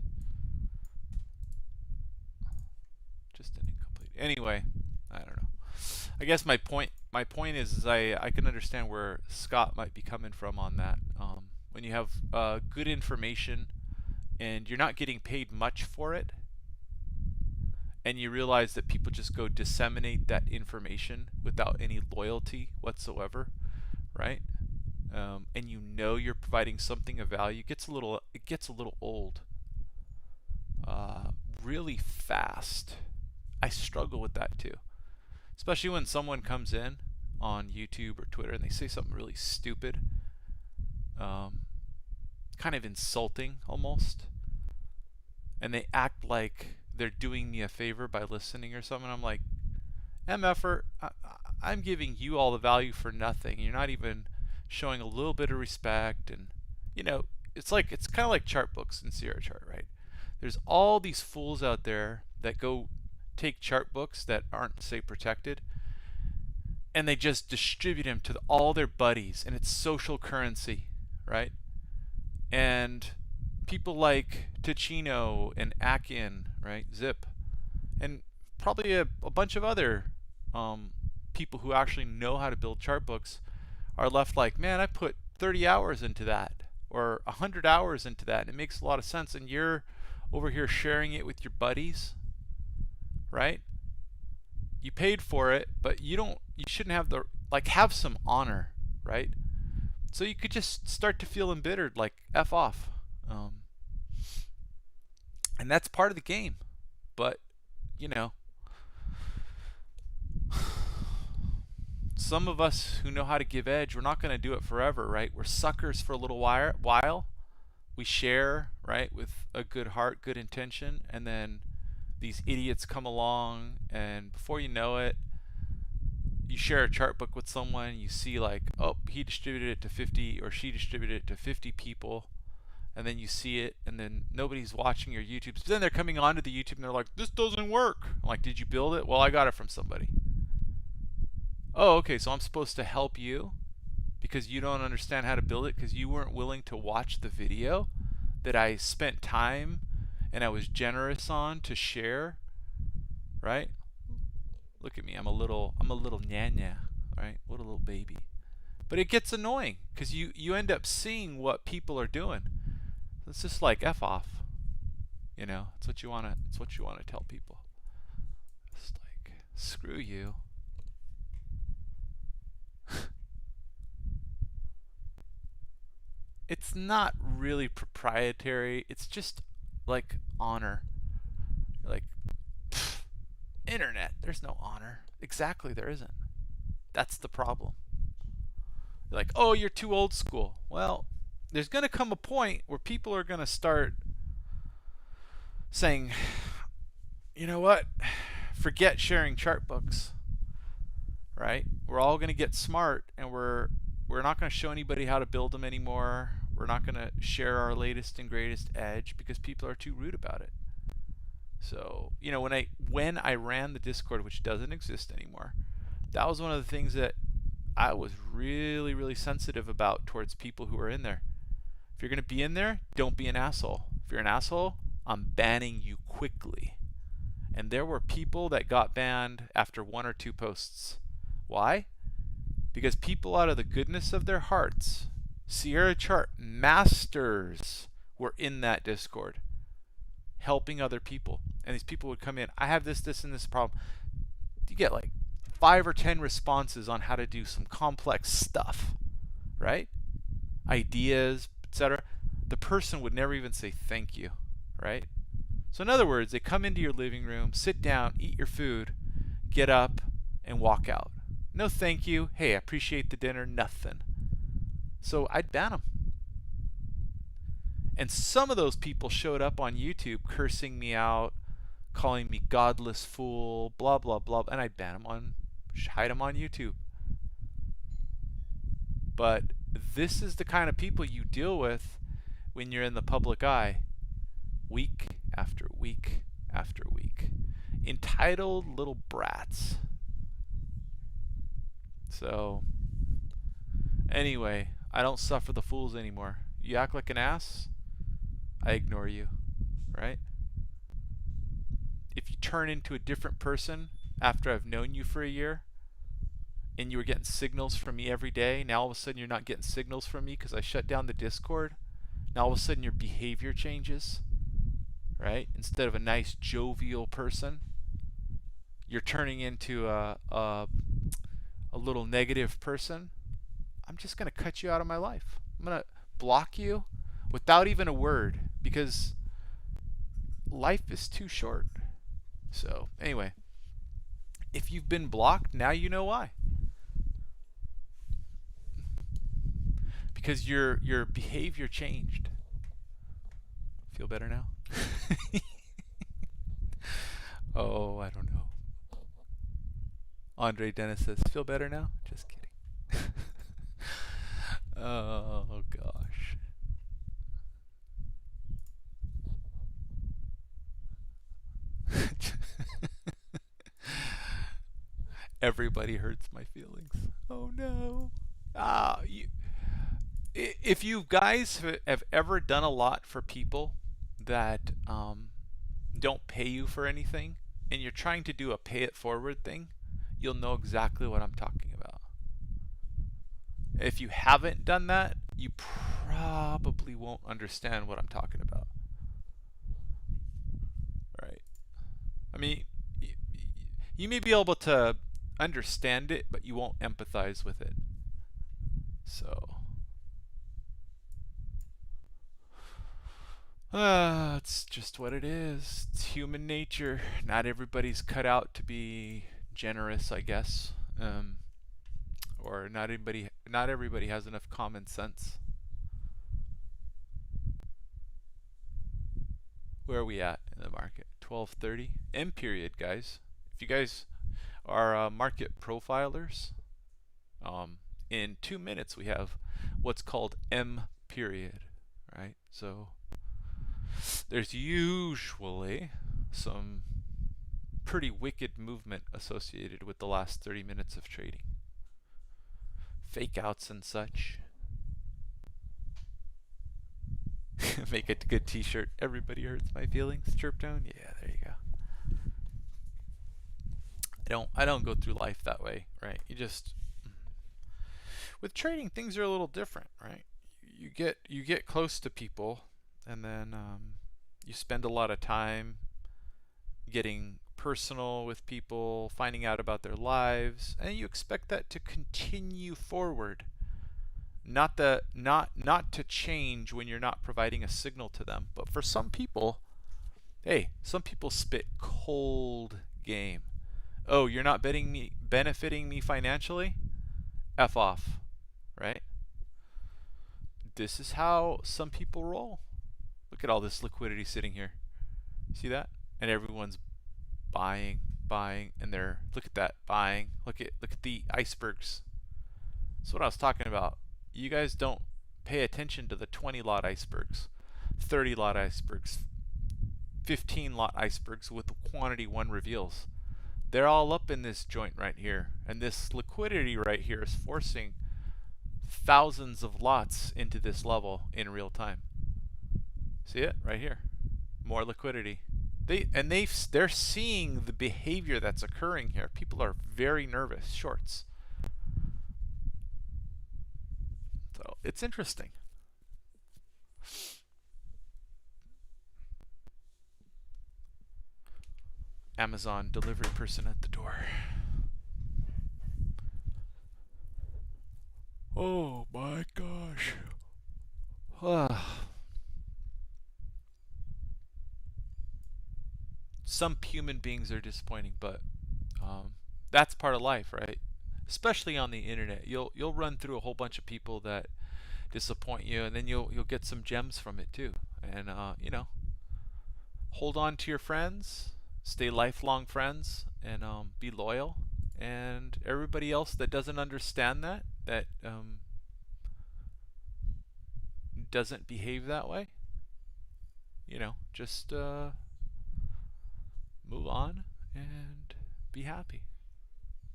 an incomplete. Anyway, I don't know. I guess my point is I can understand where Scott might be coming from on that. When you have good information and you're not getting paid much for it, and you realize that people just go disseminate that information without any loyalty whatsoever, right? And you know you're providing something of value, it gets a little old really fast. I struggle with that too, especially when someone comes in on YouTube or Twitter and they say something really stupid, kind of insulting almost, and they act like they're doing me a favor by listening or something. I'm like, MFer, I'm giving you all the value for nothing. You're not even showing a little bit of respect. And it's kind of like chart books in Sierra Chart, right? There's all these fools out there that go take chart books that aren't, say, protected, and they just distribute them to all their buddies, and it's social currency, right? And people like Ticino and Akin, right? Zip, and probably a bunch of other people who actually know how to build chart books are left like, man, I put 30 hours into that or 100 hours into that, and it makes a lot of sense, and you're over here sharing it with your buddies, right? You paid for it, but you shouldn't have have some honor, right? So you could just start to feel embittered, like F off. And that's part of the game. But, you know, some of us who know how to give edge, we're not going to do it forever, right? We're suckers for a little while. We share, right, with a good heart, good intention, and then these idiots come along, and before you know it, you share a chart book with someone, you see like, oh, he distributed it to 50 or she distributed it to 50 people, and then you see it, and then nobody's watching your YouTube. So then they're coming onto the YouTube and they're like, this doesn't work. I'm like, did you build it? Well, I got it from somebody. Oh, okay, so I'm supposed to help you because you don't understand how to build it because you weren't willing to watch the video that I spent time and I was generous on to share, right? Look at me, I'm a little nyanya, right? What a little baby. But it gets annoying because you end up seeing what people are doing. It's just like F off. You know, it's what you wanna tell people. It's like, screw you. It's not really proprietary, it's just like honor. You're like, internet, there's no honor. Exactly, there isn't. That's the problem. You're like, oh, you're too old school. Well, there's going to come a point where people are going to start saying, you know what, forget sharing chart books, right? We're all going to get smart, and we're not going to show anybody how to build them anymore. We're not going to share our latest and greatest edge because people are too rude about it. So, you know, when I ran the Discord, which doesn't exist anymore, that was one of the things that I was really, really sensitive about towards people who are in there. If you're going to be in there, don't be an asshole. If you're an asshole, I'm banning you quickly. And there were people that got banned after 1 or 2 posts. Why? Because people, out of the goodness of their hearts, Sierra Chart masters were in that Discord helping other people. And these people would come in, I have this, and this problem. You get like 5 or 10 responses on how to do some complex stuff, right? Ideas, etc. The person would never even say thank you, right? So in other words, they come into your living room, sit down, eat your food, get up, and walk out. No thank you. Hey, I appreciate the dinner. Nothing. So I'd ban them. And some of those people showed up on YouTube cursing me out, calling me godless fool, blah, blah, blah. And I'd ban them hide them on YouTube. But this is the kind of people you deal with when you're in the public eye, week after week after week. Entitled little brats. So, anyway, I don't suffer the fools anymore. You act like an ass, I ignore you, right? If you turn into a different person after I've known you for a year, and you were getting signals from me every day, now all of a sudden you're not getting signals from me because I shut down the Discord, now all of a sudden your behavior changes, right? Instead of a nice jovial person, you're turning into a little negative person. I'm just going to cut you out of my life. I'm going to block you without even a word because life is too short. So anyway, if you've been blocked, now you know why. Because your behavior changed. Feel better now? Oh, I don't know. Andre Dennis says, feel better now? Just kidding. Oh, gosh. Everybody hurts my feelings. Oh, no. If you guys have ever done a lot for people that don't pay you for anything, and you're trying to do a pay it forward thing, you'll know exactly what I'm talking about. If you haven't done that, you probably won't understand what I'm talking about. Right? I mean, you may be able to understand it, but you won't empathize with it. So, It's just what it is. It's human nature. Not everybody's cut out to be generous, I guess. Or not everybody has enough common sense. Where are we at in the market? 12:30 M period, guys. If you guys are market profilers, in 2 minutes we have what's called M period, right? So there's usually some pretty wicked movement associated with the last 30 minutes of trading. Fake outs and such. Make a good t-shirt. Everybody hurts my feelings. Chirp tone. Yeah, there you go. I don't go through life that way, right? You just with trading things are a little different, right? You get close to people, and then you spend a lot of time getting personal with people, finding out about their lives, and you expect that to continue forward. Not to change when you're not providing a signal to them. But for some people, hey, some people spit cold game. Oh, you're not benefiting me financially? F off, right? This is how some people roll. Look at all this liquidity sitting here. See that? And everyone's buying, and they're look at that buying. Look at the icebergs. That's what I was talking about. You guys don't pay attention to the 20 lot icebergs, 30 lot icebergs, 15 lot icebergs with the quantity one reveals. They're all up in this joint right here, and this liquidity right here is forcing thousands of lots into this level in real time. See it right here? More liquidity. They're seeing the behavior that's occurring here. People are very nervous. Shorts. So it's interesting. Amazon delivery person at the door. Oh my gosh. Some human beings are disappointing, but that's part of life, right? Especially on the internet, you'll run through a whole bunch of people that disappoint you, and then you'll get some gems from it too. And hold on to your friends, stay lifelong friends, and be loyal. And everybody else that doesn't understand that doesn't behave that way, just move on and be happy.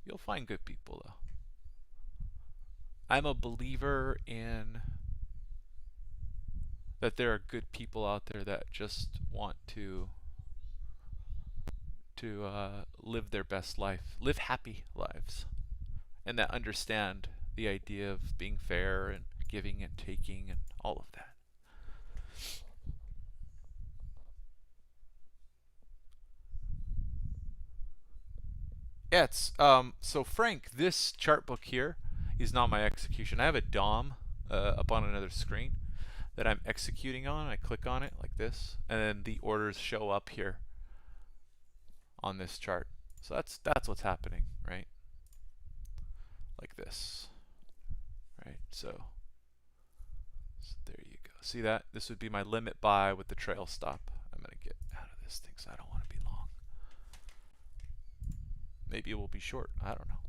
You'll find good people though. I'm a believer in that there are good people out there that just want to live their best life, live happy lives, and that understand the idea of being fair and giving and taking and all of that. Yeah, it's so Frank, this chart book here is not my execution. I have a DOM up on another screen that I'm executing on. I click on it like this, and then the orders show up here on this chart. So that's what's happening, right? Like this, right? So there you go. See that? This would be my limit buy with the trail stop. I'm gonna get out of this thing because I don't want to be long. Maybe it will be short. I don't know.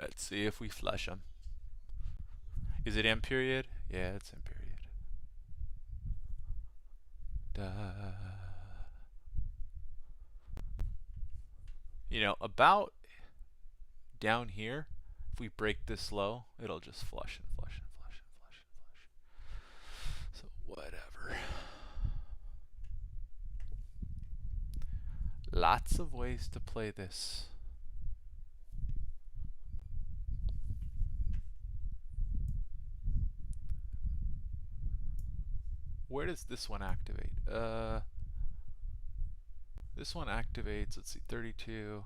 Let's see if we flush them. Is it M period? Yeah, it's M period. About down here, if we break this low, it'll just flush and flush and flush and flush and flush. So whatever. Lots of ways to play this. Where does this one activate? This one activates, let's see, 32,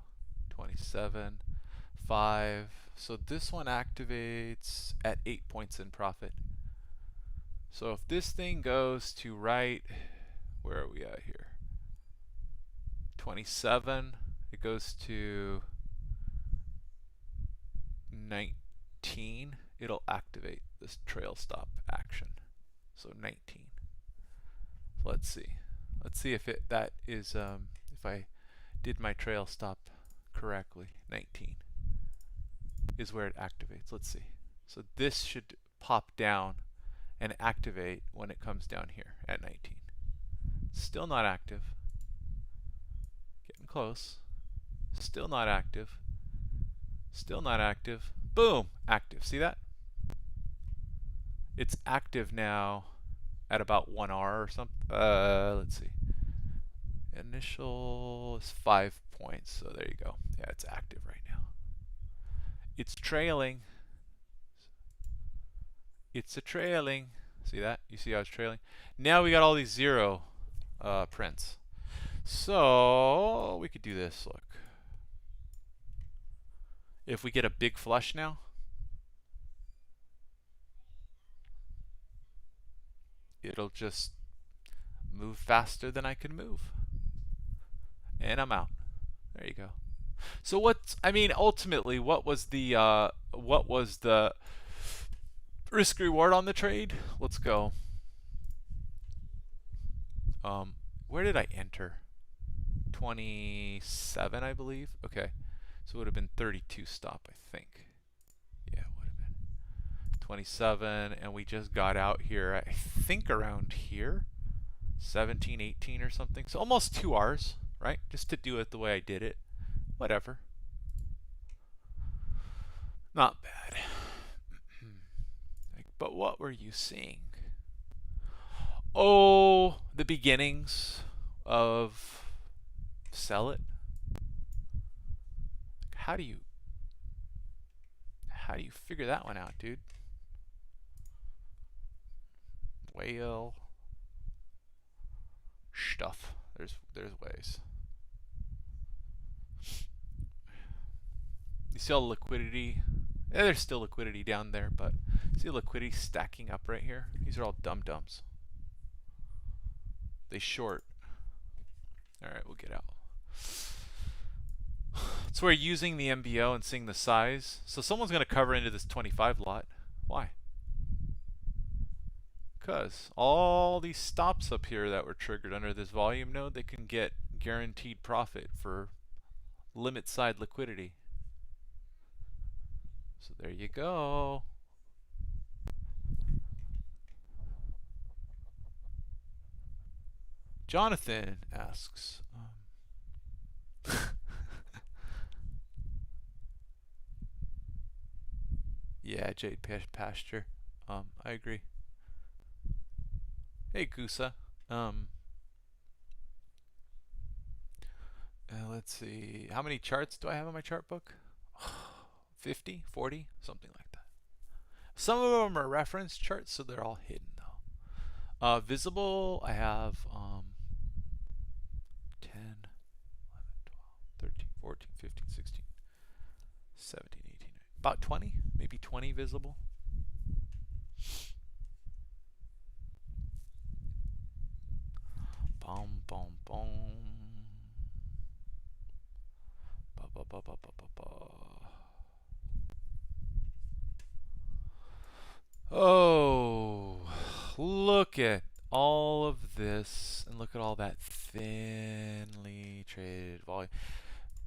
27, 5, So this one activates at 8 points in profit. So if this thing goes to right, where are we at here? 27, it goes to 19, it'll activate this trail stop action. So 19. So let's see. Let's see if that is if I did my trail stop correctly. 19 is where it activates. Let's see. So this should pop down and activate when it comes down here at 19. Still not active. Getting close. Still not active. Still not active. Boom! Active. See that? It's active now at about 1R or something. Let's see. Initial is 5 points, so there you go. Yeah, it's active right now. It's trailing. It's a trailing. See that? You see how it's trailing? Now we got all these 0 prints. So we could do this. Look. If we get a big flush now, it'll just move faster than I can move. And I'm out. There you go. So what's, I mean, ultimately, what was the risk reward on the trade? Let's go. Where did I enter? 27, I believe. Okay. So it would have been 32 stop, I think. Yeah, it would have been 27, and we just got out here, I think around here, 17, 18 or something. So almost 2 hours, right? Just to do it the way I did it. Whatever. Not bad. But what were you seeing? Oh, the beginnings of sell it. How do you figure that one out, dude? Whale stuff. There's ways. You see all the liquidity? Yeah, there's still liquidity down there, but see the liquidity stacking up right here? These are all dum-dums. They short. Alright, we'll get out. So we're using the MBO and seeing the size. So someone's going to cover into this 25 lot. Why? Because all these stops up here that were triggered under this volume node, they can get guaranteed profit for limit side liquidity. So there you go. Jonathan asks, yeah, Jade Pasture. I agree. Hey, Gusa. Let's see. How many charts do I have in my chart book? 50, 40, something like that. Some of them are reference charts, so they're all hidden though. Visible, I have 10, 11, 12, 13, 14, 15, 16, 17, 18, about 20, maybe 20 visible. Boom, boom, boom. Ba, ba, ba, ba, ba, ba, ba. Oh, look at all of this, and look at all that thinly traded volume.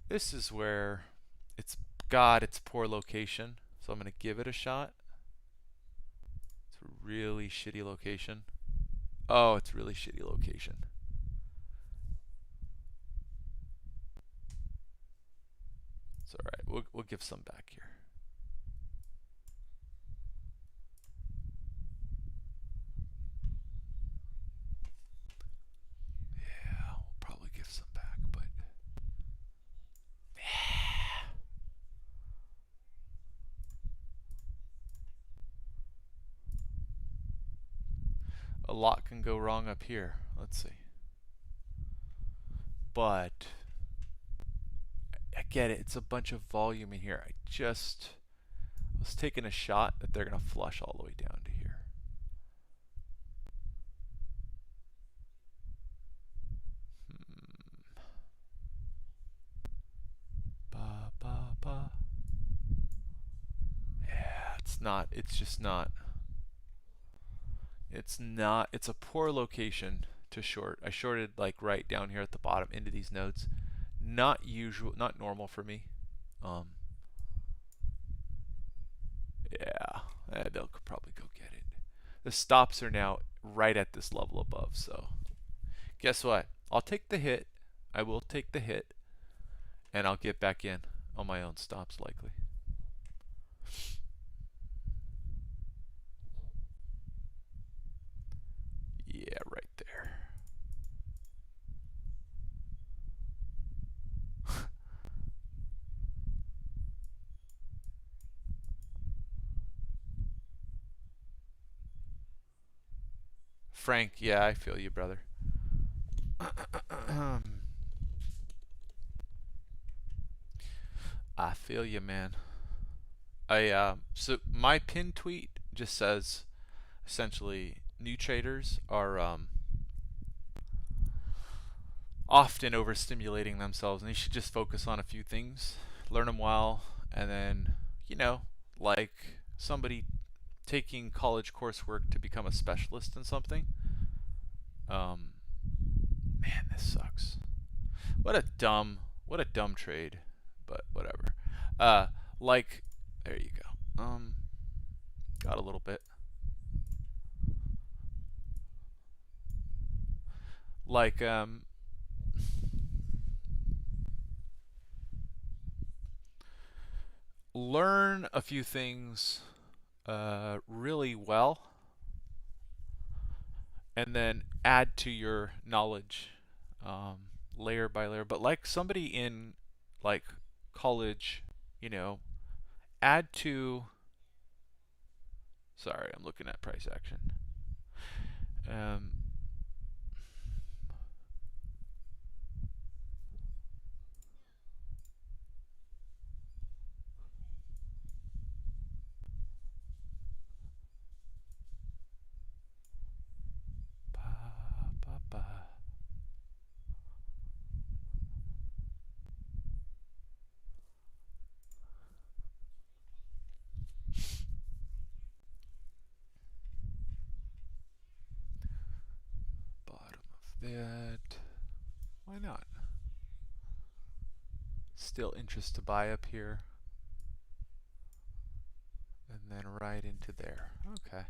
This is where it's got its poor location, so I'm going to give it a shot. It's a really shitty location. Oh, it's a really shitty location. It's all right. We'll give some back here. Yeah, we'll probably give some back, but yeah. A lot can go wrong up here. Let's see. But I get it. It's a bunch of volume in here. I just I was taking a shot that they're going to flush all the way down to here. Ba, ba, ba. Yeah, it's not. It's just not. It's not. It's a poor location to short. I shorted like right down here at the bottom into these nodes. Not usual, not normal for me. Yeah, they'll probably go get it. The stops are now right at this level above, so guess what? I'll take the hit. I will take the hit, and I'll get back in on my own stops likely. Yeah, right there. Frank, yeah, I feel you, brother. I feel you, man. So my pin tweet just says essentially new traders are often overstimulating themselves, and they should just focus on a few things, learn them well, and then, you know, like somebody taking college coursework to become a specialist in something. Man, this sucks. What a dumb trade, but whatever. Like, there you go. Got a little bit. Like, learn a few things really well, and then add to your knowledge layer by layer. But like somebody in like college, you know, add to. Sorry, I'm looking at price action. Bottom of that. Why not? Still interest to buy up here. And then right into there. Okay.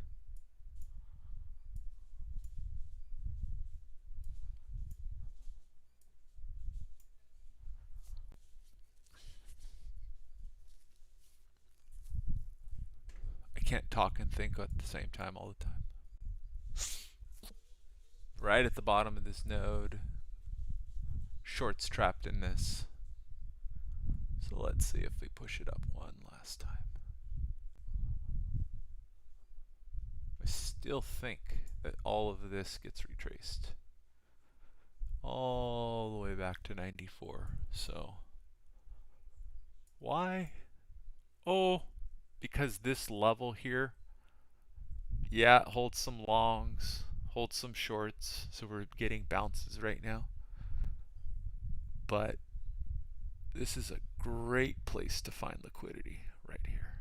I can't talk and think at the same time all the time. Right at the bottom of this node. Shorts trapped in this. So let's see if we push it up one last time. I still think that all of this gets retraced all the way back to 94. So why? Oh, because this level here, yeah, it holds some longs, holds some shorts, so we're getting bounces right now. But this is a great place to find liquidity right here.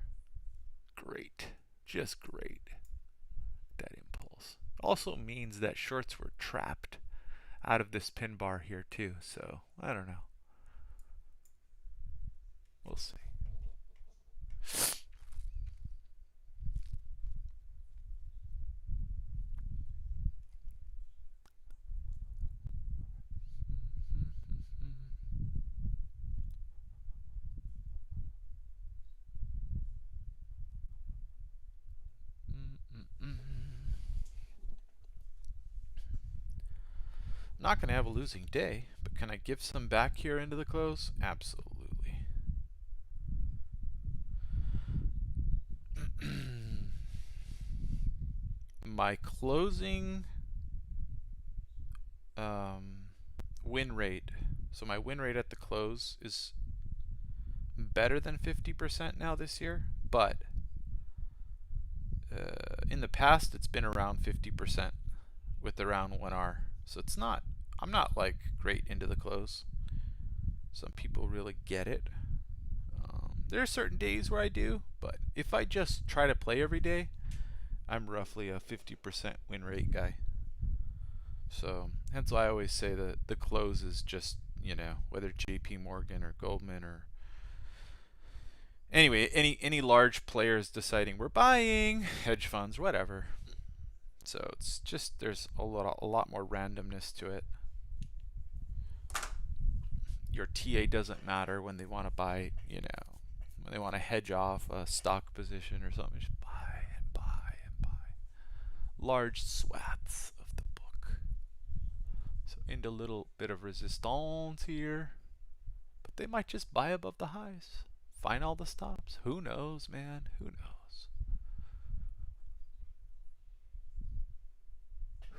Great, just great. That impulse also means that shorts were trapped out of this pin bar here too, so I don't know. We'll see. Not going to have a losing day, but can I give some back here into the close? Absolutely. My closing win rate. So my win rate at the close is better than 50% now this year, but in the past it's been around 50% with around 1R. So it's not, I'm not like great into the close. Some people really get it. There are certain days where I do, but if I just try to play every day, I'm roughly a 50% win rate guy. So hence why I always say that the close is just, you know, whether JP Morgan or Goldman or anyway, any large players deciding we're buying, hedge funds, whatever. So it's just there's a lot more randomness to it. Your TA doesn't matter when they want to buy, you know, when they want to hedge off a stock position or something. Just buy and buy and buy. Large swaths of the book. So into a little bit of resistance here, but they might just buy above the highs. Find all the stops. Who knows, man? Who knows?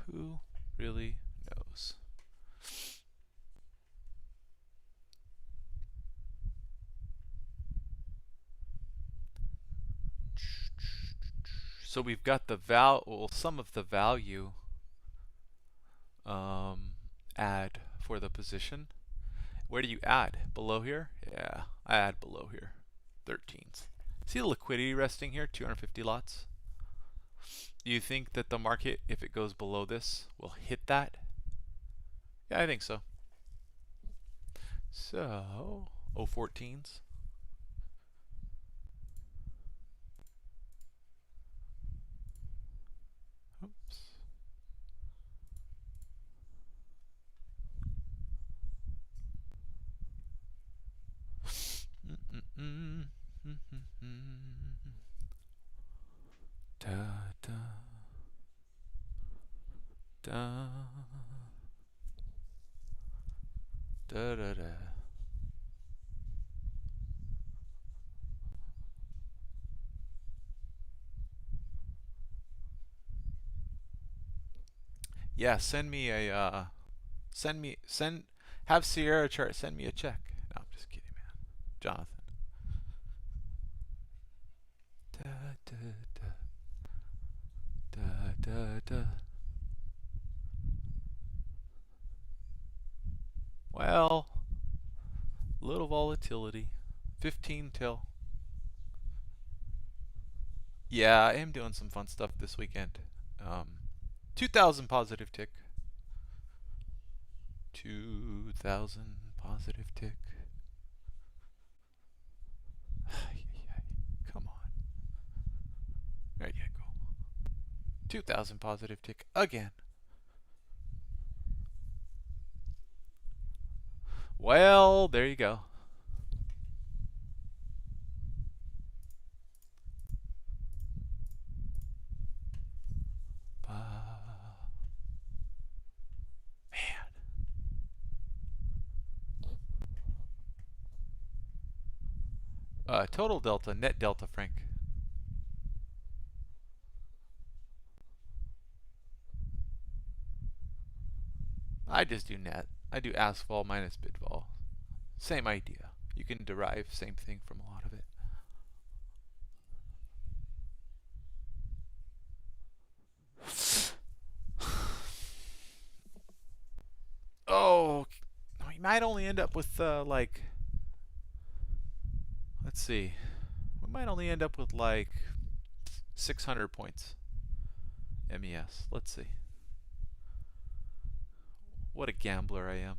Who really knows? So we've got the some of the value add for the position. Where do you add? Below here? Yeah, I add below here. 13s. See the liquidity resting here? 250 lots. Do you think that the market, if it goes below this, will hit that? Yeah, I think so. So, 014s. Oops. Da da da da da da. Yeah, send me a have Sierra Chart send me a check. No, I'm just kidding, man. Jonathan. Da da da da da da. Well, little volatility. 15 till. Yeah, I am doing some fun stuff this weekend. 2,000 positive tick. 2,000 positive tick. Come on. There you go. 2,000 positive tick again. Well, there you go. Total delta, net delta, Frank. I just do net. I do ASVOL minus bidvol. Same idea. You can derive same thing from a lot of it. Oh, we might only end up with like, let's see, we might only end up with like 600 points. MES. Let's see. What a gambler I am.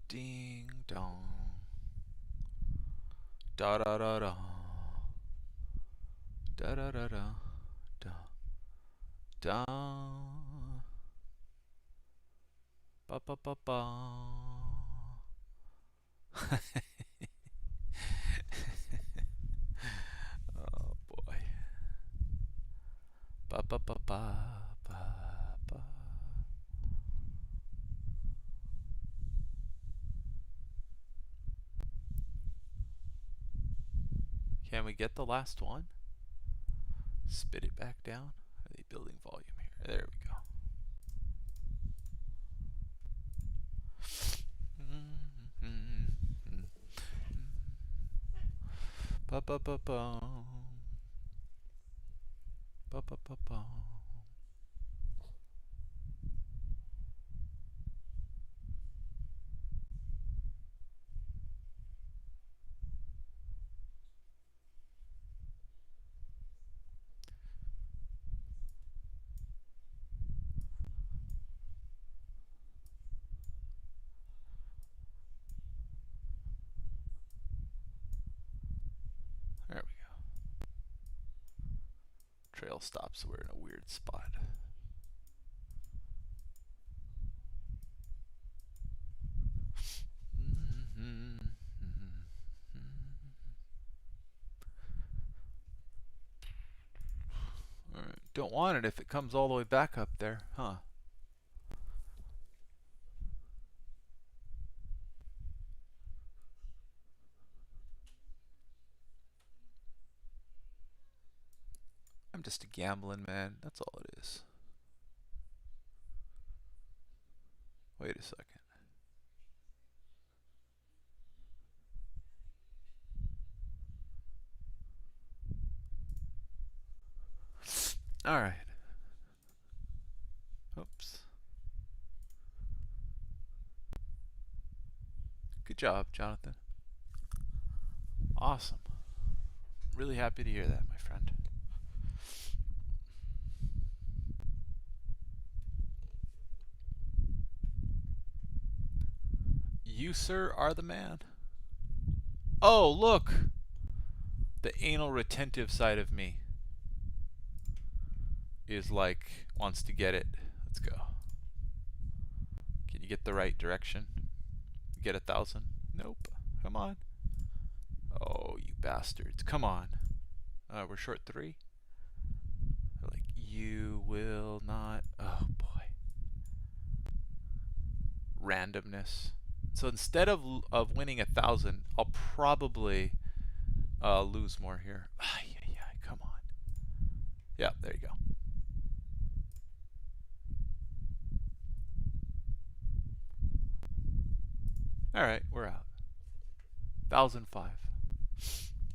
Ding dong. Da da da da. Da da da da. Da. Da. Ba ba ba ba. Oh boy. Ba ba ba ba ba ba. Can we get the last one? Spit it back down. Are they building volume here? There we go. Ba ba ba ba. Ba ba ba ba. There we go. Trail stops. We're in a weird spot. All right. Don't want it if it comes all the way back up there, huh? I'm just a gambling man. That's all it is. Wait a second. All right. Oops. Good job, Jonathan. Awesome. Really happy to hear that, my friend. You, sir, are the man. Oh, look! The anal retentive side of me is like, wants to get it. Let's go. Can you get the right direction? Get 1,000? Nope. Come on. Oh, you bastards. Come on. We're short 3. They're like, you will not. Oh, boy. Randomness. So instead of winning 1,000, I'll probably lose more here. Come on. Yeah, there you go. All right, we're out. 1,005.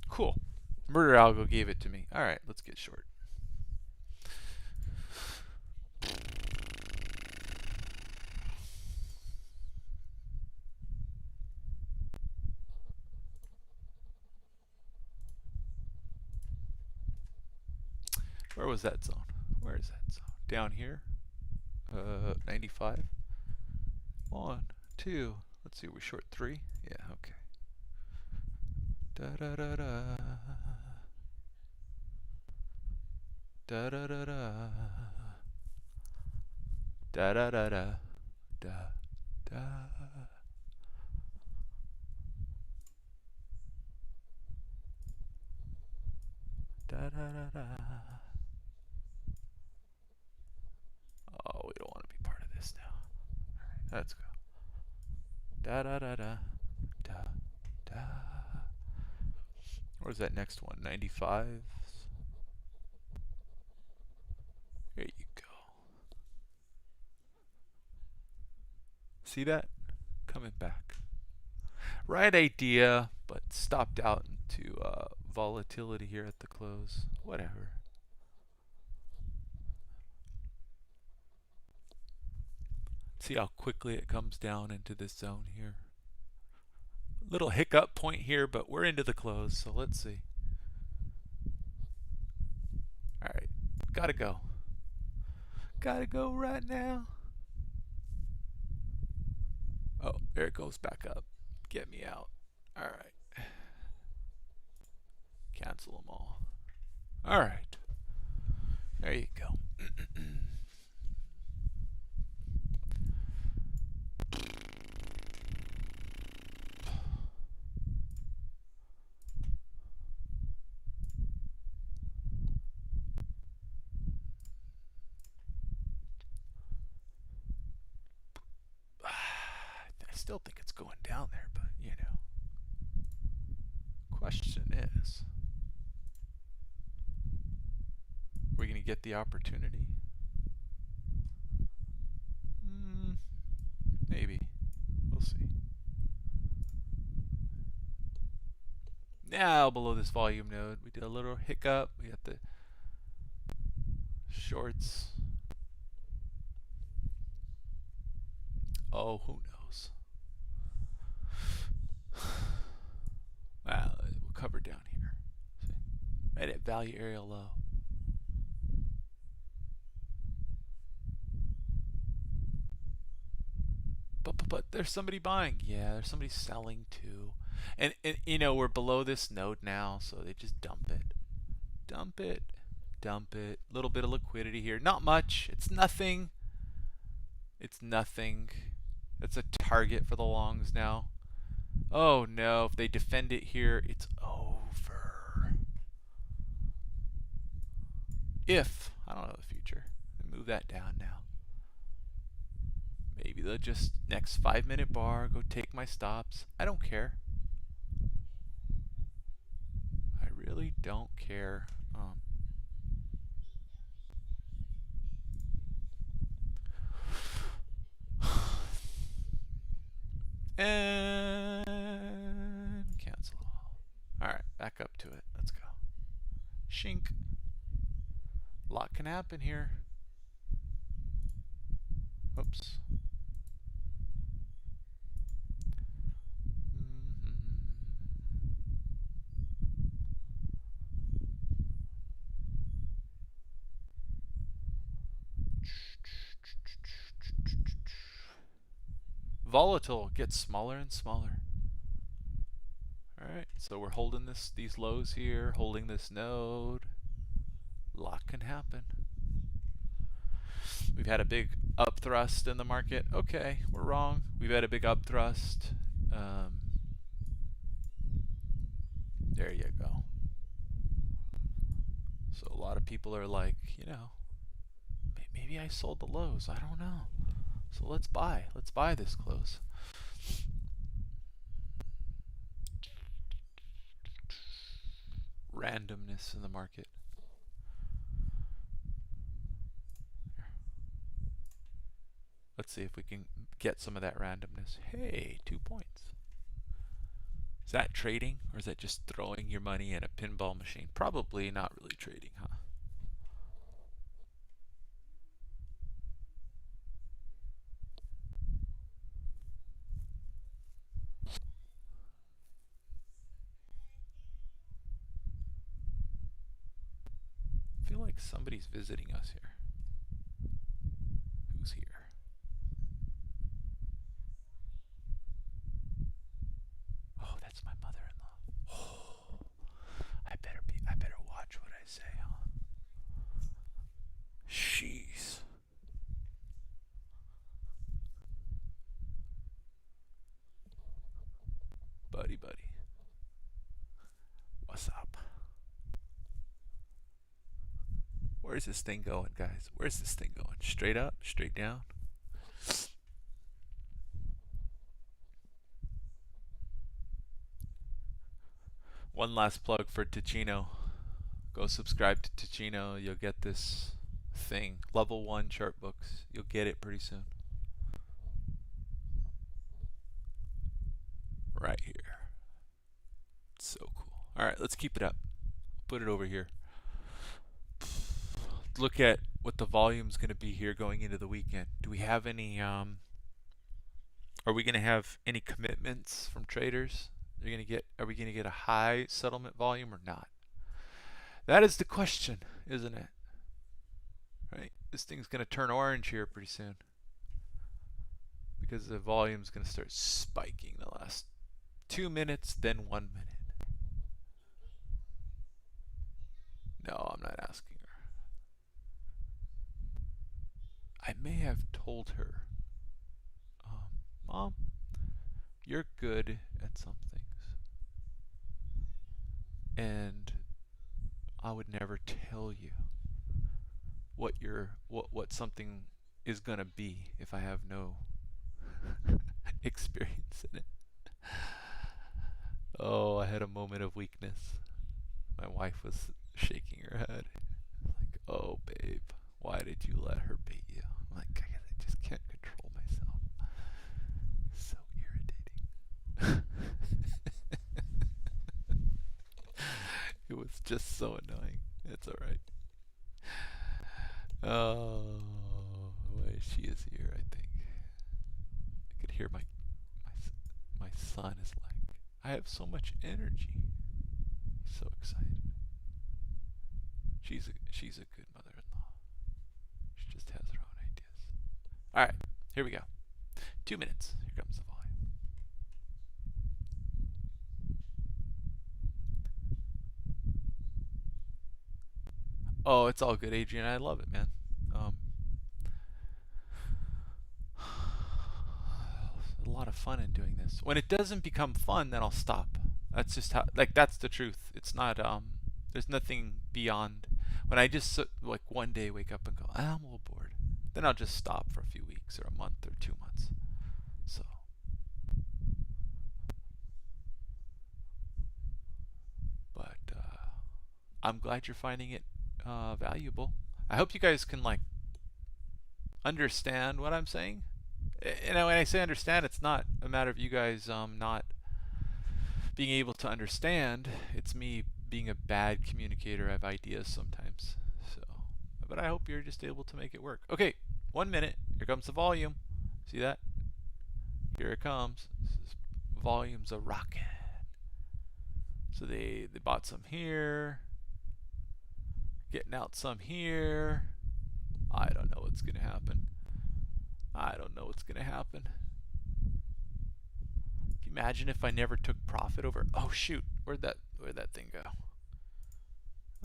Cool. Murder Algo gave it to me. All right, let's get short. Where was that zone? Where is that zone? Down here. 95. 1, 2. Let's see. We're short 3. Yeah. Okay. Da da da da. Da da da da. Da da da da. Da da. Da da da da. Oh, we don't want to be part of this now. All right, let's go. Da da da da. Da da. Where's that next one? 95. There you go. See that? Coming back. Right idea, but stopped out into volatility here at the close. Whatever. See how quickly it comes down into this zone here. Little hiccup point here, but we're into the close, so let's see. All right, gotta go. Gotta go right now. Oh, there it goes back up. Get me out. All right. Cancel them all. All right. There you go. I still think it's going down there, but you know. Question is, We're going to get the opportunity. Maybe. We'll see. Now below this volume node, we did a little hiccup. We got the shorts. Oh, who knows? Well, we'll cover down here. See? Right at value area low. But there's somebody buying. Yeah, there's somebody selling too. And you know, we're below this node now, so they just dump it. Dump it. Dump it. A little bit of liquidity here. Not much. It's nothing. It's nothing. That's a target for the longs now. Oh no, if they defend it here, it's over. If, I don't know the future. Move that down now. Maybe they'll just, next 5-minute bar, go take my stops. I don't care. I really don't care. And cancel. Alright, back up to it. Let's go. Shink. A lot can happen here. Oops. Volatile gets smaller and smaller. Alright, so we're holding these lows here, holding this node. A lot can happen. We've had a big upthrust in the market. Okay, we're wrong. We've had a big upthrust. There you go. So a lot of people are like, you know, maybe I sold the lows. I don't know. So let's buy. Let's buy this close. Randomness in the market. Let's see if we can get some of that randomness. Hey, 2 points. Is that trading, or is that just throwing your money in a pinball machine? Probably not really trading, huh? I feel like somebody's visiting us here. Who's here? Oh, that's my mother-in-law. Oh, I better watch what I say, huh? Jeez. Buddy. What's up? Where's this thing going, guys? Where's this thing going? Straight up? Straight down? One last plug for Ticino. Go subscribe to Ticino. You'll get this thing. Level 1 chart books. You'll get it pretty soon. Right here. So cool. Alright, let's keep it up. Put it over here. Look at what the volume's going to be here going into the weekend. Do we have any, are we going to have any commitments from traders? Are we going to get a high settlement volume or not? That is the question, isn't it? Right? This thing's going to turn orange here pretty soon, because the volume's going to start spiking the last 2 minutes, then 1 minute. No, I'm not asking her. I may have told her, Mom, you're good at some things, and I would never tell you what something is gonna be if I have no experience in it. Oh, I had a moment of weakness. My wife was shaking her head. Like, oh just so annoying. It's all right. Oh, wait, she is here, I think. I could hear my son is like, I have so much energy. He's so excited. She's a good mother-in-law. She just has her own ideas. All right, here we go. 2 minutes. Here comes the volume. Oh, it's all good, Adrian. I love it, man. A lot of fun in doing this. When it doesn't become fun, then I'll stop. That's just how, like, that's the truth. It's not, there's nothing beyond. When I just, like, one day wake up and go, I'm a little bored, then I'll just stop for a few weeks or a month or 2 months. So. But, I'm glad you're finding it valuable. I hope you guys can, like, understand what I'm saying. And when I say understand, it's not a matter of you guys not being able to understand. It's me being a bad communicator. I have ideas sometimes. So, but I hope you're just able to make it work. Okay, 1 minute. Here comes the volume. See that? Here it comes. Volume's a rocket. So they bought some here. Getting out some here. I don't know what's gonna happen. I don't know what's gonna happen. Can you imagine if I never took profit over? Oh shoot! Where'd that thing go?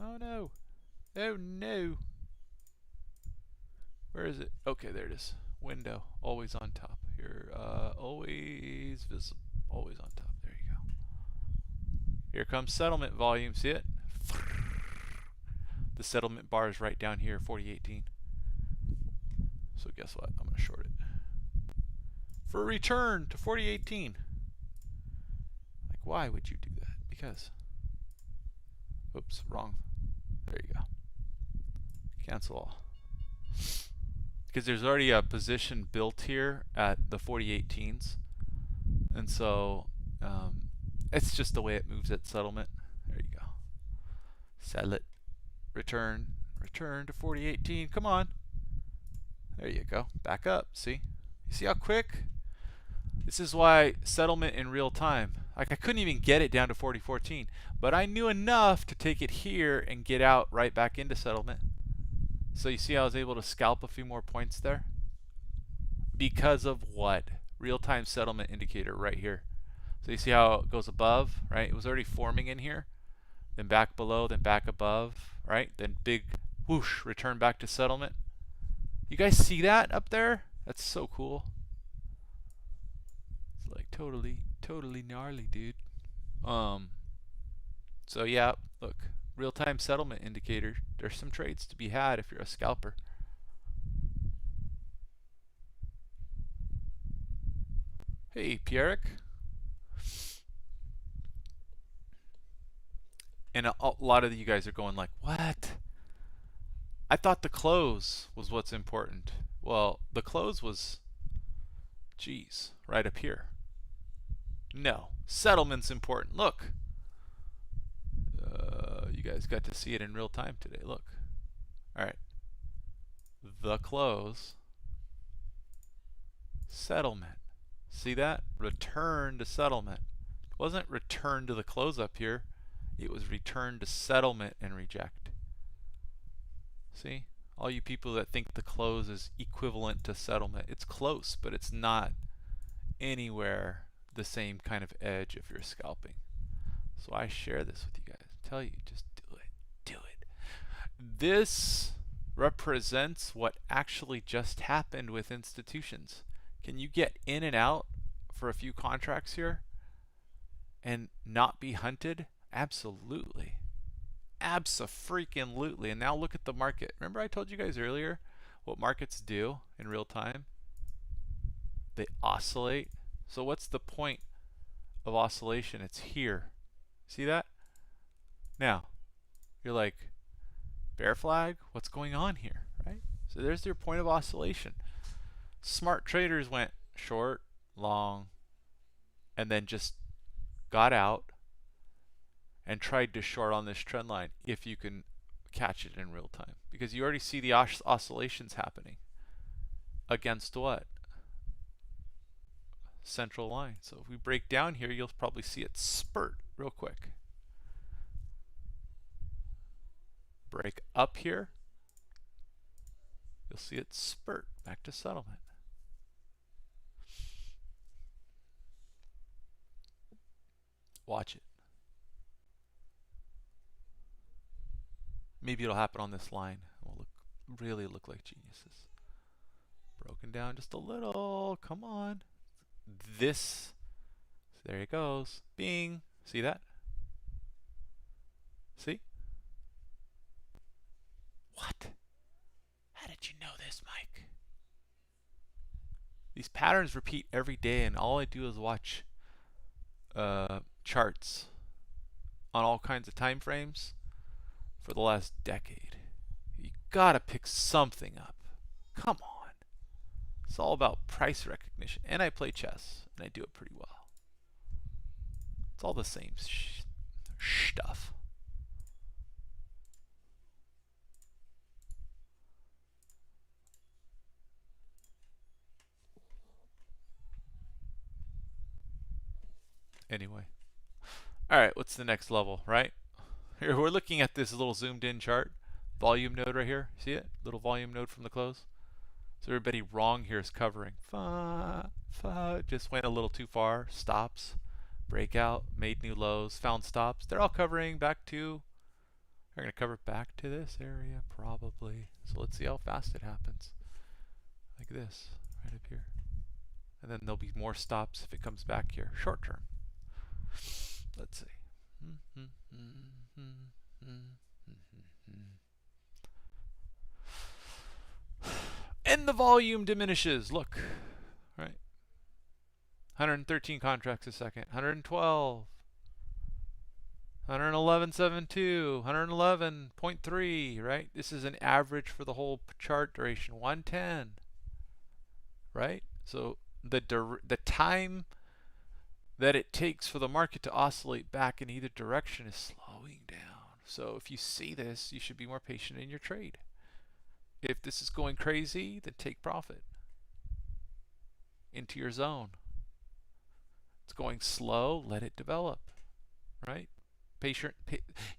Oh no! Oh no! Where is it? Okay, there it is. Window, always on top. Here, always visible, always on top. There you go. Here comes settlement volume. See it? The settlement bar is right down here, 4018. So guess what? I'm going to short it. For a return to 4018. Like, why would you do that? Because. Oops, wrong. There you go. Cancel all. Because there's already a position built here at the 4018s. And so, it's just the way it moves at settlement. There you go. Sell it. Return. Return to 4018. Come on. There you go. Back up. See? You see how quick? This is why settlement in real time. Like, I couldn't even get it down to 4014, but I knew enough to take it here and get out right back into settlement. So you see I was able to scalp a few more points there? Because of what? Real-time settlement indicator right here. So you see how it goes above, right? It was already forming in here. Then back below, then back above, right? Then big whoosh, return back to settlement. You guys see that up there? That's so cool. It's like totally gnarly, dude. So yeah, look, real-time settlement indicator. There's some trades to be had if you're a scalper. Hey, Pierrick. And a lot of you guys are going like, what? I thought the close was what's important. Well, the close was, geez, right up here. No, settlement's important. Look. You guys got to see it in real time today. Look. All right. The close. Settlement. See that? Return to settlement. It wasn't return to the close up here. It was return to settlement and reject. See? All you people that think the close is equivalent to settlement. It's close, but it's not anywhere the same kind of edge if you're scalping. So I share this with you guys. I tell you, just do it. Do it. This represents what actually just happened with institutions. Can you get in and out for a few contracts here and not be hunted? Absolutely. Abso-freaking-lutely. And now look at the market. Remember I told you guys earlier what markets do in real time? They oscillate. So what's the point of oscillation? It's here. See that? Now, you're like, bear flag? What's going on here? Right? So there's your point of oscillation. Smart traders went short, long, and then just got out and tried to short on this trend line if you can catch it in real time, because you already see the oscillations happening against what? Central line. So if we break down here, you'll probably see it spurt real quick. Break up here, you'll see it spurt back to settlement. Watch it. Maybe it'll happen on this line. We'll really look like geniuses. Broken down just a little. Come on. This. There it goes. Bing. See that? See? What? How did you know this, Mike? These patterns repeat every day, and all I do is watch charts on all kinds of time frames for the last decade. You gotta pick something up. Come on. It's all about price recognition. And I play chess, and I do it pretty well. It's all the same stuff. Anyway. Alright, what's the next level, right? Here, we're looking at this little zoomed in chart. Volume node right here. See it? Little volume node from the close. So everybody wrong here is covering. Just went a little too far. Stops. Breakout. Made new lows. Found stops. They're all covering back to... They're going to cover back to this area probably. So let's see how fast it happens. Like this. Right up here. And then there'll be more stops if it comes back here. Short term. Let's see. And the volume diminishes. Look. Right. 113 contracts a second. 112. 111.72. 111.3. Right? This is an average for the whole chart duration. 110. Right? So the time that it takes for the market to oscillate back in either direction is slowing down. So if you see this, you should be more patient in your trade. If this is going crazy, then take profit into your zone. It's going slow, let it develop, right?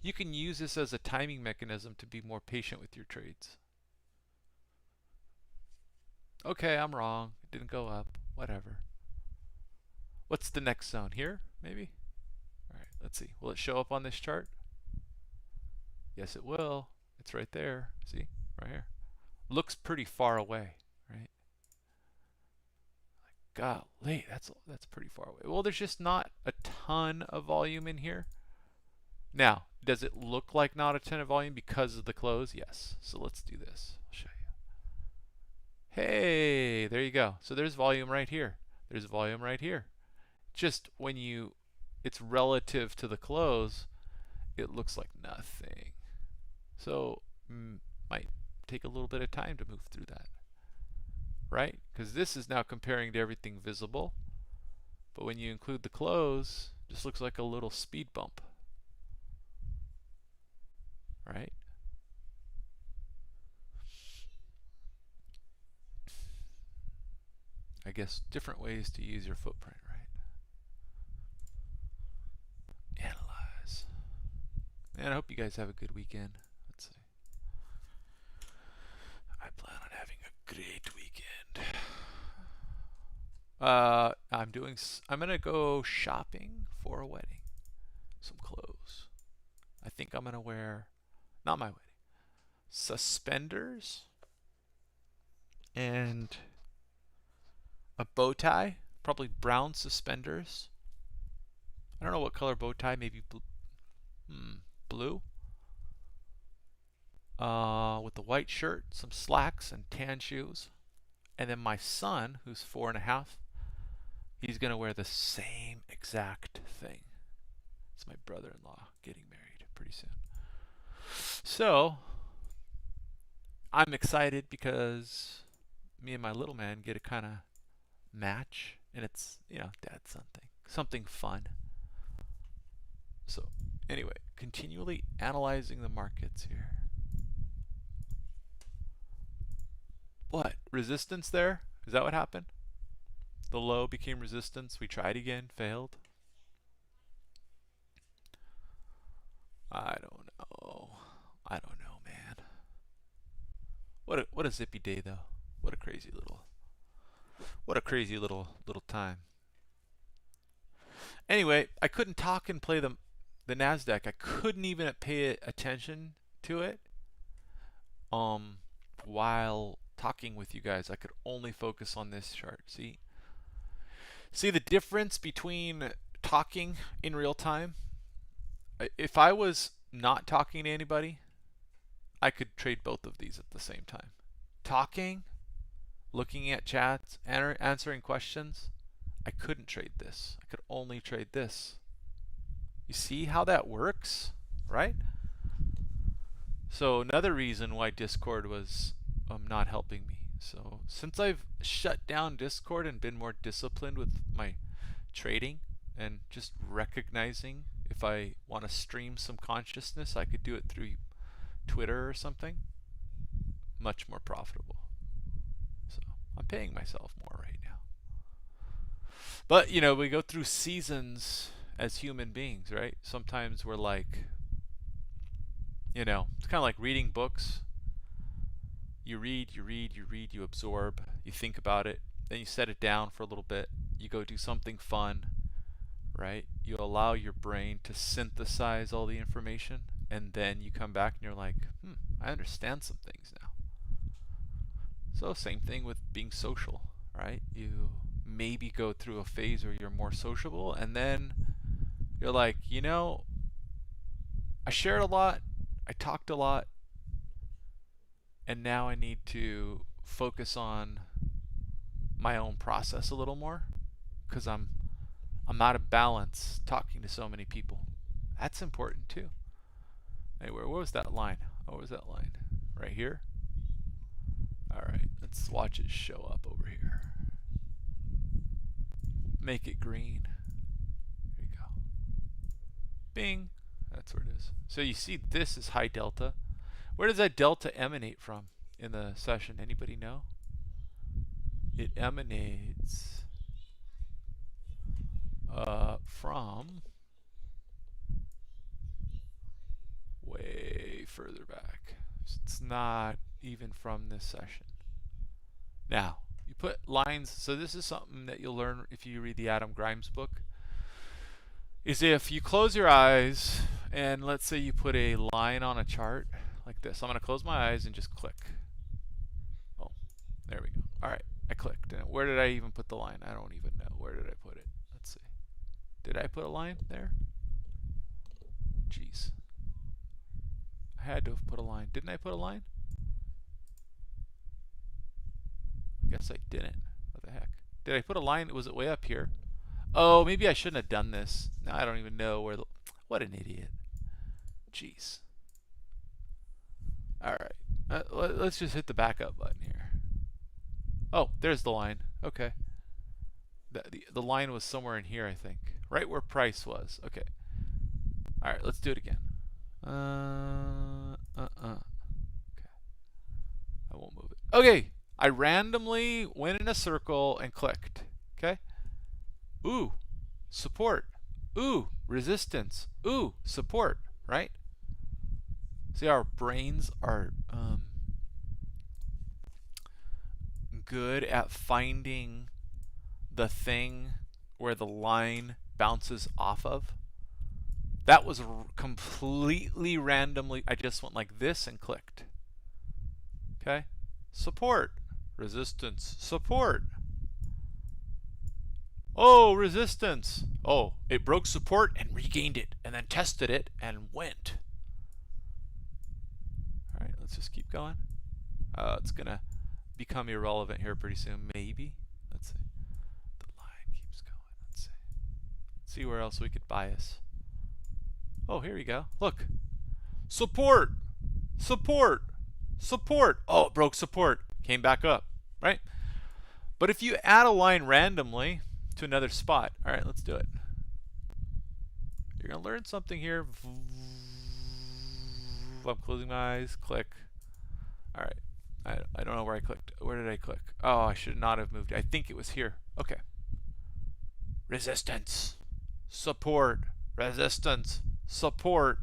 You can use this as a timing mechanism to be more patient with your trades. Okay, I'm wrong. It didn't go up. Whatever. What's the next zone? Here, maybe? All right, let's see. Will it show up on this chart? Yes, it will. It's right there. See? Right here. Looks pretty far away, right? Golly, that's pretty far away. Well, there's just not a ton of volume in here. Now, does it look like not a ton of volume because of the close? Yes. So let's do this. I'll show you. Hey, there you go. So there's volume right here. There's volume right here. Just when it's relative to the close, it looks like nothing. So might take a little bit of time to move through that, right? Because this is now comparing to everything visible, but when you include the close, it just looks like a little speed bump, right? I guess different ways to use your footprint, right? Analyze. Man, I hope you guys have a good weekend. Let's see. I plan on having a great weekend. I'm gonna go shopping for a wedding. Some clothes. I think I'm gonna wear, not my wedding, suspenders and a bow tie, probably brown suspenders. I don't know what color bow tie, maybe blue. With the white shirt, some slacks, and tan shoes. And then my son, who's 4.5, he's going to wear the same exact thing. It's my brother-in-law getting married pretty soon. So, I'm excited because me and my little man get a kind of match, and it's, dad's something fun. So Anyway, continually analyzing the markets here. What? Resistance there? Is that what happened? The low became resistance. We tried again, failed. I don't know. I don't know, man. What a zippy day though. What a crazy little time. Anyway, I couldn't talk and play the NASDAQ. I couldn't even pay attention to it while talking with you guys. I could only focus on this chart. See the difference between talking in real time? If I was not talking to anybody, I could trade both of these at the same time. Talking, looking at chats, answering questions, I couldn't trade this. I could only trade this. You see how that works, right? So another reason why Discord was not helping me. So since I've shut down Discord and been more disciplined with my trading and just recognizing if I want to stream some consciousness, I could do it through Twitter or something. Much more profitable. So I'm paying myself more right now. But you know, we go through seasons as human beings, right? Sometimes we're like, you know, it's kind of like reading books. You read, you absorb, you think about it, then you set it down for a little bit, you go do something fun, right? You allow your brain to synthesize all the information, and then you come back and you're like, I understand some things now. So same thing with being social, right? You maybe go through a phase where you're more sociable, and then you're like, you know, I shared a lot, I talked a lot, and now I need to focus on my own process a little more because I'm out of balance talking to so many people. That's important too. Anyway, where was that line? Oh, where was that line? Right here? Alright, let's watch it show up over here. Make it green. There you go. Bing. That's where it is. So you see this is high delta. Where does that delta emanate from in the session? Anybody know? It emanates from way further back. It's not even from this session. Now, you put lines, so this is something that you'll learn if you read the Adam Grimes book, is if you close your eyes and let's say you put a line on a chart like this. I'm going to close my eyes and just click. Oh, there we go. Alright, I clicked. And where did I even put the line? I don't even know. Where did I put it? Let's see. Did I put a line there? Jeez. I had to have put a line. Didn't I put a line? I guess I didn't. What the heck? Did I put a line? Was it way up here? Oh, maybe I shouldn't have done this. Now I don't even know where the... What an idiot. Jeez. Alright. Let's just hit the backup button here. Oh, there's the line. Okay. The line was somewhere in here, I think. Right where price was. Okay. Alright, let's do it again. Okay. I won't move it. Okay. I randomly went in a circle and clicked. Okay. Ooh. Support. Ooh. Resistance. Ooh. Support. Right? See, our brains are good at finding the thing where the line bounces off of. That was completely randomly. I just went like this and clicked. Okay? Support. Resistance. Support. Oh, resistance. Oh, it broke support and regained it and then tested it and went. Alright, let's just keep going. It's going to become irrelevant here pretty soon. Maybe. Let's see. The line keeps going. Let's see. Let's see where else we could bias. Oh, here we go. Look. Support. Support. Support. Oh, it broke support. Came back up. Right? But if you add a line randomly to another spot. Alright, let's do it. You're You're going to learn something here. I'm closing my eyes. Click. All right. I don't know where I clicked. Where did I click? Oh, I should not have moved. I think it was here. Okay. Resistance. Support. Resistance. Support.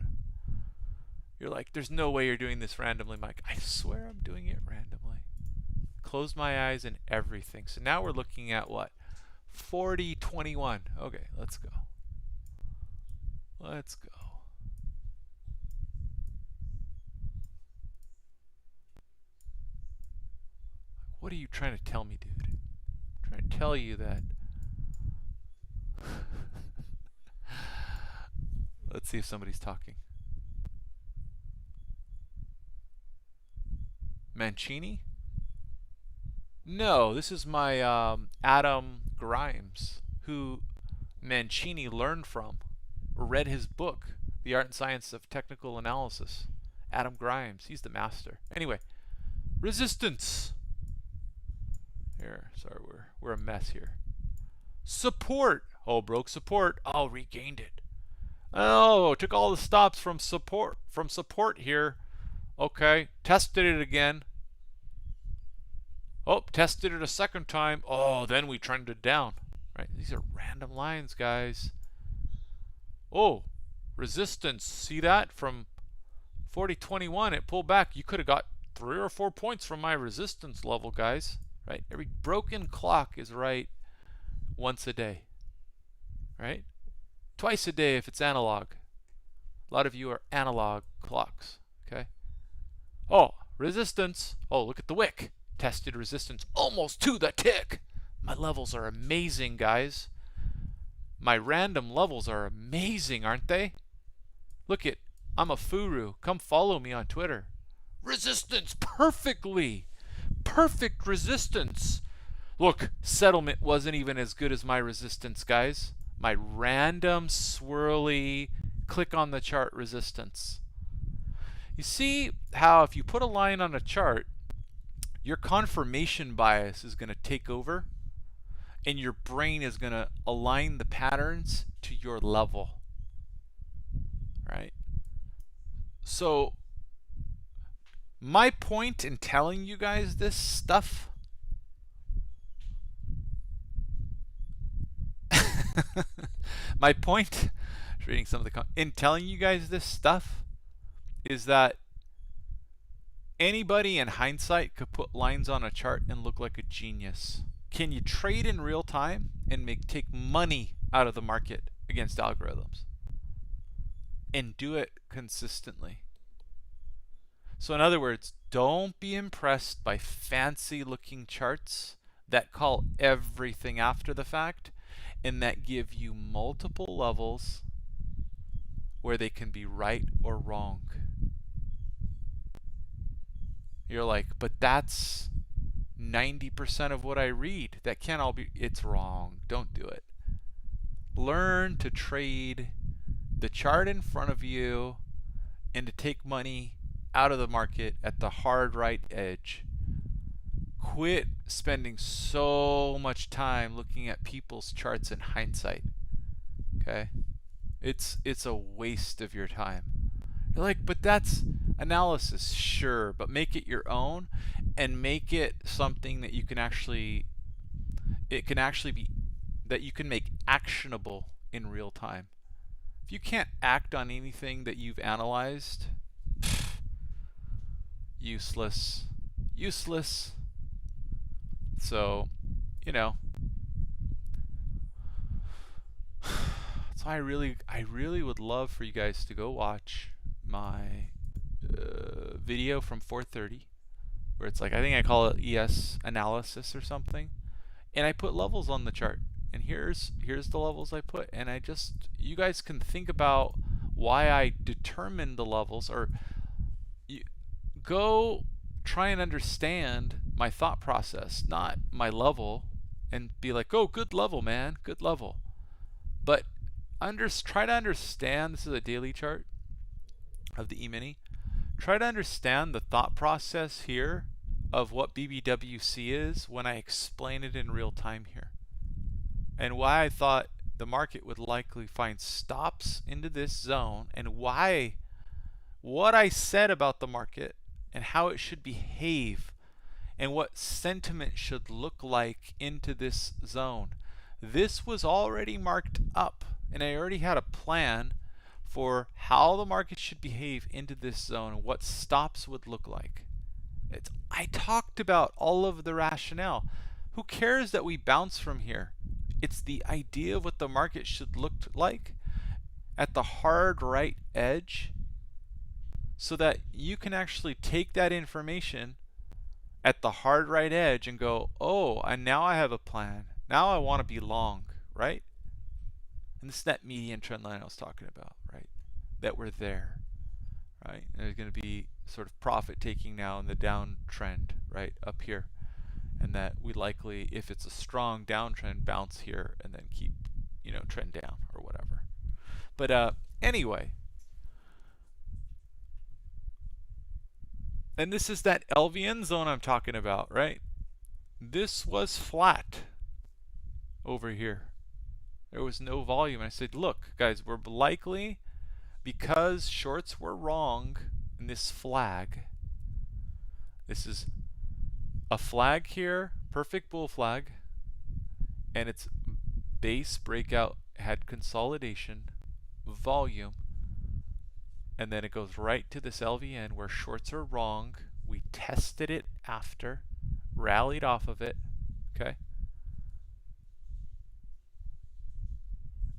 You're like, there's no way you're doing this randomly, Mike. I swear I'm doing it randomly. Close my eyes and everything. So now we're looking at what? 40.21. Okay, let's go. Let's go. What are you trying to tell me, dude? I'm trying to tell you that. Let's see if somebody's talking. Mancini? No, this is my Adam Grimes, who Mancini learned from, or read his book, The Art and Science of Technical Analysis. Adam Grimes, he's the master. Anyway, resistance. Here, sorry, we're a mess here. Support. Oh, broke support. Oh, regained it. Oh, took all the stops from support here. Okay, tested it again. Oh, tested it a second time. Oh, then we trended down. Right? These are random lines, guys. Oh, resistance. See that? From 40.21, it pulled back. You could have got 3 or 4 points from my resistance level, guys. Right? Every broken clock is right once a day. Right? Twice a day if it's analog. A lot of you are analog clocks. Okay? Oh, resistance. Oh, look at the wick. Tested resistance almost to the tick. My levels are amazing, guys. My random levels are amazing, aren't they? Look at, I'm a furu. Come follow me on Twitter. Resistance perfectly. Perfect resistance. Look, settlement wasn't even as good as my resistance, guys. My random swirly click on the chart resistance. You see how if you put a line on a chart, your confirmation bias is going to take over and your brain is going to align the patterns to your level. Right? So my point in telling you guys this stuff my point reading some of the in telling you guys this stuff is that anybody in hindsight could put lines on a chart and look like a genius. Can you trade in real time and take money out of the market against algorithms? And do it consistently. So in other words, don't be impressed by fancy looking charts that call everything after the fact and that give you multiple levels where they can be right or wrong. You're like, but that's 90% of what I read. That can't all be, it's wrong. Don't do it. Learn to trade the chart in front of you and to take money out of the market at the hard right edge. Quit spending so much time looking at people's charts in hindsight. Okay? It's a waste of your time. You're like, but that's analysis. Sure, but make it your own and make it something that you can actually, it can actually be, that you can make actionable in real time. If you can't act on anything that you've analyzed, useless. Useless. So, you know, so I really would love for you guys to go watch my video from 4:30, where it's like, I think I call it ES analysis or something, and I put levels on the chart, and here's the levels I put, and I just, you guys can think about why I determined the levels, or go try and understand my thought process, not my level, and be like, oh, good level, man, good level. But try to understand, this is a daily chart of the E-mini. Try to understand the thought process here of what BBWC is when I explain it in real time here. And why I thought the market would likely find stops into this zone, and why, what I said about the market and how it should behave and what sentiment should look like into this zone. This was already marked up, and I already had a plan for how the market should behave into this zone and what stops would look like. I talked about all of the rationale. Who cares that we bounce from here? It's the idea of what the market should look like at the hard right edge, so that you can actually take that information at the hard right edge and go, oh, and now I have a plan. Now I want to be long, right? And this is that median trend line I was talking about, right? That we're there, right? And there's going to be sort of profit taking now in the downtrend, right, up here. And that we likely, if it's a strong downtrend, bounce here and then keep, trend down or whatever. But anyway, and this is that LVN zone I'm talking about, right? This was flat over here. There was no volume. I said, look, guys, we're likely, because shorts were wrong in this flag. This is a flag here, perfect bull flag, and its base breakout had consolidation, volume, and then it goes right to this LVN where shorts are wrong. We tested it after, rallied off of it, okay?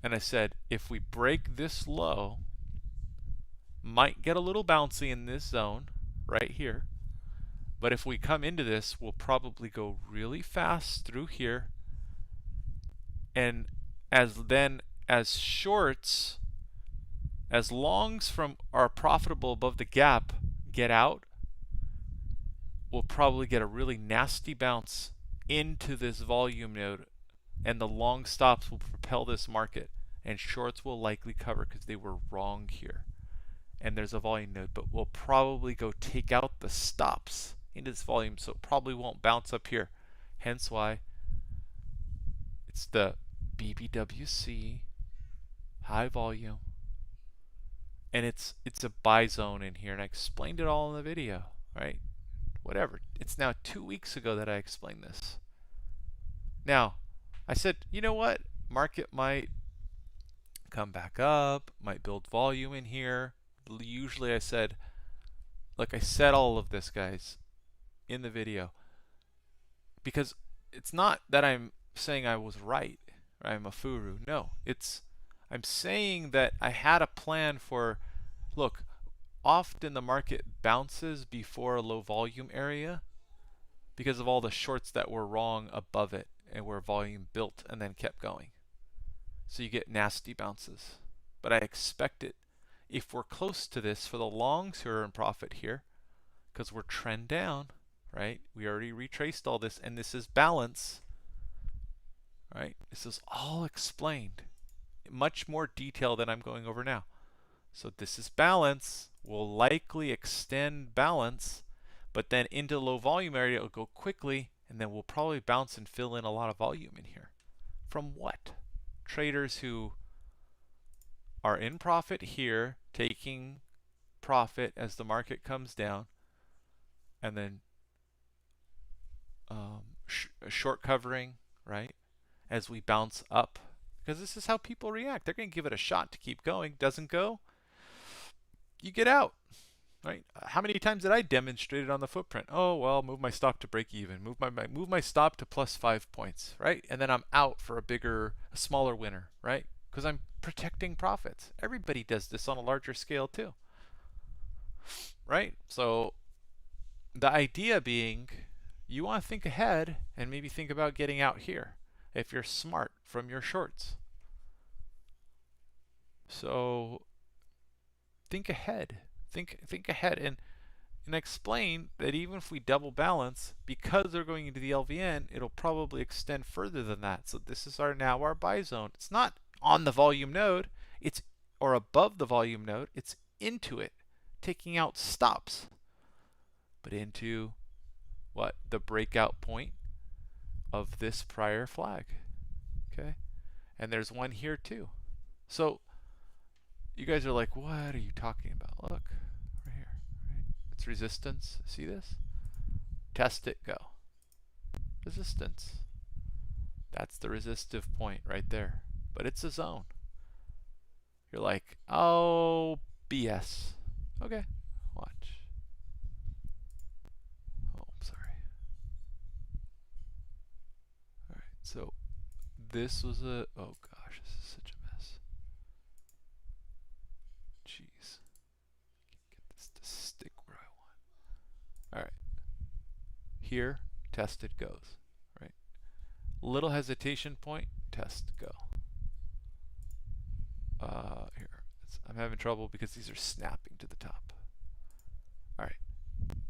And I said, if we break this low, might get a little bouncy in this zone right here. But if we come into this, we'll probably go really fast through here. And as shorts, as longs from are profitable above the gap get out, we'll probably get a really nasty bounce into this volume node. And the long stops will propel this market. And shorts will likely cover because they were wrong here. And there's a volume node, but we'll probably go take out the stops into this volume, so it probably won't bounce up here. Hence why it's the BBWC, high volume, and it's a buy zone in here, and I explained it all in the video, right? Whatever. It's now 2 weeks ago that I explained this. Now, I said, you know what? Market might come back up, might build volume in here. Usually I said, like I said all of this, guys, in the video, because it's not that I'm saying I was right, or I'm a furu. No, I'm saying that I had a plan for, look, often the market bounces before a low volume area because of all the shorts that were wrong above it and where volume built and then kept going. So you get nasty bounces. But I expect it if we're close to this for the longs who are in profit here, because we're trend down, right? We already retraced all this, and this is balance, right? This is all explained in much more detail than I'm going over now. So this is balance. We'll likely extend balance, but then into low volume area, it'll go quickly, and then we'll probably bounce and fill in a lot of volume in here. From what? Traders who are in profit here, taking profit as the market comes down, and then short covering, right, as we bounce up, because this is how people react. They're going to give it a shot to keep going. Doesn't go, you get out, right? How many times did I demonstrate it on the footprint? Oh, well, move my stop to break even, move my stop to plus 5 points, right? And then I'm out for a smaller winner, right? Because I'm protecting profits. Everybody does this on a larger scale too, right? So the idea being, you want to think ahead and maybe think about getting out here if you're smart from your shorts. So think ahead. Think ahead and explain that even if we double balance, because they're going into the LVN, it'll probably extend further than that. So this is now our buy zone. It's not on the volume node, or above the volume node, it's into it, taking out stops, but into what? The breakout point of this prior flag. Okay? And there's one here too. So you guys are like, what are you talking about? Look, right here. Right? It's resistance. See this? Test it, go. Resistance. That's the resistive point right there. But it's a zone. You're like, oh, BS. Okay, watch. Oh, I'm sorry. Alright, so this was a, oh gosh, this is such a mess. Jeez. Get this to stick where I want. Alright. Here, test it goes. Right? Little hesitation point, test go. Here. I'm having trouble because these are snapping to the top. Alright.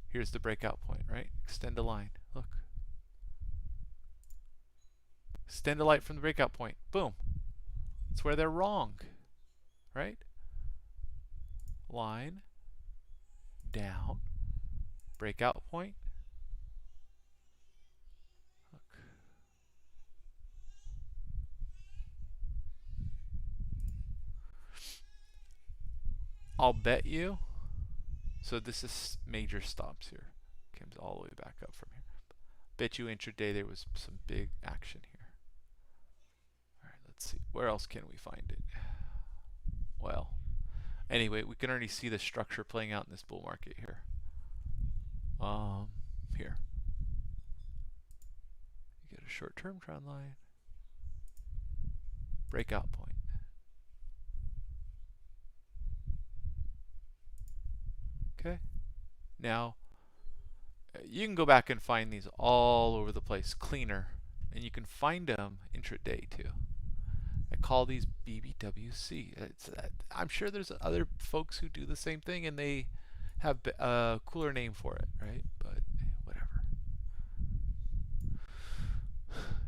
Here's the breakout point, right? Extend a line. Look. Extend a light from the breakout point. Boom. That's where they're wrong. Right? Line. Down. Breakout point. Look. I'll bet you. So this is major stops here. Comes all the way back up from here. Bet you intraday there was some big action here. Alright, let's see. Where else can we find it? Well, anyway, we can already see the structure playing out in this bull market here. Here. You get a short-term trend line. Breakout point. Okay. Now, you can go back and find these all over the place, cleaner, and you can find them intraday too. I call these BBWC. I'm sure there's other folks who do the same thing and they have a cooler name for it, right? But whatever.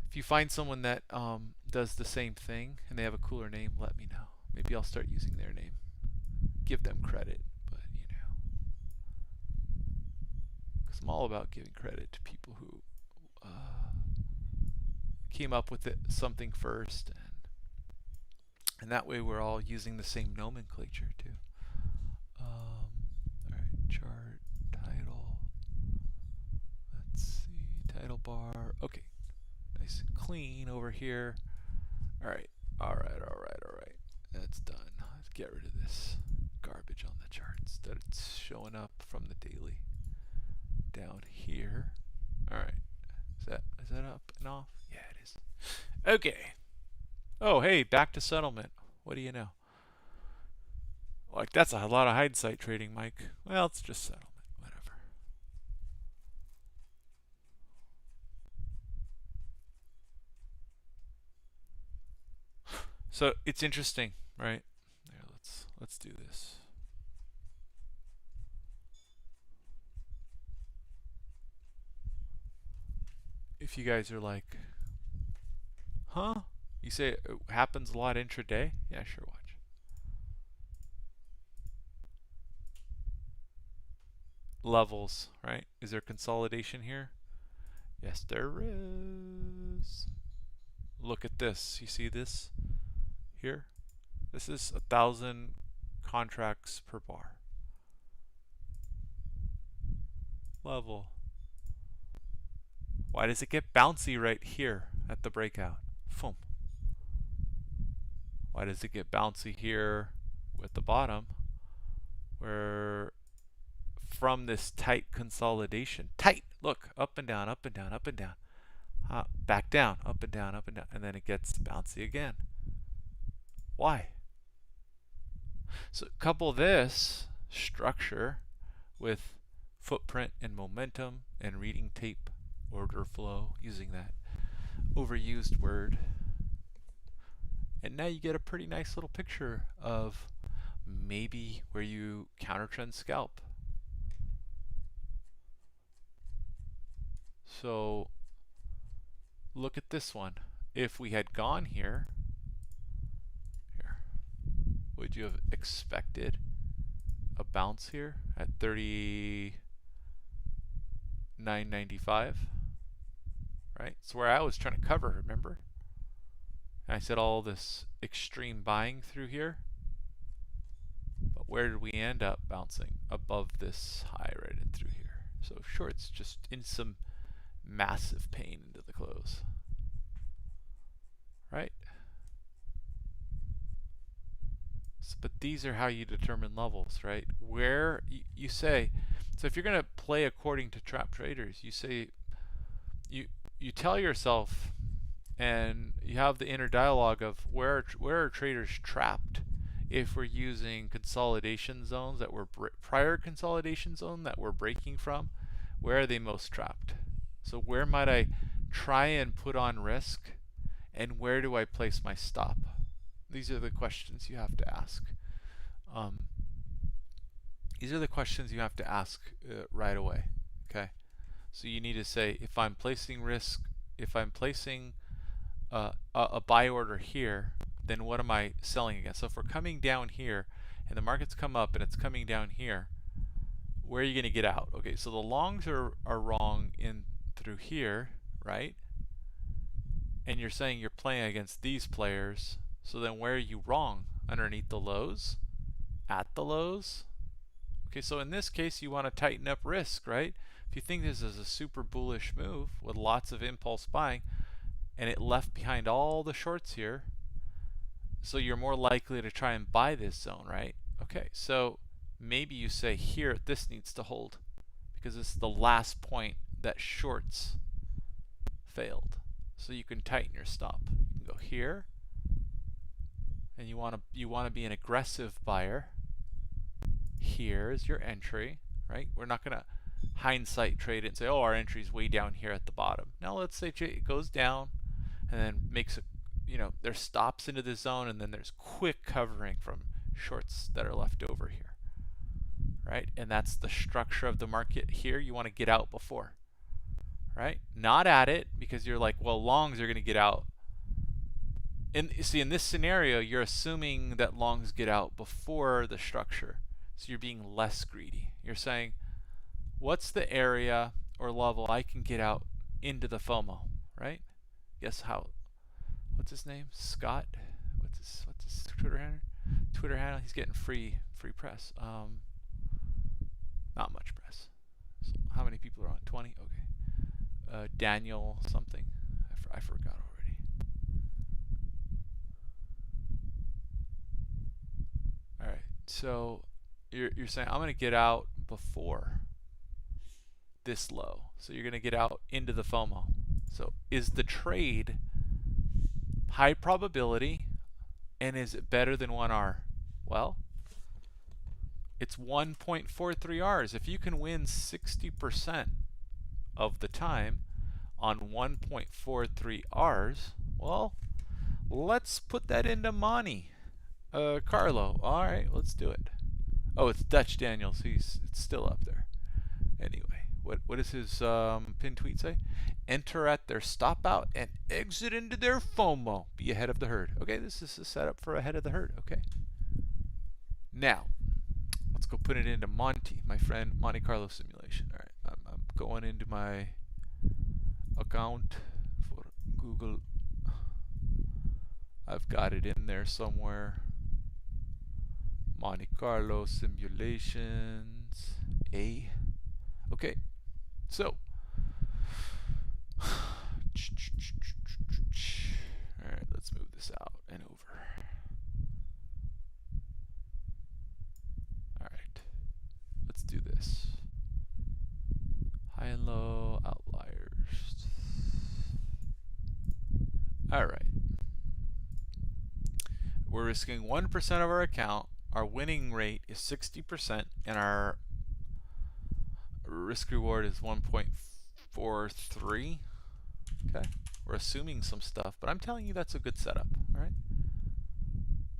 If you find someone that does the same thing and they have a cooler name, let me know. Maybe I'll start using their name. Give them credit. I'm all about giving credit to people who came up with something first, and that way we're all using the same nomenclature too. Alright, chart, title, let's see, title bar, okay, nice and clean over here. Alright, that's done. Let's get rid of this garbage on the charts that it's showing up from the daily. Down here. Alright. Is that up and off? Yeah, it is. Okay. Oh, hey, back to settlement. What do you know? Like, that's a lot of hindsight trading, Mike. Well, it's just settlement. Whatever. So, it's interesting, right? Here, let's do this. If you guys are like, huh? You say it happens a lot intraday? Yeah, sure, watch. Levels, right? Is there consolidation here? Yes, there is. Look at this. You see this here? This is 1,000 contracts per bar. Level. Why does it get bouncy right here at the breakout? Boom. Why does it get bouncy here with the bottom? Where from this tight consolidation, tight, look, up and down, up and down, up and down, back down, up and down, and then it gets bouncy again. Why? So couple this structure with footprint and momentum and reading tape, order flow, using that overused word, and now you get a pretty nice little picture of maybe where you counter trend scalp. So look at this one. If we had gone here, would you have expected a bounce here at 39.95? Right? It's where I was trying to cover, remember? And I said all this extreme buying through here. But where did we end up bouncing? Above this high right in through here. So shorts just in some massive pain into the close. Right? So, but these are how you determine levels, right? Where you say, so if you're going to play according to trap traders, you say, you tell yourself, and you have the inner dialogue of where are traders trapped if we're using consolidation zones that were prior consolidation zone that we're breaking from. Where are they most trapped? So where might I try and put on risk, and where do I place my stop? These are the questions you have to ask. These are the questions you have to ask right away. Okay, so you need to say, if I'm placing risk, if I'm placing a buy order here, then what am I selling against? So if we're coming down here and the market's come up and it's coming down here, where are you going to get out? Okay, so the longs are wrong in through here, right? And you're saying you're playing against these players. So then where are you wrong? Underneath the lows? At the lows? Okay, so in this case you want to tighten up risk, right? If you think this is a super bullish move with lots of impulse buying, and it left behind all the shorts here, so you're more likely to try and buy this zone, right? Okay, so maybe you say here, this needs to hold because this is the last point that shorts failed. So you can tighten your stop. You can go here, and you want to be an aggressive buyer. Here's your entry, right? We're not going to hindsight trade it and say, oh, our entry's way down here at the bottom. Now let's say it goes down and then makes a, there's stops into the zone, and then there's quick covering from shorts that are left over here, right? And that's the structure of the market here. You want to get out before, right? Not at it, because you're like, well, longs are going to get out. And see, in this scenario, you're assuming that longs get out before the structure. So you're being less greedy. You're saying, what's the area or level I can get out into the FOMO, right? Guess how? What's his name? Scott? What's his Twitter handle? Twitter handle? He's getting free press. Not much press. So how many people are on? 20? Okay. Daniel something. I forgot already. All right. So you're saying I'm going to get out before this low. So you're going to get out into the FOMO. So is the trade high probability, and is it better than 1R? Well, it's 1.43 Rs. If you can win 60% of the time on 1.43 Rs, well, let's put that into Monte Carlo. All right, let's do it. Oh, it's Dutch Daniels. It's still up there. Anyway, what does his pin tweet say? Enter at their stop out and exit into their FOMO. Be ahead of the herd. Okay, this is a setup for ahead of the herd. Okay. Now, let's go put it into Monte, my friend, Monte Carlo simulation. All right, I'm going into my account for Google. I've got it in there somewhere. Monte Carlo simulations A. Okay, so alright, let's move this out and over. Alright, let's do this. High and low outliers. Alright, we're risking 1% of our account. Our winning rate is 60%, and our risk reward is 1.43. Okay, we're assuming some stuff, but I'm telling you that's a good setup. All right,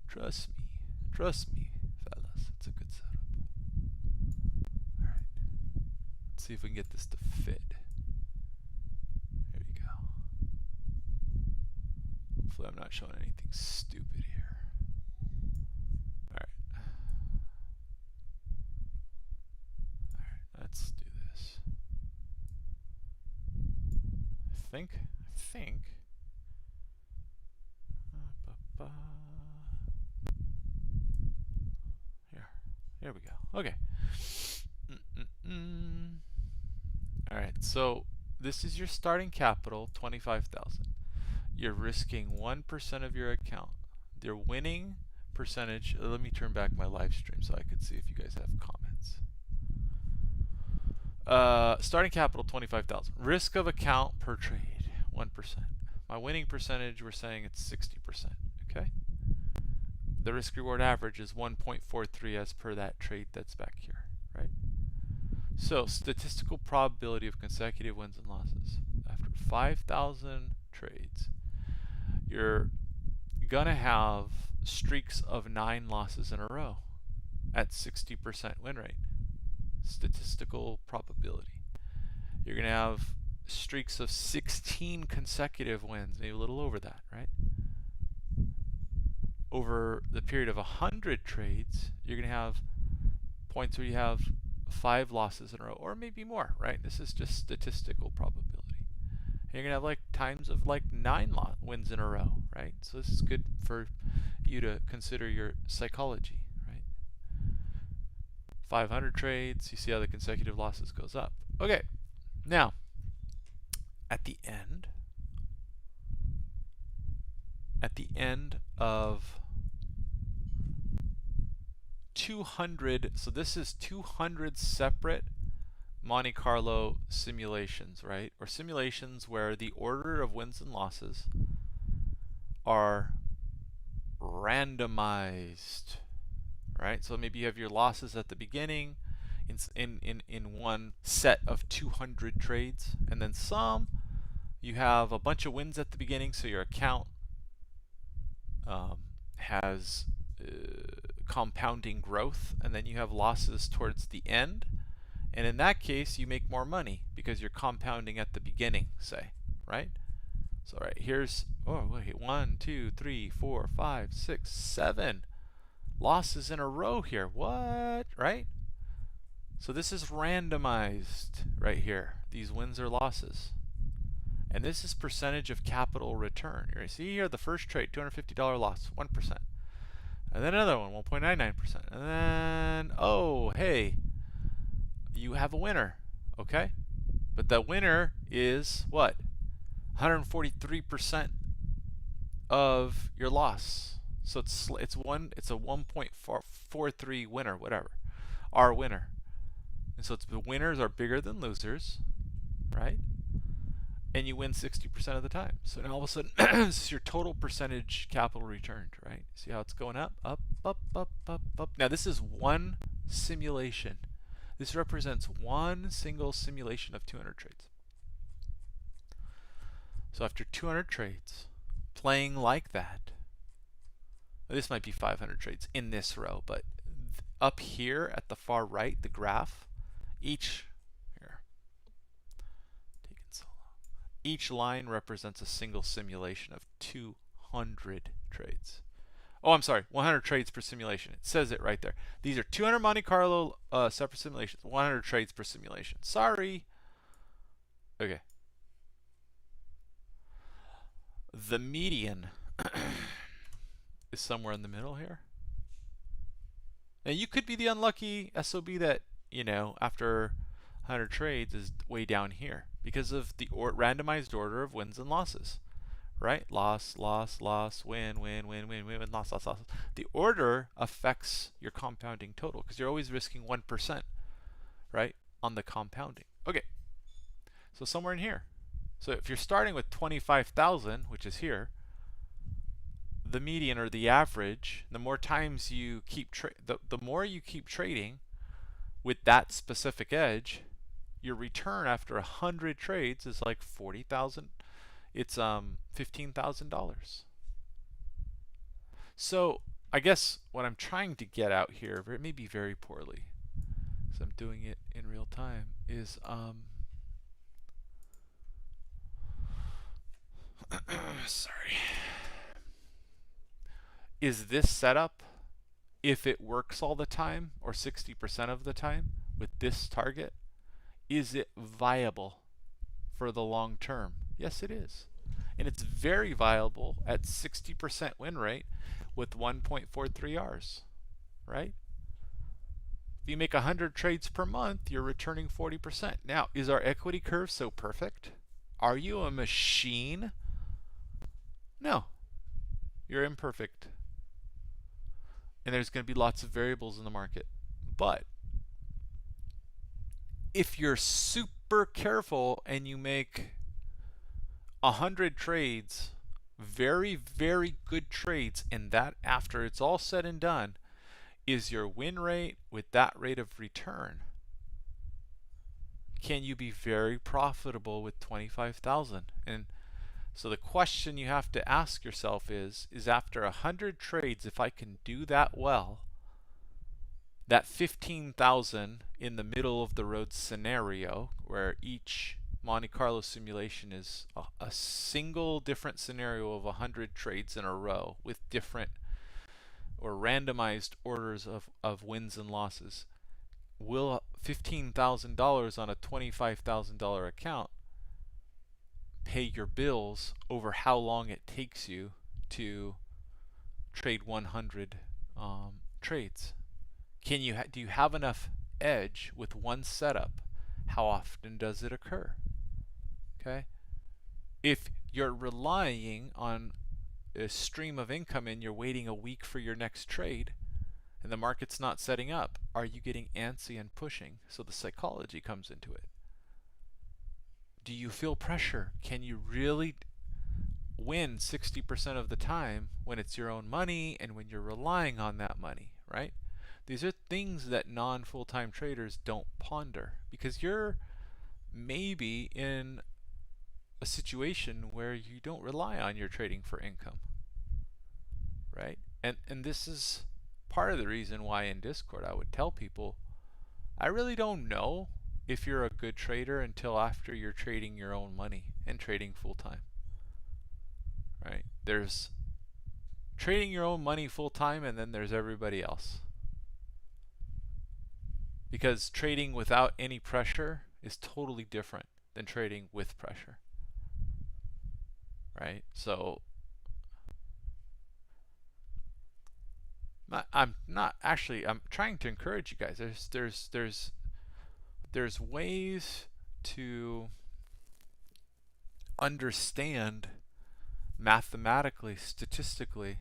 trust me, fellas, it's a good setup. All right, let's see if we can get this to fit. There you go. Hopefully I'm not showing anything stupid here. All right, let's do this. I think Here we go. Okay. All right. So this is your starting capital, 25,000. You're risking 1% of your account. Your winning percentage. Let me turn back my live stream so I could see if you guys have comments. Starting capital 25,000. Risk of account per trade 1%. My winning percentage, we're saying it's 60%. Okay. The risk reward average is 1.43 as per that trade that's back here, right? So statistical probability of consecutive wins and losses. After 5,000 trades, you're gonna have streaks of 9 losses in a row at 60% win rate. Statistical probability. You're gonna have streaks of 16 consecutive wins, maybe a little over that, right? Over the period of 100 trades, you're going to have points where you have 5 losses in a row, or maybe more, right? This is just statistical probability. And you're going to have like times of like 9 wins in a row, right? So this is good for you to consider your psychology, right? 500 trades, you see how the consecutive losses goes up. Okay, now at the end of 200, so this is 200 separate Monte Carlo simulations, right? Or simulations where the order of wins and losses are randomized, right? So maybe you have your losses at the beginning in one set of 200 trades, and then some you have a bunch of wins at the beginning, so your account has compounding growth, and then you have losses towards the end, and in that case you make more money because you're compounding at the beginning, say, right? So right here's, oh wait, 1 2 3 4 5 6 7 losses in a row here. What? Right? So this is randomized right here, these wins or losses. And this is percentage of capital return. You see here the first trade, $250 loss, 1%. And then another one, 1.99%. And then, oh, hey, you have a winner, okay? But the winner is what? 143% of your loss. So it's a 1.43 winner, whatever. Our winner. And so the winners are bigger than losers, right? And you win 60% of the time. So now all of a sudden, this is your total percentage capital returned, right? See how it's going up, up, up, up, up, up. Now this is one simulation. This represents one single simulation of 200 trades. So after 200 trades, playing like that, this might be 500 trades in this row, but up here at the far right, the graph, each line represents a single simulation of 200 trades. Oh, I'm sorry, 100 trades per simulation. It says it right there. These are 200 Monte Carlo separate simulations, 100 trades per simulation. Sorry. Okay. The median is somewhere in the middle here. Now you could be the unlucky SOB that, you know, after 100 trades is way down here because of the randomized order of wins and losses, right? Loss, loss, loss, win, win, win, win, win, loss, loss, loss. The order affects your compounding total because you're always risking 1%, right, on the compounding. Okay, so somewhere in here. So if you're starting with 25,000, which is here, the median or the average, the more times you keep the more you keep trading with that specific edge, your return after 100 trades is like 40,000. It's $15,000. So I guess what I'm trying to get out here, it may be very poorly, because I'm doing it in real time, is sorry. Is this setup, if it works all the time or 60% of the time with this target, is it viable for the long term? Yes, it is. And it's very viable at 60% win rate with 1.43 Rs, right? If you make 100 trades per month, you're returning 40%. Now, is our equity curve so perfect? Are you a machine? No, you're imperfect. And there's going to be lots of variables in the market. But if you're super careful and you make 100 trades, very, very good trades, and that after it's all said and done, is your win rate with that rate of return, can you be very profitable with 25,000? And so the question you have to ask yourself is after 100 trades, if I can do that well, that 15,000 in the middle of the road scenario, where each Monte Carlo simulation is a single different scenario of 100 trades in a row with different or randomized orders of wins and losses, will $15,000 on a $25,000 account pay your bills over how long it takes you to trade 100 trades? Do you have enough edge with one setup? How often does it occur? Okay. If you're relying on a stream of income and you're waiting a week for your next trade and the market's not setting up, are you getting antsy and pushing? So the psychology comes into it. Do you feel pressure? Can you really win 60% of the time when it's your own money and when you're relying on that money, right? These are things that non-full-time traders don't ponder, because you're maybe in a situation where you don't rely on your trading for income, right? And this is part of the reason why in Discord I would tell people, I really don't know if you're a good trader until after you're trading your own money and trading full-time, right? There's trading your own money full-time, and then there's everybody else. Because trading without any pressure is totally different than trading with pressure, right? So I'm trying to encourage you guys. There's ways to understand mathematically, statistically,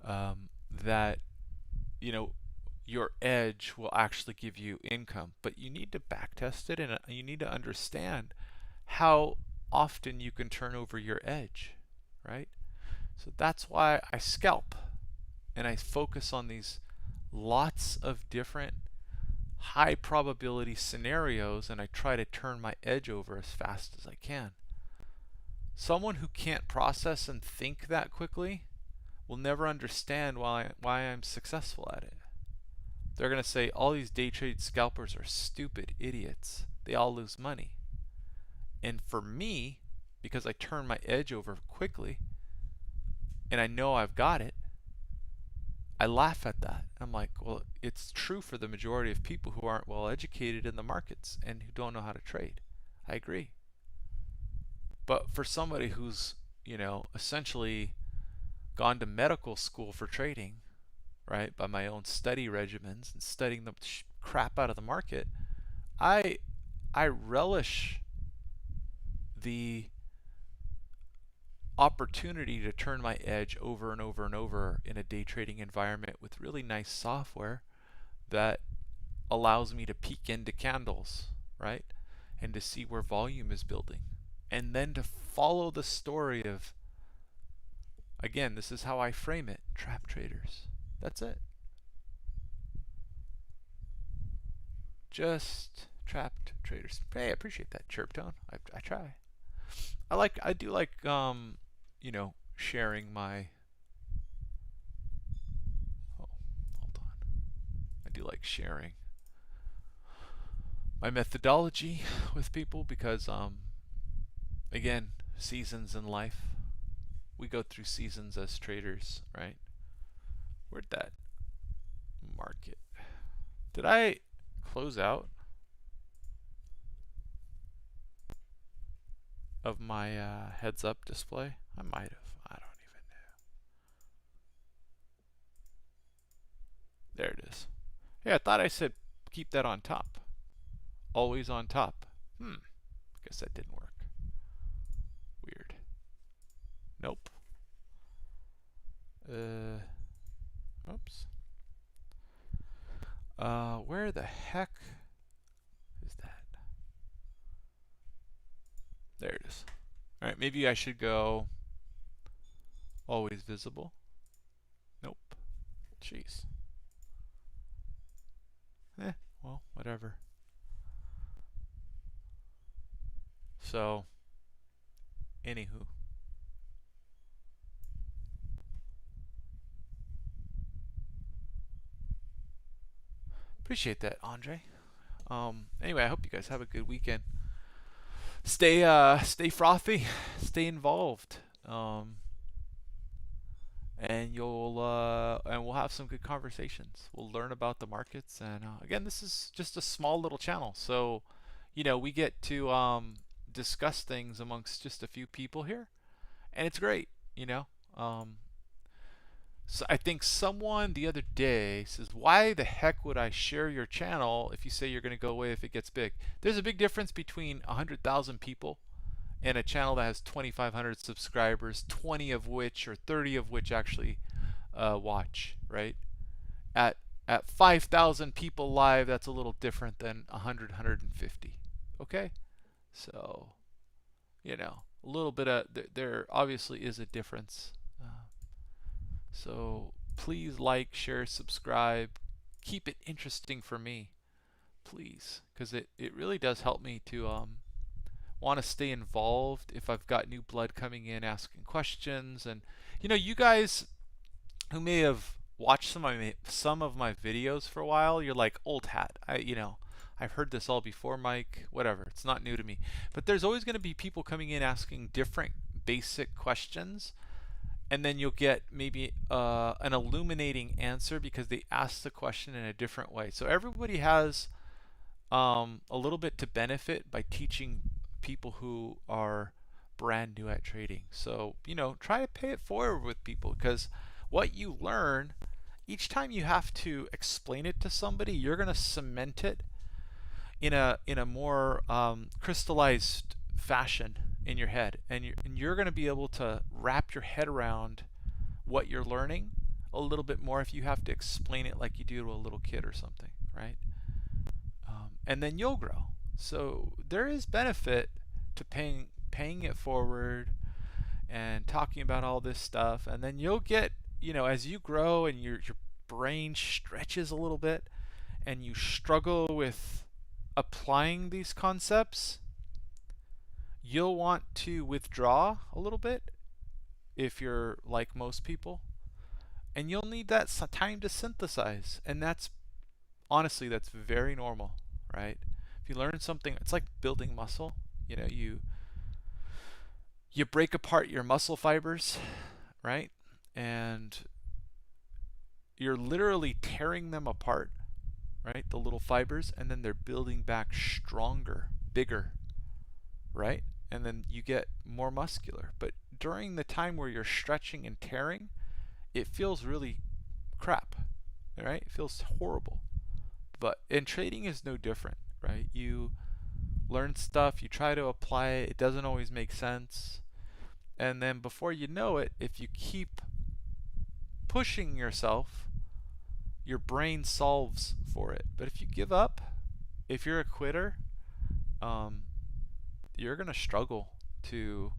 that your edge will actually give you income, but you need to backtest it, and you need to understand how often you can turn over your edge, right? So that's why I scalp and I focus on these lots of different high probability scenarios, and I try to turn my edge over as fast as I can. Someone who can't process and think that quickly will never understand why I'm successful at it. They're going to say all these day trade scalpers are stupid idiots. They all lose money. And for me, because I turn my edge over quickly and I know I've got it, I laugh at that. I'm like, well, it's true for the majority of people who aren't well educated in the markets and who don't know how to trade. I agree. But for somebody who's, essentially gone to medical school for trading, right, by my own study regimens and studying the crap out of the market, I relish the opportunity to turn my edge over and over and over in a day trading environment with really nice software that allows me to peek into candles, right, and to see where volume is building, and then to follow the story of, again, this is how I frame it, trap traders. That's it. Just trapped traders. Hey, I appreciate that chirp tone. I try. I do like sharing my hold on. I do like sharing my methodology with people because again, seasons in life. We go through seasons as traders, right? Where'd that market? Did I close out? of my heads up display? I might have. I don't even know. There it is. Yeah, I thought I said keep that on top. Always on top. Guess that didn't work. Weird. Nope. Oops. Where the heck is that? There it is. All right, maybe I should go always visible. Nope. Jeez. Well, whatever. So, anywho. Appreciate that, Andre. Anyway, I hope you guys have a good weekend. Stay frothy, stay involved, and we'll have some good conversations. We'll learn about the markets, and again, this is just a small little channel, so we get to discuss things amongst just a few people here, and it's great. So I think someone the other day says, why the heck would I share your channel if you say you're going to go away if it gets big? There's a big difference between 100,000 people and a channel that has 2,500 subscribers, 20 of which or 30 of which actually watch, right? At 5,000 people live, that's a little different than 100, 150. Okay? So, a little bit of, there obviously is a difference. So please like, share, subscribe. Keep it interesting for me, please, because it really does help me to want to stay involved if I've got new blood coming in asking questions. And you guys who may have watched some of my videos for a while, you're like, old hat. I've heard this all before, Mike. Whatever, it's not new to me. But there's always going to be people coming in asking different basic questions. And then you'll get maybe an illuminating answer because they asked the question in a different way. So everybody has a little bit to benefit by teaching people who are brand new at trading. So, try to pay it forward with people, because what you learn, each time you have to explain it to somebody, you're going to cement it in a more crystallized fashion in your head, and you're going to be able to wrap your head around what you're learning a little bit more if you have to explain it like you do to a little kid or something, right? And then you'll grow. So there is benefit to paying it forward and talking about all this stuff, and then you'll get, as you grow and your brain stretches a little bit and you struggle with applying these concepts, you'll want to withdraw a little bit if you're like most people, and you'll need that time to synthesize, and that's very normal, right? If you learn something, it's like building muscle. You break apart your muscle fibers, right? And you're literally tearing them apart, right? The little fibers, and then they're building back stronger, bigger, right? And then you get more muscular. But during the time where you're stretching and tearing, it feels really crap, right? It feels horrible. But in trading is no different, right? You learn stuff, you try to apply it, it doesn't always make sense. And then before you know it, if you keep pushing yourself, your brain solves for it. But if you give up, if you're a quitter, you're going to struggle to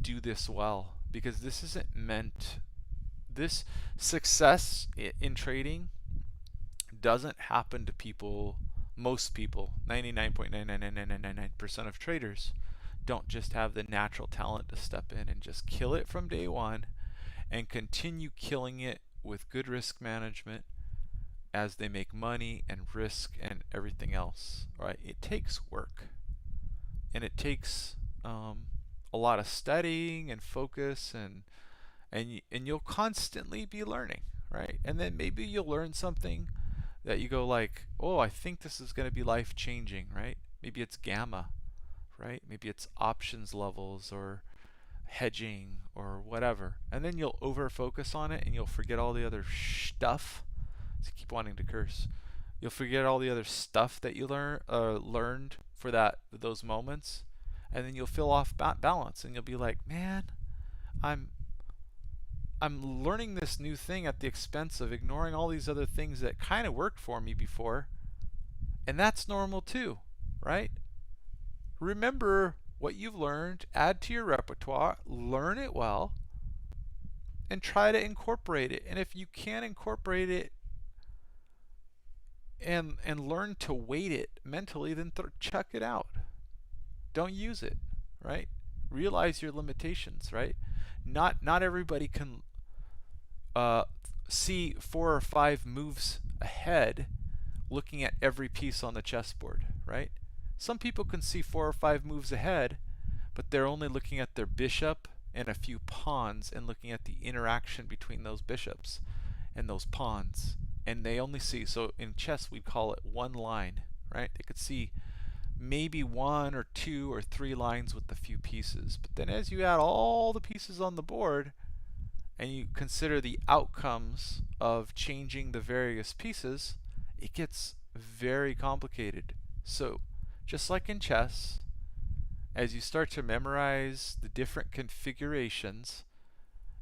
do this well, because this isn't meant, this success in trading doesn't happen to people, most people. 99.99999% of traders don't just have the natural talent to step in and just kill it from day one and continue killing it with good risk management as they make money and risk and everything else, right? It takes work, and it takes a lot of studying and focus, and you'll constantly be learning, right? And then maybe you'll learn something that you go like, oh, I think this is going to be life changing, right? Maybe it's gamma, right? Maybe it's options levels or hedging or whatever. And then you'll over focus on it and you'll forget all the other stuff. I keep wanting to curse. You'll forget all the other stuff that you learned for those moments, and then you'll feel off balance, and you'll be like, man, I'm learning this new thing at the expense of ignoring all these other things that kind of worked for me before, and that's normal too, right? Remember what you've learned, add to your repertoire, learn it well, and try to incorporate it. And if you can't incorporate it and learn to weight it mentally, then chuck it out. Don't use it, right? Realize your limitations, right? Not everybody can see 4 or 5 moves ahead looking at every piece on the chessboard, right? Some people can see 4 or 5 moves ahead, but they're only looking at their bishop and a few pawns and looking at the interaction between those bishops and those pawns. And they only see, so in chess we'd call it one line, right? They could see maybe 1 or 2 or 3 lines with a few pieces. But then as you add all the pieces on the board and you consider the outcomes of changing the various pieces, it gets very complicated. So just like in chess, as you start to memorize the different configurations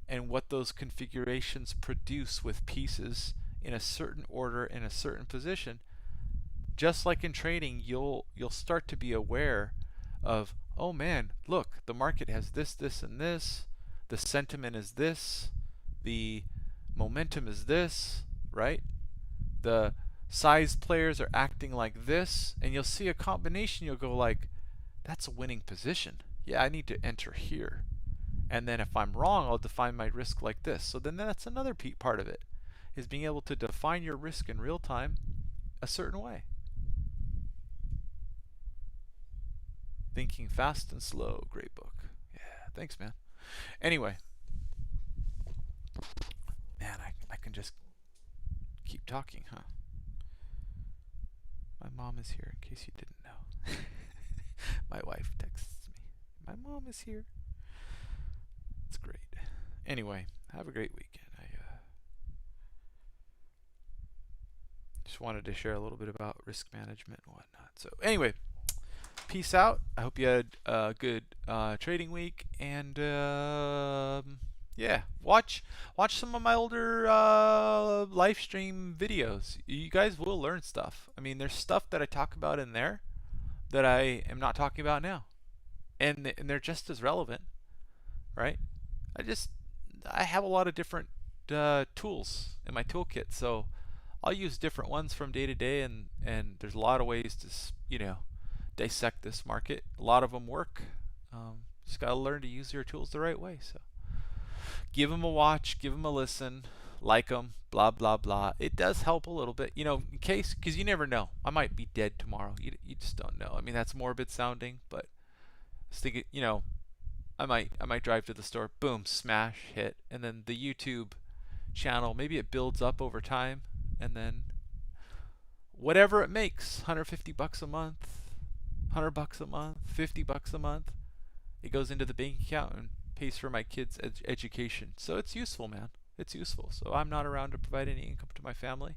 and what those configurations produce with pieces in a certain order in a certain position, just like in trading, you'll start to be aware of, oh man, look, the market has this, this, and this, the sentiment is this, the momentum is this, right? The size players are acting like this, and you'll see a combination, you'll go like, that's a winning position. Yeah, I need to enter here. And then if I'm wrong, I'll define my risk like this. So then that's another part of it, is being able to define your risk in real time a certain way. Thinking Fast and Slow, great book. Yeah, thanks, man. Anyway, man, I can just keep talking, huh? My mom is here, in case you didn't know. My wife texts me, my mom is here. It's great. Anyway, have a great weekend. I just wanted to share a little bit about risk management and whatnot. So anyway, peace out. I hope you had a good trading week, and yeah, watch some of my older live stream videos. You guys will learn stuff. I mean, there's stuff that I talk about in there that I am not talking about now, and they're just as relevant, right? I have a lot of different tools in my toolkit, so I'll use different ones from day to day, and there's a lot of ways to dissect this market. A lot of them work. Just gotta learn to use your tools the right way. So give them a watch, give them a listen, like them, blah blah blah. It does help a little bit, in case, because you never know. I might be dead tomorrow. You just don't know. I mean, that's morbid sounding, but I was thinking, I might drive to the store, boom, smash, hit, and then the YouTube channel, maybe it builds up over time, and then whatever it makes, $150 a month, $100 a month, $50 a month, it goes into the bank account and pays for my kids' education. So it's useful, man. It's useful. So I'm not around to provide any income to my family.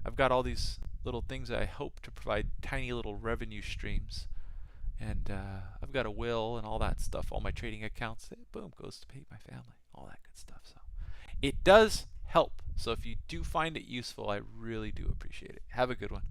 I've got all these little things that I hope to provide tiny little revenue streams. And I've got a will and all that stuff, all my trading accounts, boom, goes to pay my family, all that good stuff. So it does help. So if you do find it useful, I really do appreciate it. Have a good one.